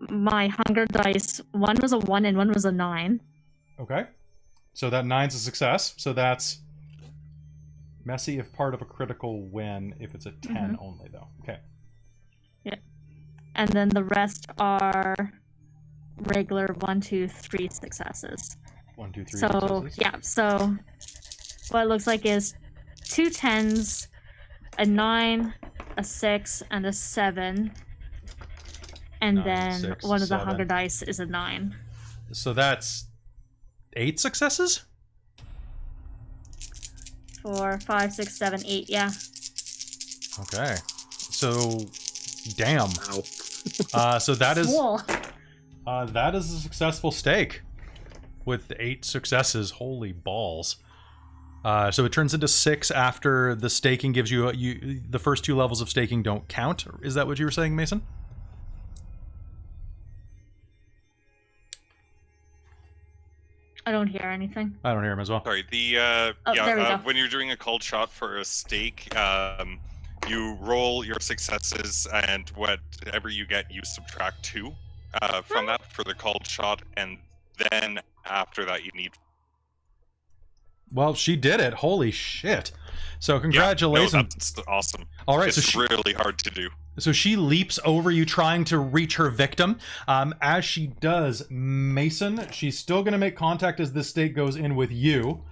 My hunger dice, one was a 1 and one was a 9. Okay. So that 9's a success. So that's messy if part of a critical win, if it's a 10 only though. Okay. Yeah. And then the rest are regular 1, 2, 3 successes. 1, 2, 3 So, successes. yeah, so what it looks like is 2 10s, a 9, a 6, and a 7. And 9, then 6, one of the 7. hunger dice is a 9. So that's 8 successes? 4, 5, 6, 7, 8, yeah. Okay. So, damn. Wow. So that is Cool. that is a successful stake with 8 successes. Holy balls! So it turns into 6 after the staking gives you the first 2 levels of staking don't count. Is that what you were saying, Mason? I don't hear anything. I don't hear him as well. Sorry, there we go. when you're doing a cold shot for a stake, you roll your successes, and whatever you get, you subtract 2 from that for the cold shot, and then after that, you need. Well, she did it. Holy shit! So congratulations. Yeah, no, that's awesome. All right, It's so really hard to do. So she leaps over you, trying to reach her victim. As she does, Mason, she's still going to make contact as this stake goes in with you.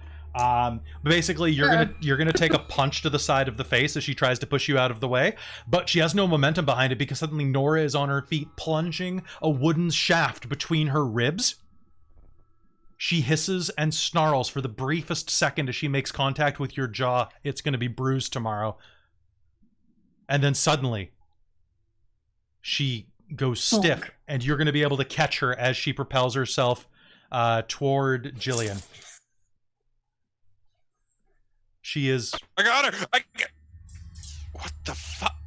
Basically, you're gonna take a punch to the side of the face as she tries to push you out of the way. But she has no momentum behind it because suddenly Nora is on her feet, plunging a wooden shaft between her ribs. She hisses and snarls for the briefest second as she makes contact with your jaw. It's going to be bruised tomorrow. And then suddenly, she goes stiff, and you're going to be able to catch her as she propels herself toward Jillian. She is... I got her! What the fuck?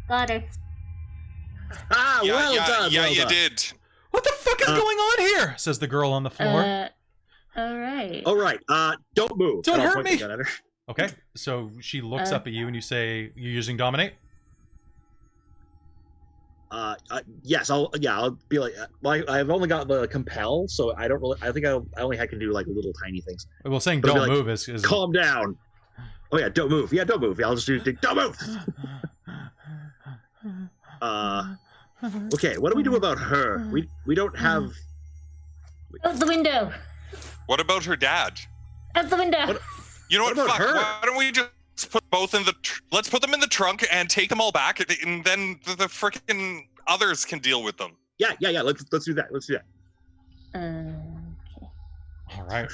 Got her. Ah, well done. Yeah, well you done. did. What the fuck is going on here? Says the girl on the floor. All right. All right. Don't move. Don't And I'll hurt point me. the gun at her. Okay, so she looks up at you and you say, you're using Dominate? Yes. I'll be like. Well, I've only got the compel, so I don't really. I think I only can do like little tiny things. Well, saying But I'll be don't like, move is... Calm down. Oh yeah, don't move. Yeah, don't move. Yeah, I'll just do. Don't move. Okay. What do we do about her? We don't have. Out the window. What about her dad? Out the window. What- You know What what? about Fuck. her? Why don't we just put both in the? Let's put them in the trunk and take them all back, and then the freaking others can deal with them. Yeah. Let's do that. Let's do that. Okay. All right.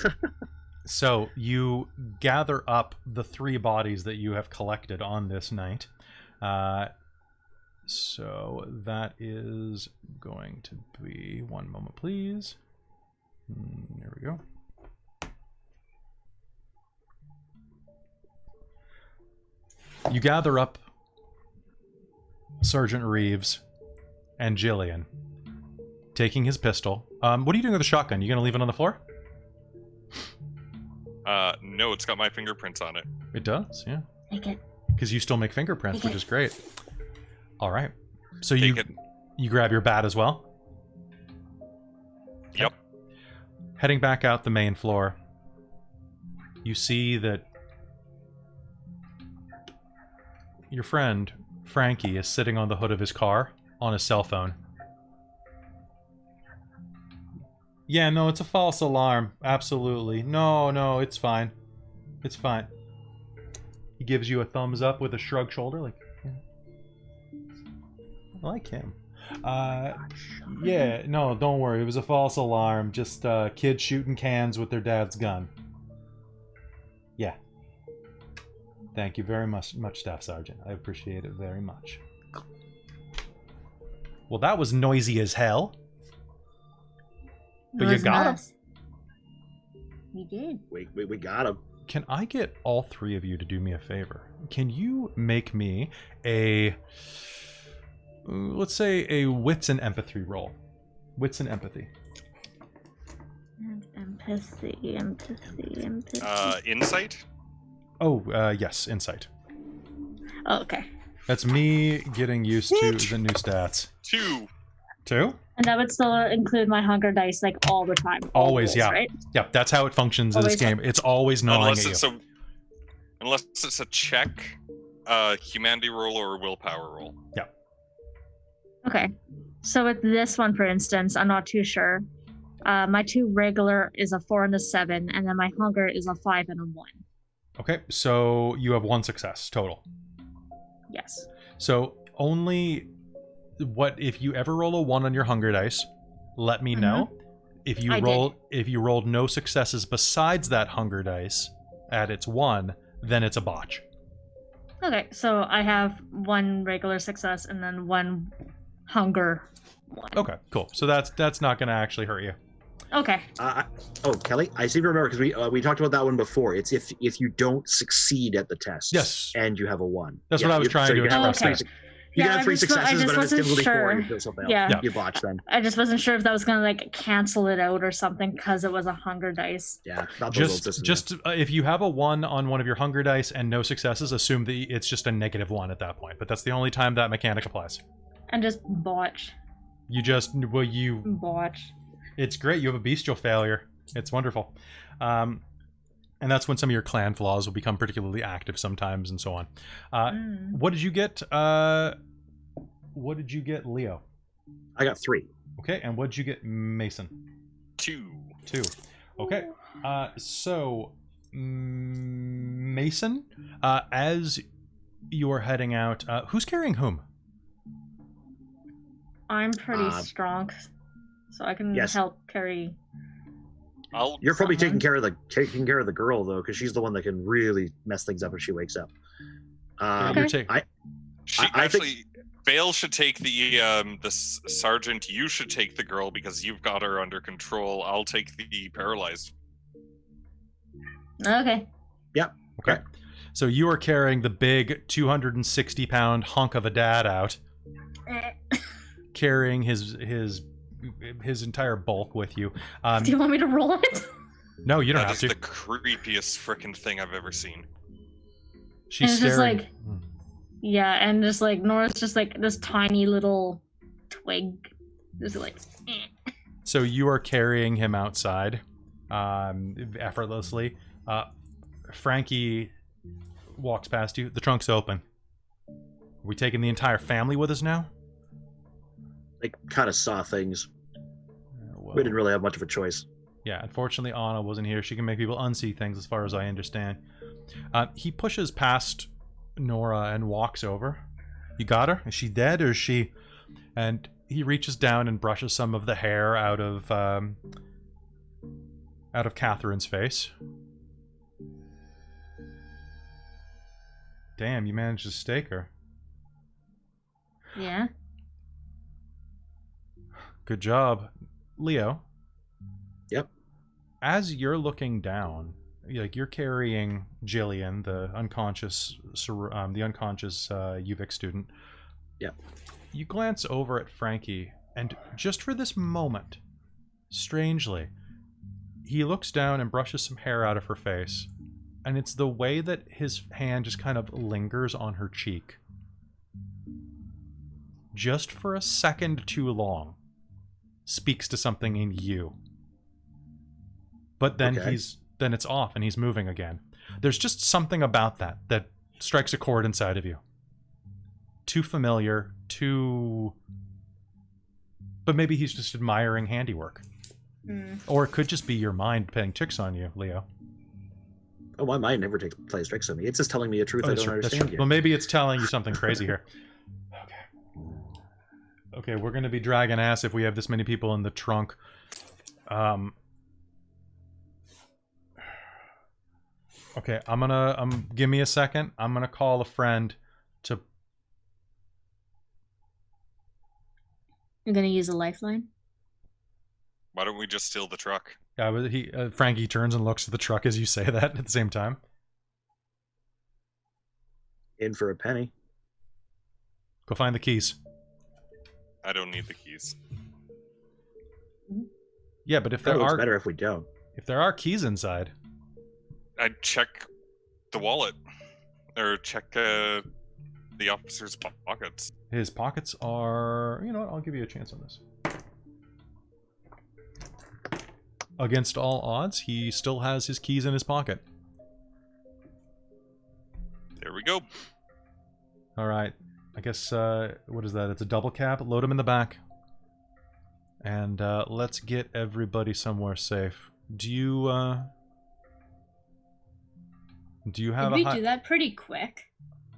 So you gather up the 3 bodies that you have collected on this night. So that is going to be... One moment, please. There we go. You gather up Sergeant Reeves and Jillian, taking his pistol. What are you doing with the shotgun? You gonna leave it on the floor? No, it's got my fingerprints on it. It does, yeah. Take it. Because you still make fingerprints, which is great. All right. So Take it. you grab your bat as well? Yep. Heading back out the main floor, you see that your friend, Frankie, is sitting on the hood of his car on his cell phone. Yeah, no, it's a false alarm. Absolutely. No, it's fine. It's fine. He gives you a thumbs up with a shrug shoulder, like, yeah. I like him. Yeah, no, don't worry. It was a false alarm. Just kids shooting cans with their dad's gun. Yeah. Thank you very much, Staff Sergeant. I appreciate it very much. Well, that was noisy as hell. But you got him. We did. We got him. Can I get all three of you to do me a favor? Can you make me a, let's say, a wits and empathy roll? Wits and empathy. Empathy. Insight? Oh, yes, insight. Oh, okay. That's me getting used to the new stats. 2. 2? And that would still include my hunger dice, like, all the time. Always, yeah. Right? Yep, that's how it functions in this game. It's always gnawing at you. Unless it's a check, humanity roll, or a willpower roll. Yeah. Okay. So with this one, for instance, I'm not too sure. My 2 regular is a 4 and a 7, and then my hunger is a 5 and a 1. Okay, so you have 1 success total. Yes. So only if you ever roll a 1 on your hunger dice, let me know. If you rolled no successes besides that hunger dice at its 1, then it's a botch. Okay, so I have 1 regular success and then 1 hunger 1. Okay, cool. So that's not going to actually hurt you. Okay. Kelly, I seem to remember because we talked about that one before. It's if you don't succeed at the test, yes, and you have a 1. That's what I was trying to express. Okay. You can have 3 successes, but if it's difficulty 4, you fail. Yeah. You botch then. I just wasn't sure if that was gonna like cancel it out or something because it was a hunger dice. Yeah, not those old systems. If you have a 1 on one of your hunger dice and no successes, assume that it's just a -1 at that point. But that's the only time that mechanic applies. And just botch. Botch. It's great. You have a bestial failure. It's wonderful. And that's when some of your clan flaws will become particularly active sometimes and so on. What did you get? What did you get, Leo? I got 3. Okay, and what did you get, Mason? 2. 2. Okay. So, Mason, as you're heading out, who's carrying whom? I'm pretty strong, so I can help carry. You're probably taking care of the girl though, because she's the one that can really mess things up if she wakes up. Vale should take the sergeant. You should take the girl because you've got her under control. I'll take the paralyzed. Okay. Yep. Okay. So you are carrying the big 260-pound hunk of a dad out, carrying his entire bulk with you. Do you want me to roll it? No, you don't have to. That is the creepiest freaking thing I've ever seen. She's staring. Just like, yeah, and just like Nora's just like this tiny little twig, just like. So you are carrying him outside, effortlessly. Frankie walks past you. The trunk's open. Are we taking the entire family with us now? They kind of saw things. Well, we didn't really have much of a choice. Yeah, unfortunately Anna wasn't here. She can make people unsee things as far as I understand. He pushes past Nora and walks over. You got her? Is she dead or is she... And he reaches down and brushes some of the hair out of Catherine's face. Damn, you managed to stake her. Yeah. Good job. Leo. Yep. As you're looking down, like you're carrying Jillian, the unconscious UVic student. Yep. You glance over at Frankie, and just for this moment, strangely, he looks down and brushes some hair out of her face, and it's the way that his hand just kind of lingers on her cheek. Just for a second too long. Speaks to something in you. But then then it's off and he's moving again. There's just something about that strikes a chord inside of you. Too familiar, but maybe he's just admiring handiwork. Or it could just be your mind playing tricks on you, Leo. Oh, my mind never plays tricks on me. It's just telling me a truth I don't understand yet. Well, maybe it's telling you something crazy here. Okay, we're going to be dragging ass if we have this many people in the trunk. Okay, give me a second. I'm gonna call a friend to... I'm gonna use a lifeline. Why don't we just steal the truck? Yeah, but Frankie turns and looks at the truck as you say that at the same time. In for a penny. Go find the keys. I don't need the keys. Yeah, but if That there looks are better if we don't. if there are keys inside, I'd check the wallet. Or check the officer's pockets. his pockets are... You know what? I'll give you a chance on this. Against all odds, he still has his keys in his pocket. There we go. All right. I guess, what is that? It's a double cap. Load him in the back. And let's get everybody somewhere safe. Do you have Did we do that pretty quick?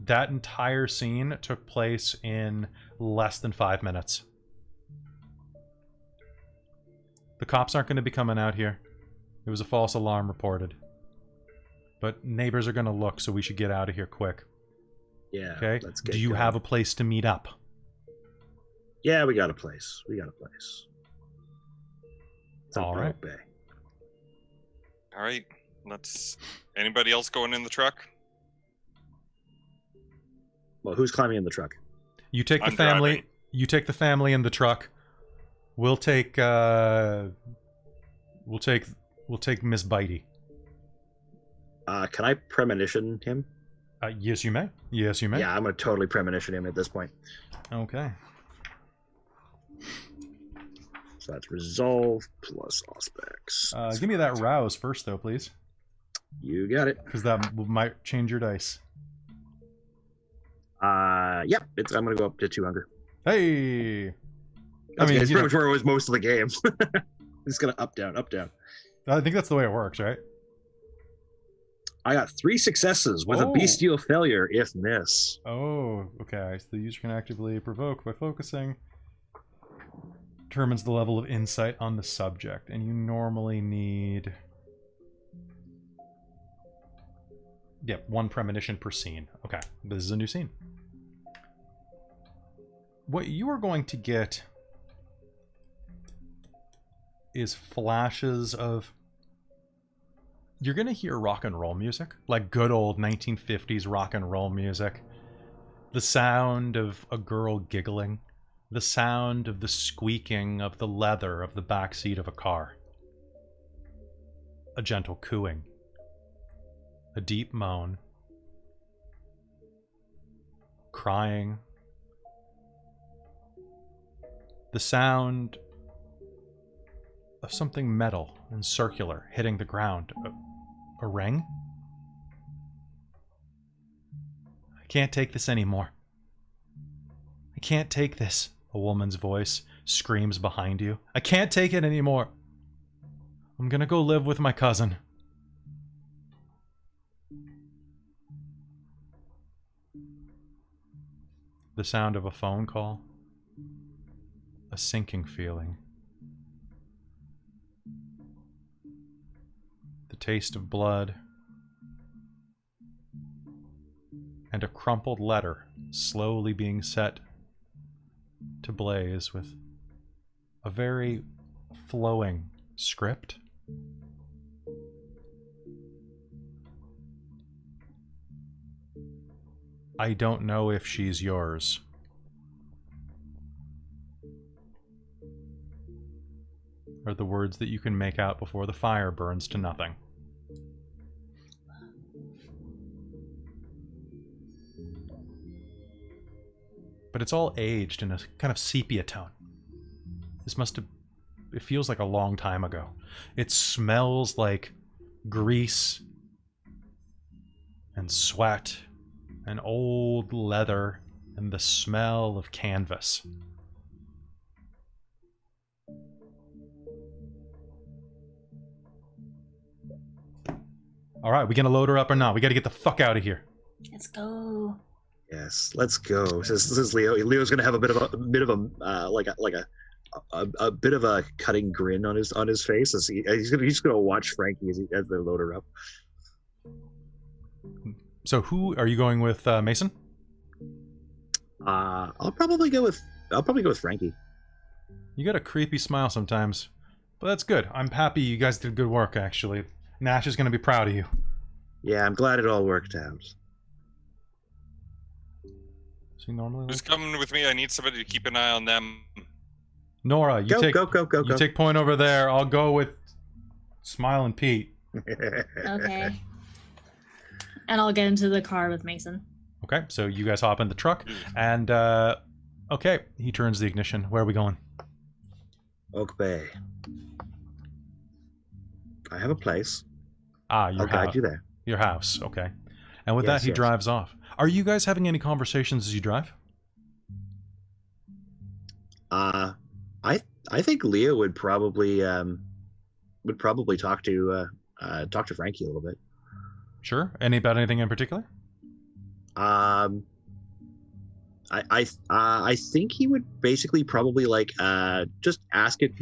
That entire scene took place in less than 5 minutes. The cops aren't going to be coming out here. It was a false alarm reported. But neighbors are going to look, so we should get out of here quick. Yeah. Okay? Let's get Do you going. have a place to meet up? Yeah, we got a place. It's on All Broad right. Bay. All right. Let's... Anybody else going in the truck? Well, who's climbing in the truck? You take the I'm family. driving. You take the family in the truck. We'll take Miss Bitey. Can I premonition him? Yes, you may. Yes, you may. Yeah, I'm gonna totally premonition him at this point. Okay. So that's resolve plus aspects. Give me that rouse first, though, please, You got it. because that might change your dice. Yep. I'm gonna go up to 2 hunger. Hey. That's it's you know, pretty much where it was most of the game. It's gonna up down, up down. I think that's the way it works, right? I got 3 successes with a Oh. bestial failure if miss. Oh, okay. So the user can actively provoke by focusing. Determines the level of insight on the subject, and you normally need... Yep, 1 premonition per scene. Okay, this is a new scene. What you are going to get is flashes of... You're going to hear rock and roll music, like good old 1950s rock and roll music. The sound of a girl giggling. The sound of the squeaking of the leather of the back seat of a car. A gentle cooing. A deep moan. Crying. The sound of something metal and circular hitting the ground. A ring? I can't take this anymore. I can't take this. A woman's voice screams behind you. I can't take it anymore. I'm gonna go live with my cousin. The sound of a phone call. A sinking feeling. The taste of blood. And a crumpled letter slowly being set to blaze with a very flowing script. I don't know if she's yours. Are the words that you can make out before the fire burns to nothing. But it's all aged in a kind of sepia tone. This must have... It feels like a long time ago. It smells like grease and sweat and old leather and the smell of canvas. All right, we gonna load her up or not? We gotta get the fuck out of here. Let's go. Yes, let's go. This is Leo. Leo's gonna have a bit of a bit of a cutting grin on his face as he's gonna watch Frankie as they load her up. So who are you going with, Mason? I'll probably go with Frankie. You got a creepy smile sometimes, but that's good. I'm happy you guys did good work. Actually, Nash is gonna be proud of you. Yeah, I'm glad it all worked out. So normally Who's coming with me? I need somebody to keep an eye on them. Nora, you go. take point over there. I'll go with Smiling Pete. Okay. And I'll get into the car with Mason. Okay, so you guys hop in the truck, and okay, he turns the ignition. Where are we going? Oak Bay. I have a place. Your I'll guide you there. Your house, okay. And with Yes, that, he yes. drives off. Are you guys having any conversations as you drive? I think Leo would probably talk to Frankie a little bit. Sure. About anything in particular? I think he would basically probably just ask it,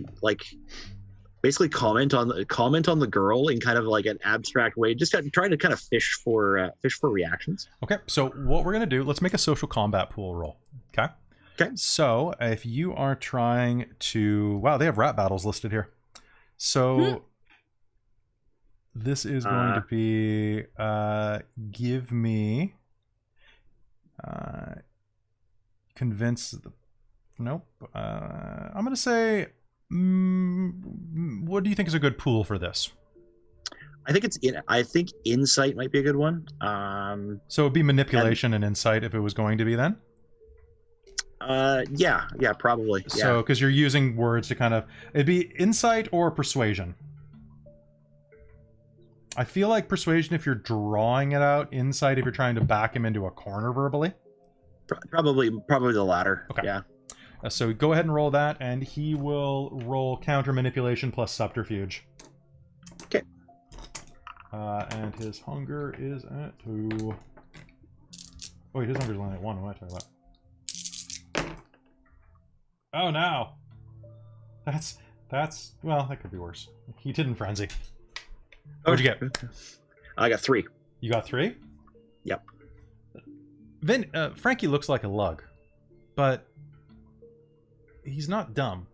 basically comment on the girl in kind of like an abstract way, just trying to kind of fish for reactions. Okay, so what we're gonna do? Let's make a social combat pool roll. Okay. Okay. So if you are trying to, wow, they have rap battles listed here. So this is going to be give me convince. Nope. I'm gonna say. What do you think is a good pool for this? I think insight might be a good one. So it'd be manipulation and insight if it was going to be then. Yeah, probably. Yeah. So because you're using words to kind of, it'd be insight or persuasion. I feel like persuasion if you're drawing it out, insight if you're trying to back him into a corner verbally. Probably the latter. Okay. Yeah. So go ahead and roll that, and he will roll counter manipulation plus subterfuge. Okay. And his hunger is at 2. Oh, his hunger is only at 1. What am I talking about? Oh no! That's well, that could be worse. He didn't frenzy. What'd you get? I got 3. You got 3? Yep. Frankie looks like a lug, but he's not dumb.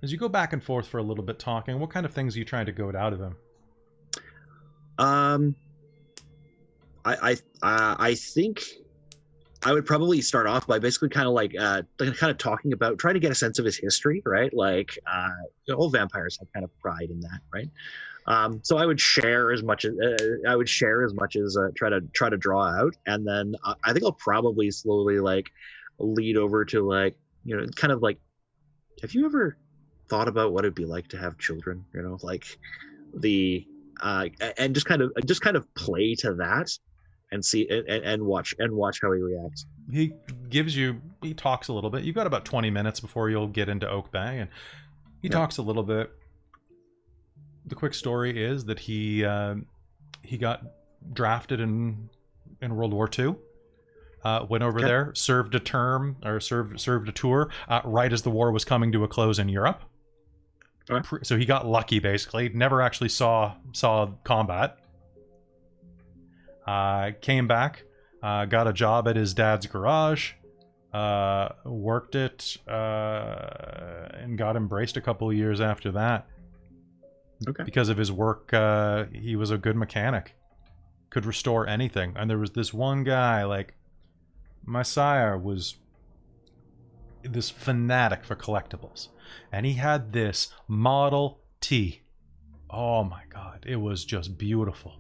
As you go back and forth for a little bit talking, what kind of things are you trying to goad out of him? I think I would probably start off by basically kind of talking about, trying to get a sense of his history, right? Like, all vampires have kind of pride in that, right? So I would share as much as try to draw out, and then I think I'll probably slowly lead over to kind of like, have you ever thought about what it'd be like to have children? And just kind of play to that. And see and watch how he reacts. He talks a little bit. You've got about 20 minutes before you'll get into Oak Bay, and he talks a little bit. The quick story is that he got drafted in World War II. Went over there, served a term or served a tour right as the war was coming to a close in Europe. Okay. So he got lucky, basically. Never actually saw combat. Came back, got a job at his dad's garage, worked it, and got embraced a couple of years after that. Okay. Because of his work, he was a good mechanic, could restore anything. And there was this one guy, my sire was this fanatic for collectibles, and he had this Model T. Oh my God, it was just beautiful.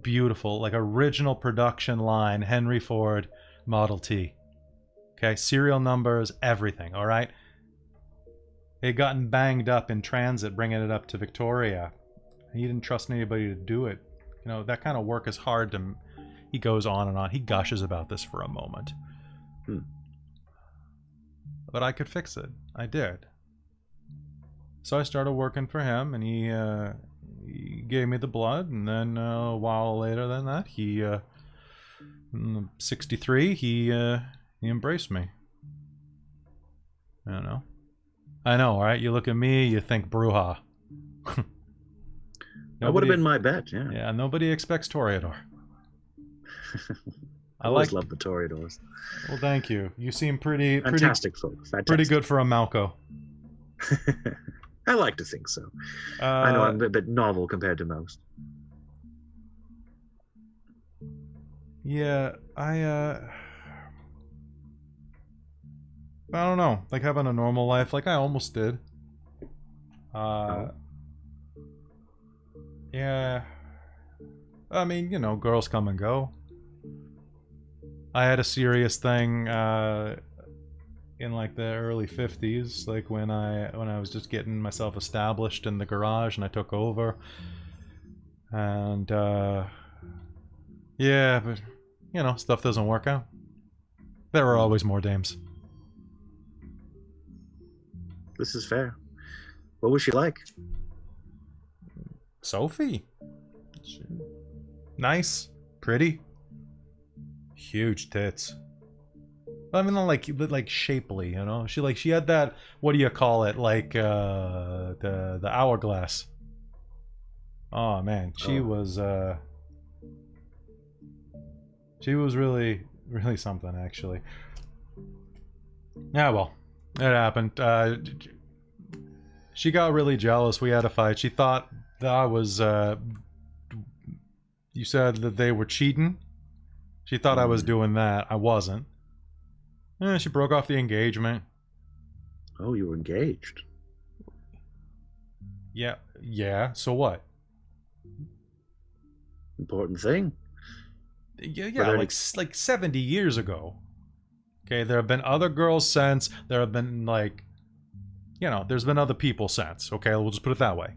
Beautiful, like original production line Henry Ford Model T. Okay, serial numbers, everything. All right, it had gotten banged up in transit bringing it up to Victoria, He didn't trust anybody to do it. You know, that kind of work is hard to... He goes on and on. He gushes about this for a moment. But I could fix it. I did. So I started working for him, and he gave me the blood, and then a while later than that, he... 63, he embraced me. I don't know. I know, right? You look at me, you think Bruja. That would have been my bet, yeah. Yeah, nobody expects Toreador. I always love the Toreadors. Well, thank you. You seem fantastic folk. Fantastic. Pretty good for a Malco. I like to think so. I know I'm a bit novel compared to most. Yeah, I don't know. Like having a normal life, like I almost did. Yeah. I mean, you know, girls come and go. I had a serious thing in like the early 50s, like when I was just getting myself established in the garage and I took over. And yeah, but you know, stuff doesn't work out. There are always more dames. This is fair. What was she like? Sophie. Nice. Pretty. Huge tits. I mean, like shapely, you know? She had that, what do you call it? Like, the hourglass. Oh, man. She was really, really something, actually. Yeah, well, it happened. She got really jealous. We had a fight. She thought that I was, you said that they were cheating? She thought I was doing that. I wasn't. She broke off the engagement. Oh, you were engaged? Yeah, so what? Important thing. Yeah, like 70 years ago. Okay, there have been other girls since. There have been, like, you know, there's been other people since. Okay, we'll just put it that way.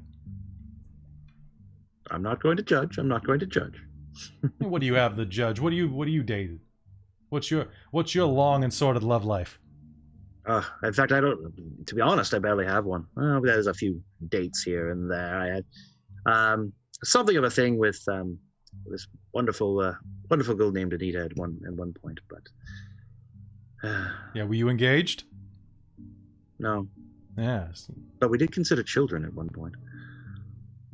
I'm not going to judge. I'm not going to judge. What do you have to judge? What do you dated? What's your long and sordid love life? In fact, I don't. To be honest, I barely have one. Well, there's a few dates here and there. I had something of a thing with this wonderful girl named Anita at one point, but yeah, were you engaged? No. Yes. But we did consider children at one point.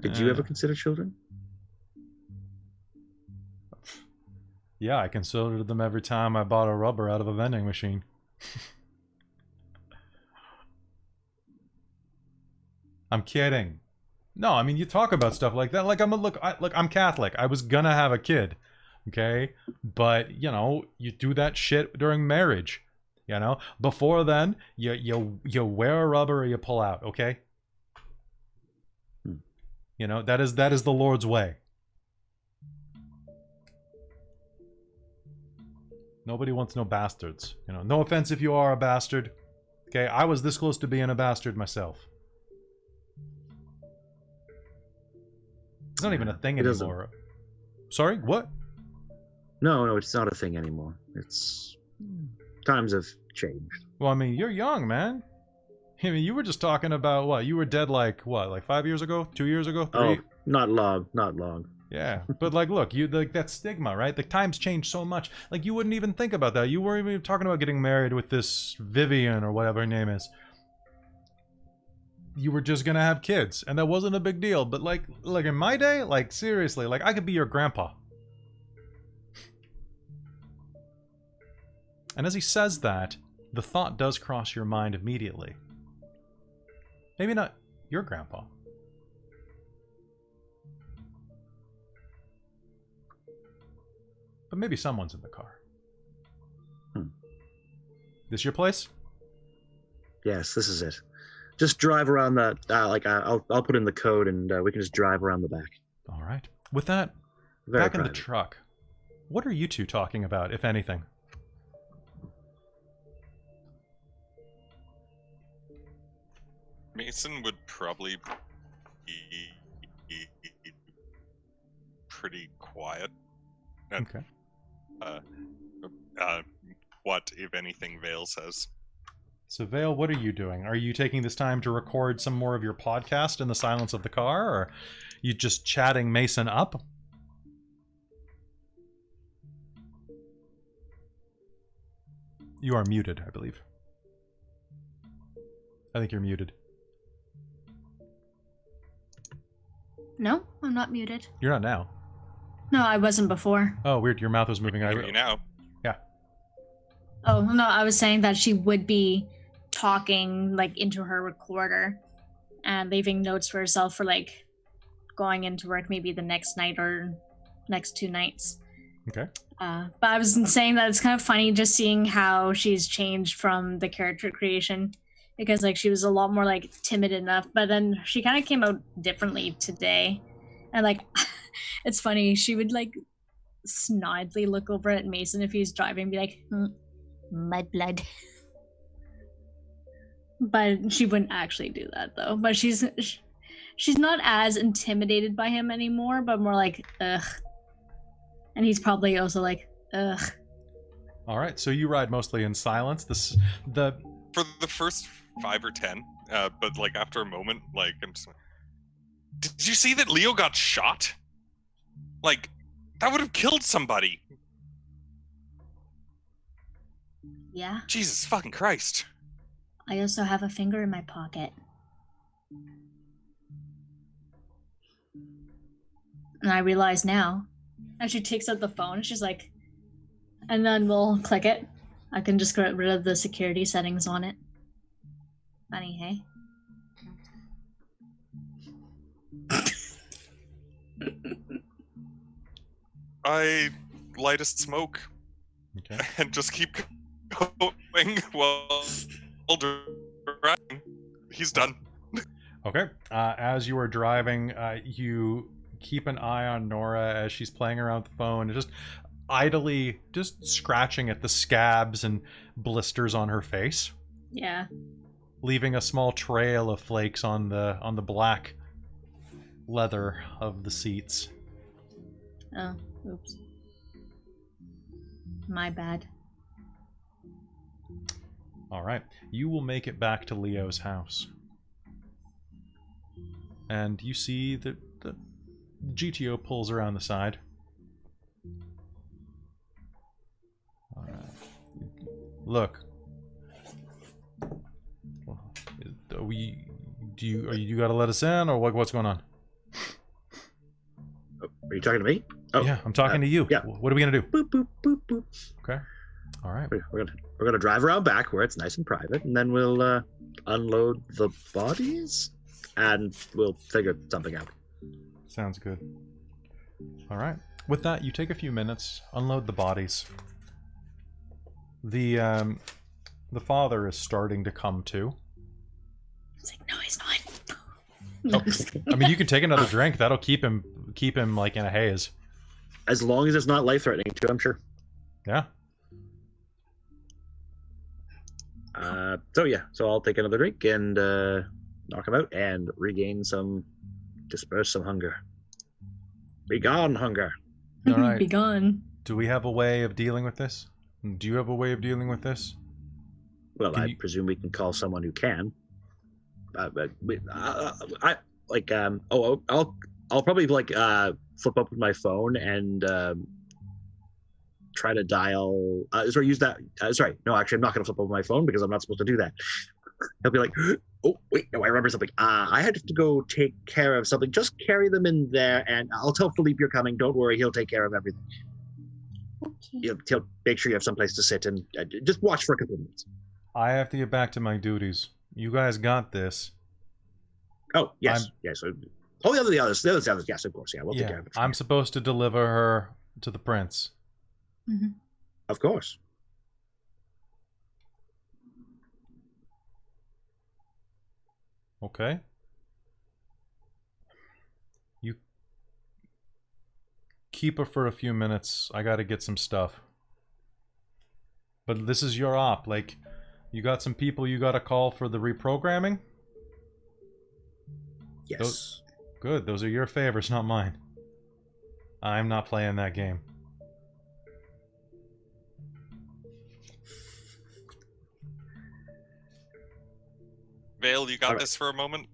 Did you ever consider children? Yeah, I considered them every time I bought a rubber out of a vending machine. I'm kidding. No, I mean, you talk about stuff like that. Like, I'm Catholic. I was gonna have a kid, okay? But, you know, you do that shit during marriage, you know? Before then, you wear a rubber or you pull out, okay? You know, that is the Lord's way. Nobody wants no bastards. You know, no offense if you are a bastard. Okay, I was this close to being a bastard myself. It's not even a thing anymore. Sorry, what? No, it's not a thing anymore. It's... times have changed. Well, I mean, you're young, man. I mean, you were just talking about, what? You were dead like, what, like 5 years ago? 2 years ago? 3? Oh, not long. Yeah, but like, look, you like that stigma, right? The times changed so much. Like, you wouldn't even think about that. You weren't even talking about getting married with this Vivian or whatever her name is. You were just gonna have kids, and that wasn't a big deal. But like in my day, like seriously, like I could be your grandpa. And as he says that, the thought does cross your mind immediately. Maybe not your grandpa. But maybe someone's in the car. This your place? Yes, this is it. Just drive around the I'll put in the code and we can just drive around the back. All right. With that, Very back in the private. truck. What are you two talking about, if anything? Mason would probably be pretty quiet. And, Okay. what, if anything, Vale says. So, Vale, what are you doing? Are you taking this time to record some more of your podcast in the silence of the car, or you just chatting Mason up? You are muted, I believe. I think you're muted. No, I'm not muted. You're not now. No, I wasn't before. Oh, weird. Your mouth was moving. I hear you now. Yeah. Oh, no, I was saying that she would be talking, like, into her recorder and leaving notes for herself for, like, going into work maybe the next night or next 2 nights. Okay. But I was saying that it's kind of funny just seeing how she's changed from the character creation, because, like, she was a lot more, like, timid enough, but then she kind of came out differently today. And, like, it's funny, she would, like, snidely look over at Mason if he's driving and be like, mud blood. But she wouldn't actually do that, though. But she's not as intimidated by him anymore, but more like, ugh. And he's probably also like, ugh. All right, so you ride mostly in silence. For the first 5 or 10, but like after a moment, like I'm just like, did you see that Leo got shot? Like, that would have killed somebody. Yeah. Jesus fucking Christ. I also have a finger in my pocket. And I realize now. And she takes out the phone. She's like, and then we'll click it. I can just get rid of the security settings on it. Funny, hey? I light a smoke Okay. and just keep going while driving. He's done. Okay. As you are driving, you keep an eye on Nora as she's playing around with the phone, just idly just scratching at the scabs and blisters on her face, Yeah. leaving a small trail of flakes on the black leather of the seats. Oh, oops. My bad. All right. You will make it back to Leo's house. And you see that the GTO pulls around the side. Look. You gotta let us in, or what's going on? Oh, are you talking to me? Oh, yeah, I'm talking to you. yeah. What are we gonna do? Boop, boop, boop, boop. Okay. All right. We're gonna drive around back where it's nice and private, and then we'll unload the bodies, and we'll figure something out. Sounds good. All right. With that, you take a few minutes, unload the bodies. The father is starting to come to. It's like, no, he's not. Oh, I mean, you can take another drink. That'll keep him like in a haze. As long as it's not life-threatening, too, I'm sure. Yeah. So I'll take another drink and knock him out and disperse some hunger. Be gone, hunger. All right. Be gone. Do we have a way of dealing with this? Do you have a way of dealing with this? Well, I presume we can call someone who can. I'll probably flip up with my phone and try to dial. Use that. No, actually, I'm not going to flip up my phone because I'm not supposed to do that. He'll be like, oh, wait, no, I remember something. I had to go take care of something. Just carry them in there, and I'll tell Philippe you're coming. Don't worry, he'll take care of everything. Okay. He'll make sure you have someplace to sit and just watch for a couple of minutes. I have to get back to my duties. You guys got this. Oh, yes. Yes. Oh, the others. Yes, of course. Yeah, we'll take care of it. I'm supposed to deliver her to the prince. Mm-hmm. Of course. Okay. You keep her for a few minutes. I gotta get some stuff. But this is your op. Like, you got some people you gotta call for the reprogramming? Yes. Good. Those are your favors, not mine. I'm not playing that game. Vale, you got Alright. this for a moment?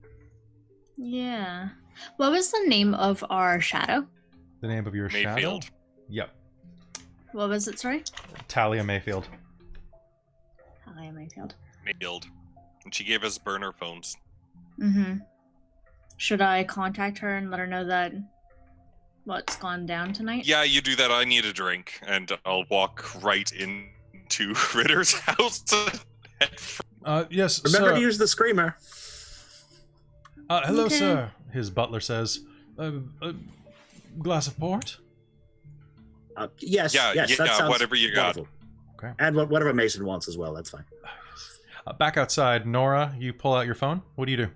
Yeah. What was the name of our shadow? The name of your Mayfield. shadow? Yep. What was it, sorry? Talia Mayfield. Talia Mayfield. Mayfield. And she gave us burner phones. Mm-hmm. Should I contact her and let her know that what's gone down tonight? Yeah, you do that. I need a drink, and I'll walk right into Ritter's house. Yes, Remember sir. to use the screamer. Hello, Okay. sir. His butler says, glass of port? Yes, Yeah, yes, yeah, that sounds whatever you got. wonderful. Okay. And whatever Mason wants as well, that's fine. Back outside, Nora, you pull out your phone. What do you do?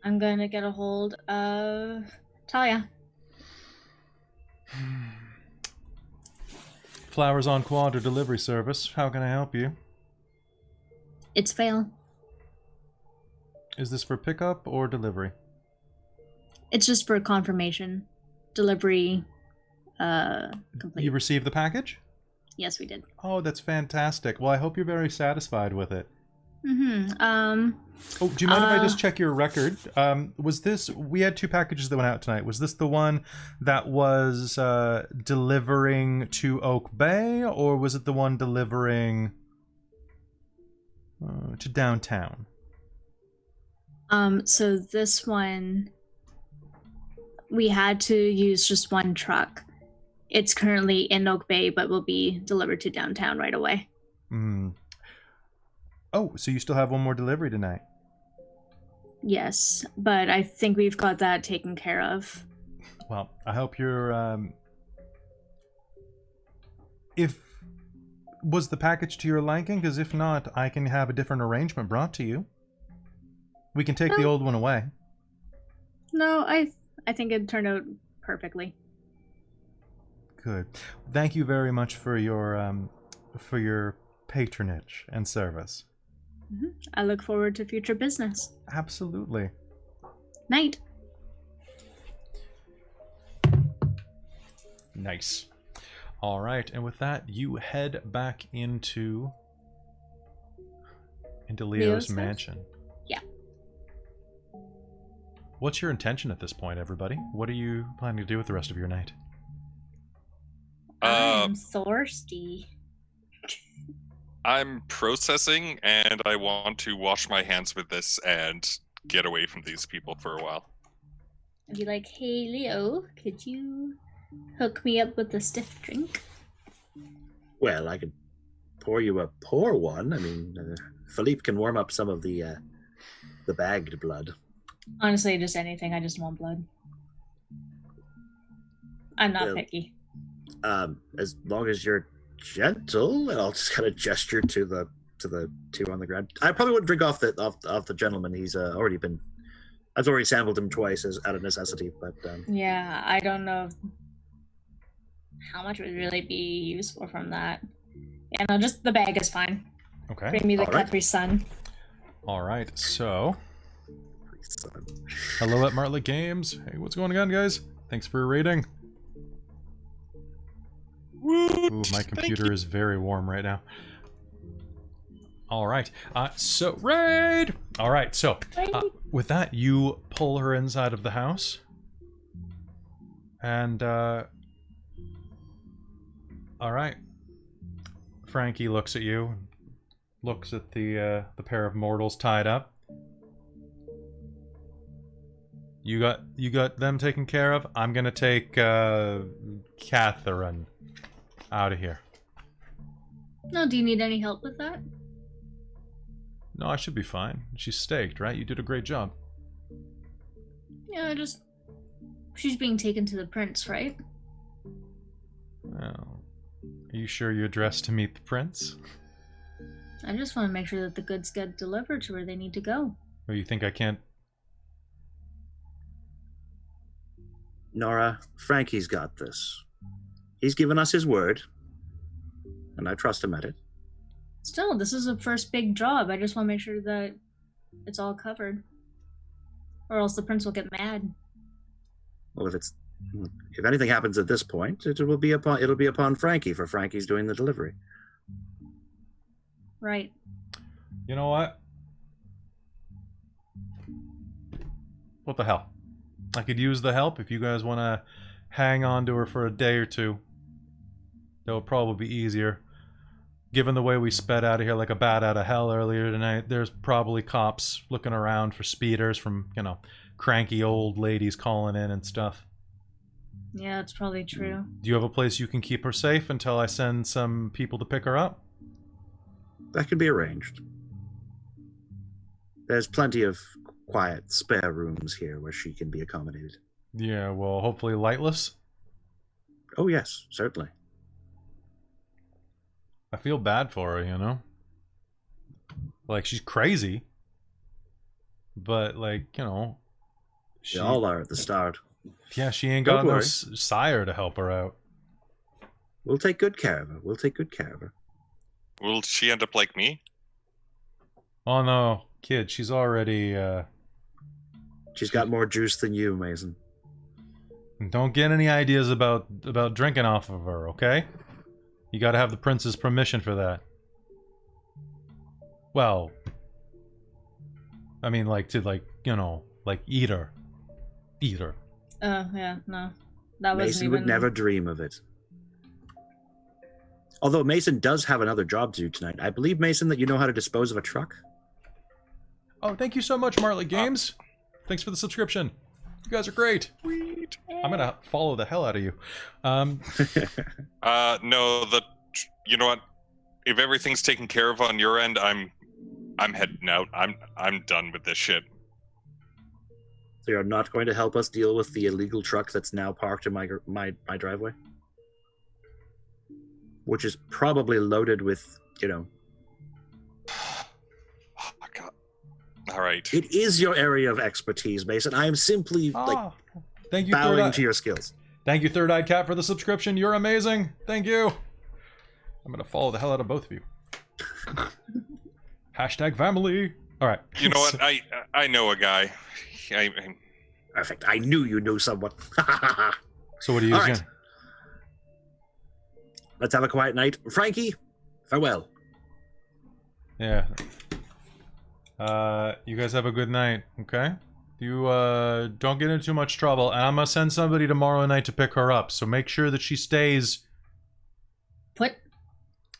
I'm gonna get a hold of Talia. Flowers on Quad or delivery service. How can I help you? It's Vale. Is this for pickup or delivery? It's just for confirmation. Delivery, complete. You received the package? Yes, we did. Oh, that's fantastic. Well, I hope you're very satisfied with it. Mm-hmm. Oh, do you mind if I just check your record? Was this... We had 2 packages that went out tonight. Was this the one that was delivering to Oak Bay, or was it the one delivering to downtown? So this one, we had to use just one truck. It's currently in Oak Bay, but will be delivered to downtown right away. Hmm. Oh, so you still have one more delivery tonight? Yes, but I think we've got that taken care of. Well, I hope you're, If... Was the package to your liking? Because if not, I can have a different arrangement brought to you. We can take the old one away. No, I think it turned out perfectly. Good. Thank you very much for your patronage and service. Mm-hmm. I look forward to future business. Absolutely. Night. Nice. All right, and with that, you head back into Leo's Leo's house? mansion. Yeah. What's your intention at this point, everybody? What are you planning to do with the rest of your night? I'm thirsty. I'm processing, and I want to wash my hands with this and get away from these people for a while. I'd be like, hey Leo, could you hook me up with a stiff drink? Well, I could pour you a pour one. I mean, Philippe can warm up some of the bagged blood. Honestly, just anything. I just want blood. I'm not Well, picky. As long as you're gentle, and I'll just kind of gesture to the 2 on the ground. I probably wouldn't drink off the gentleman. He's already been. I've already sampled him twice as out of necessity, but Yeah, I don't know how much would really be useful from that. Yeah, no, just the bag is fine. Okay. Bring me the All right. Capri Sun. All right, so... son. Hello at Martlet Games. Hey, what's going on, guys? Thanks for raiding. Ooh, my computer is very warm right now. All right, so raid! All right, so with that, you pull her inside of the house. And, all right. Frankie looks at you, looks at the pair of mortals tied up. You got them taken care of. I'm gonna take Catherine out of here. No, do you need any help with that? No, I should be fine. She's staked, right? You did a great job. Yeah, just... She's being taken to the prince, right? Well, are you sure you're dressed to meet the prince? I just want to make sure that the goods get delivered to where they need to go. Or you think I can't... Nora, Frankie's got this. He's given us his word, and I trust him at it. Still, this is a first big job. I just want to make sure that it's all covered. Or else the prince will get mad. Well, if it's If anything happens at this point, it'll be upon Frankie, for Frankie's doing the delivery. Right. You know what? What the hell? I could use the help if you guys want to hang on to her for a day or two. That would probably be easier. Given the way we sped out of here like a bat out of hell earlier tonight, there's probably cops looking around for speeders from, you know, cranky old ladies calling in and stuff. Yeah, that's probably true. Do you have a place you can keep her safe until I send some people to pick her up? That could be arranged. There's plenty of quiet spare rooms here where she can be accommodated. Yeah, well, hopefully lightless. Oh yes, certainly. I feel bad for her, you know? Like, she's crazy. But, like, you know... They all are at the start. Yeah, she ain't Don't got no worry. sire to help her out. We'll take good care of her. Will she end up like me? Oh no, kid, she's already, She's got more juice than you, Mason. Don't get any ideas about drinking off of her, okay? You gotta have the prince's permission for that. Well... I mean, like, to, like, you know, like, eat her. Eat her. Oh, yeah, no. That wasn't Mason even... would never dream of it. Although Mason does have another job to do tonight. I believe, Mason, that you know how to dispose of a truck. Oh, thank you so much, Martlet Games. Thanks for the subscription. You guys are great. Sweet. I'm gonna follow the hell out of you. No, you know what? If everything's taken care of on your end, I'm heading out. I'm done with this shit. So you're not going to help us deal with the illegal truck that's now parked in my driveway? Which is probably loaded with, you know... Oh my god. All right. It is your area of expertise, Mason. I am simply, Thank you, bowing to your skills. Thank you, Third Eyed Cat, for the subscription. You're amazing. Thank you. I'm gonna follow the hell out of both of you. Hashtag family. All right. You know what? I know a guy. Perfect. I knew you knew someone. So what are you All doing? right. Let's have a quiet night. Frankie, farewell. Yeah. You guys have a good night, okay? You don't get into too much trouble, and I'm gonna send somebody tomorrow night to pick her up. So make sure that she stays. Put?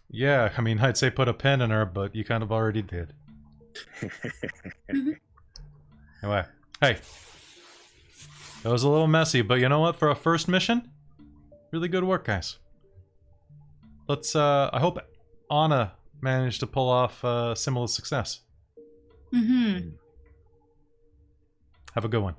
Yeah, I mean, I'd say put a pin in her, but you kind of already did. Anyway, hey, that was a little messy, but you know what? For a first mission, really good work, guys. Let's. I hope Anna managed to pull off similar success. Mm-hmm. Have a good one.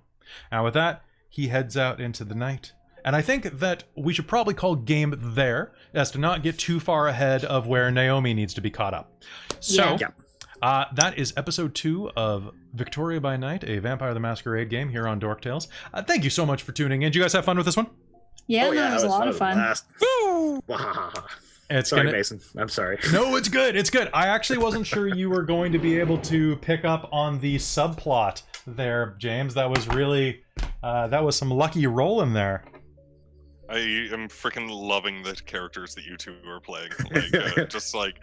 And with that, he heads out into the night. And I think that we should probably call game there, as to not get too far ahead of where Naomi needs to be caught up. So, that is episode 2 of Victoria by Night, a Vampire the Masquerade game here on Dork Tales. Thank you so much for tuning in. Did you guys have fun with this one? Yeah, no, it was a lot of fun. Sorry, Mason. I'm sorry. No, it's good. It's good. I actually wasn't sure you were going to be able to pick up on the subplot there, James. That was really, that was some lucky roll in there. I am freaking loving the characters that you two are playing. Like, just like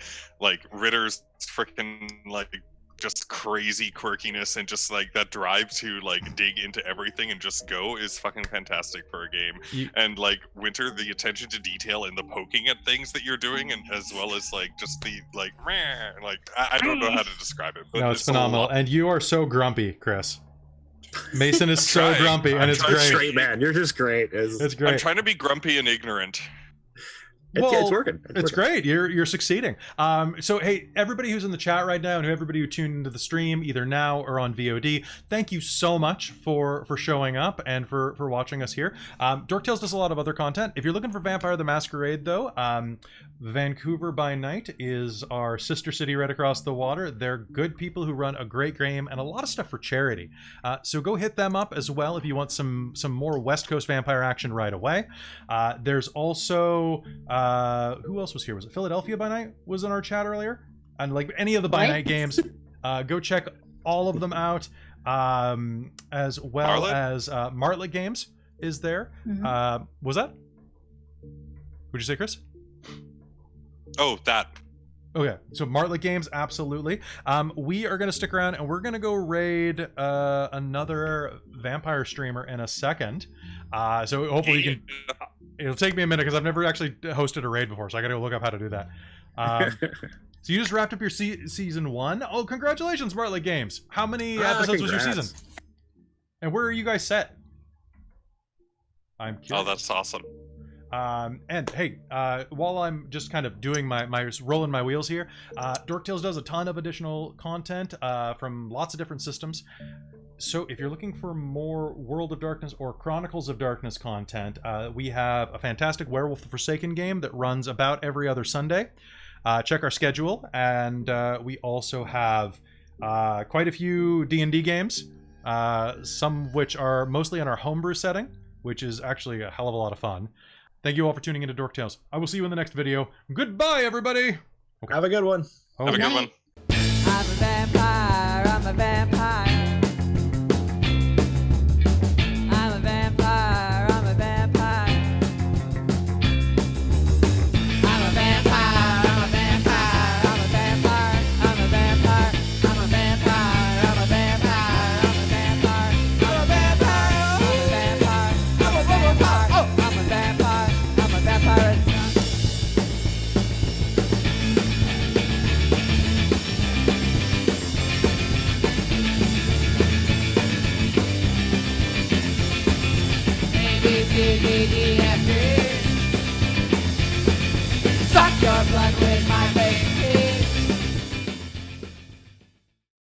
Ritter's freaking like just crazy quirkiness and just like that drive to like dig into everything and just go is fucking fantastic for a game. And like Winter, the attention to detail and the poking at things that you're doing, and as well as like just the like I don't know how to describe it. But No, it's phenomenal. And you are so grumpy, Chris. Mason is so trying. grumpy, and it's great. Straight man, you're just great. It's great. I'm trying to be grumpy and ignorant. It's working. It's great. You're succeeding. So hey, everybody who's in the chat right now, and everybody who tuned into the stream either now or on VOD, thank you so much for showing up and for watching us here. Dork Tales does a lot of other content. If you're looking for Vampire the Masquerade, though, Vancouver by Night is our sister city right across the water. They're good people who run a great game and a lot of stuff for charity. So go hit them up as well if you want some more West Coast vampire action right away. There's also who else was here? Was it Philadelphia by Night was in our chat earlier? And like any of the by Night games, go check all of them out, as well as Martlet Games. is there. Was that? Would you say, Chris? Oh, that. Okay, so Martlet Games, absolutely. We are going to stick around, and we're going to go raid another vampire streamer in a second. So hopefully you can... It'll take me a minute, because I've never actually hosted a raid before, so I got to look up how to do that. So you just wrapped up your season 1? Oh, congratulations, Martlet Games. How many episodes was your season? And where are you guys set? I'm curious. Oh, that's awesome. And hey, while I'm just kind of doing my rolling my wheels here, Dork Tales does a ton of additional content from lots of different systems. So if you're looking for more World of Darkness or Chronicles of Darkness content, we have a fantastic Werewolf the Forsaken game that runs about every other Sunday. Check our schedule, and we also have quite a few D&D games, some of which are mostly in our homebrew setting, which is actually a hell of a lot of fun. Thank you all for tuning into Dork Tales. I will see you in the next video. Goodbye, everybody! Okay. Have a good one. Have a good one. I'm a vampire, I'm a vampire. I'm a vampire, I'm a vampire. I'm a vampire, I'm a vampire, I'm a vampire, I'm a vampire, I'm a vampire, I'm a vampire, I'm a vampire, I'm a vampire, I'm a vampire, I'm a vampire, I'm a vampire. A B C D E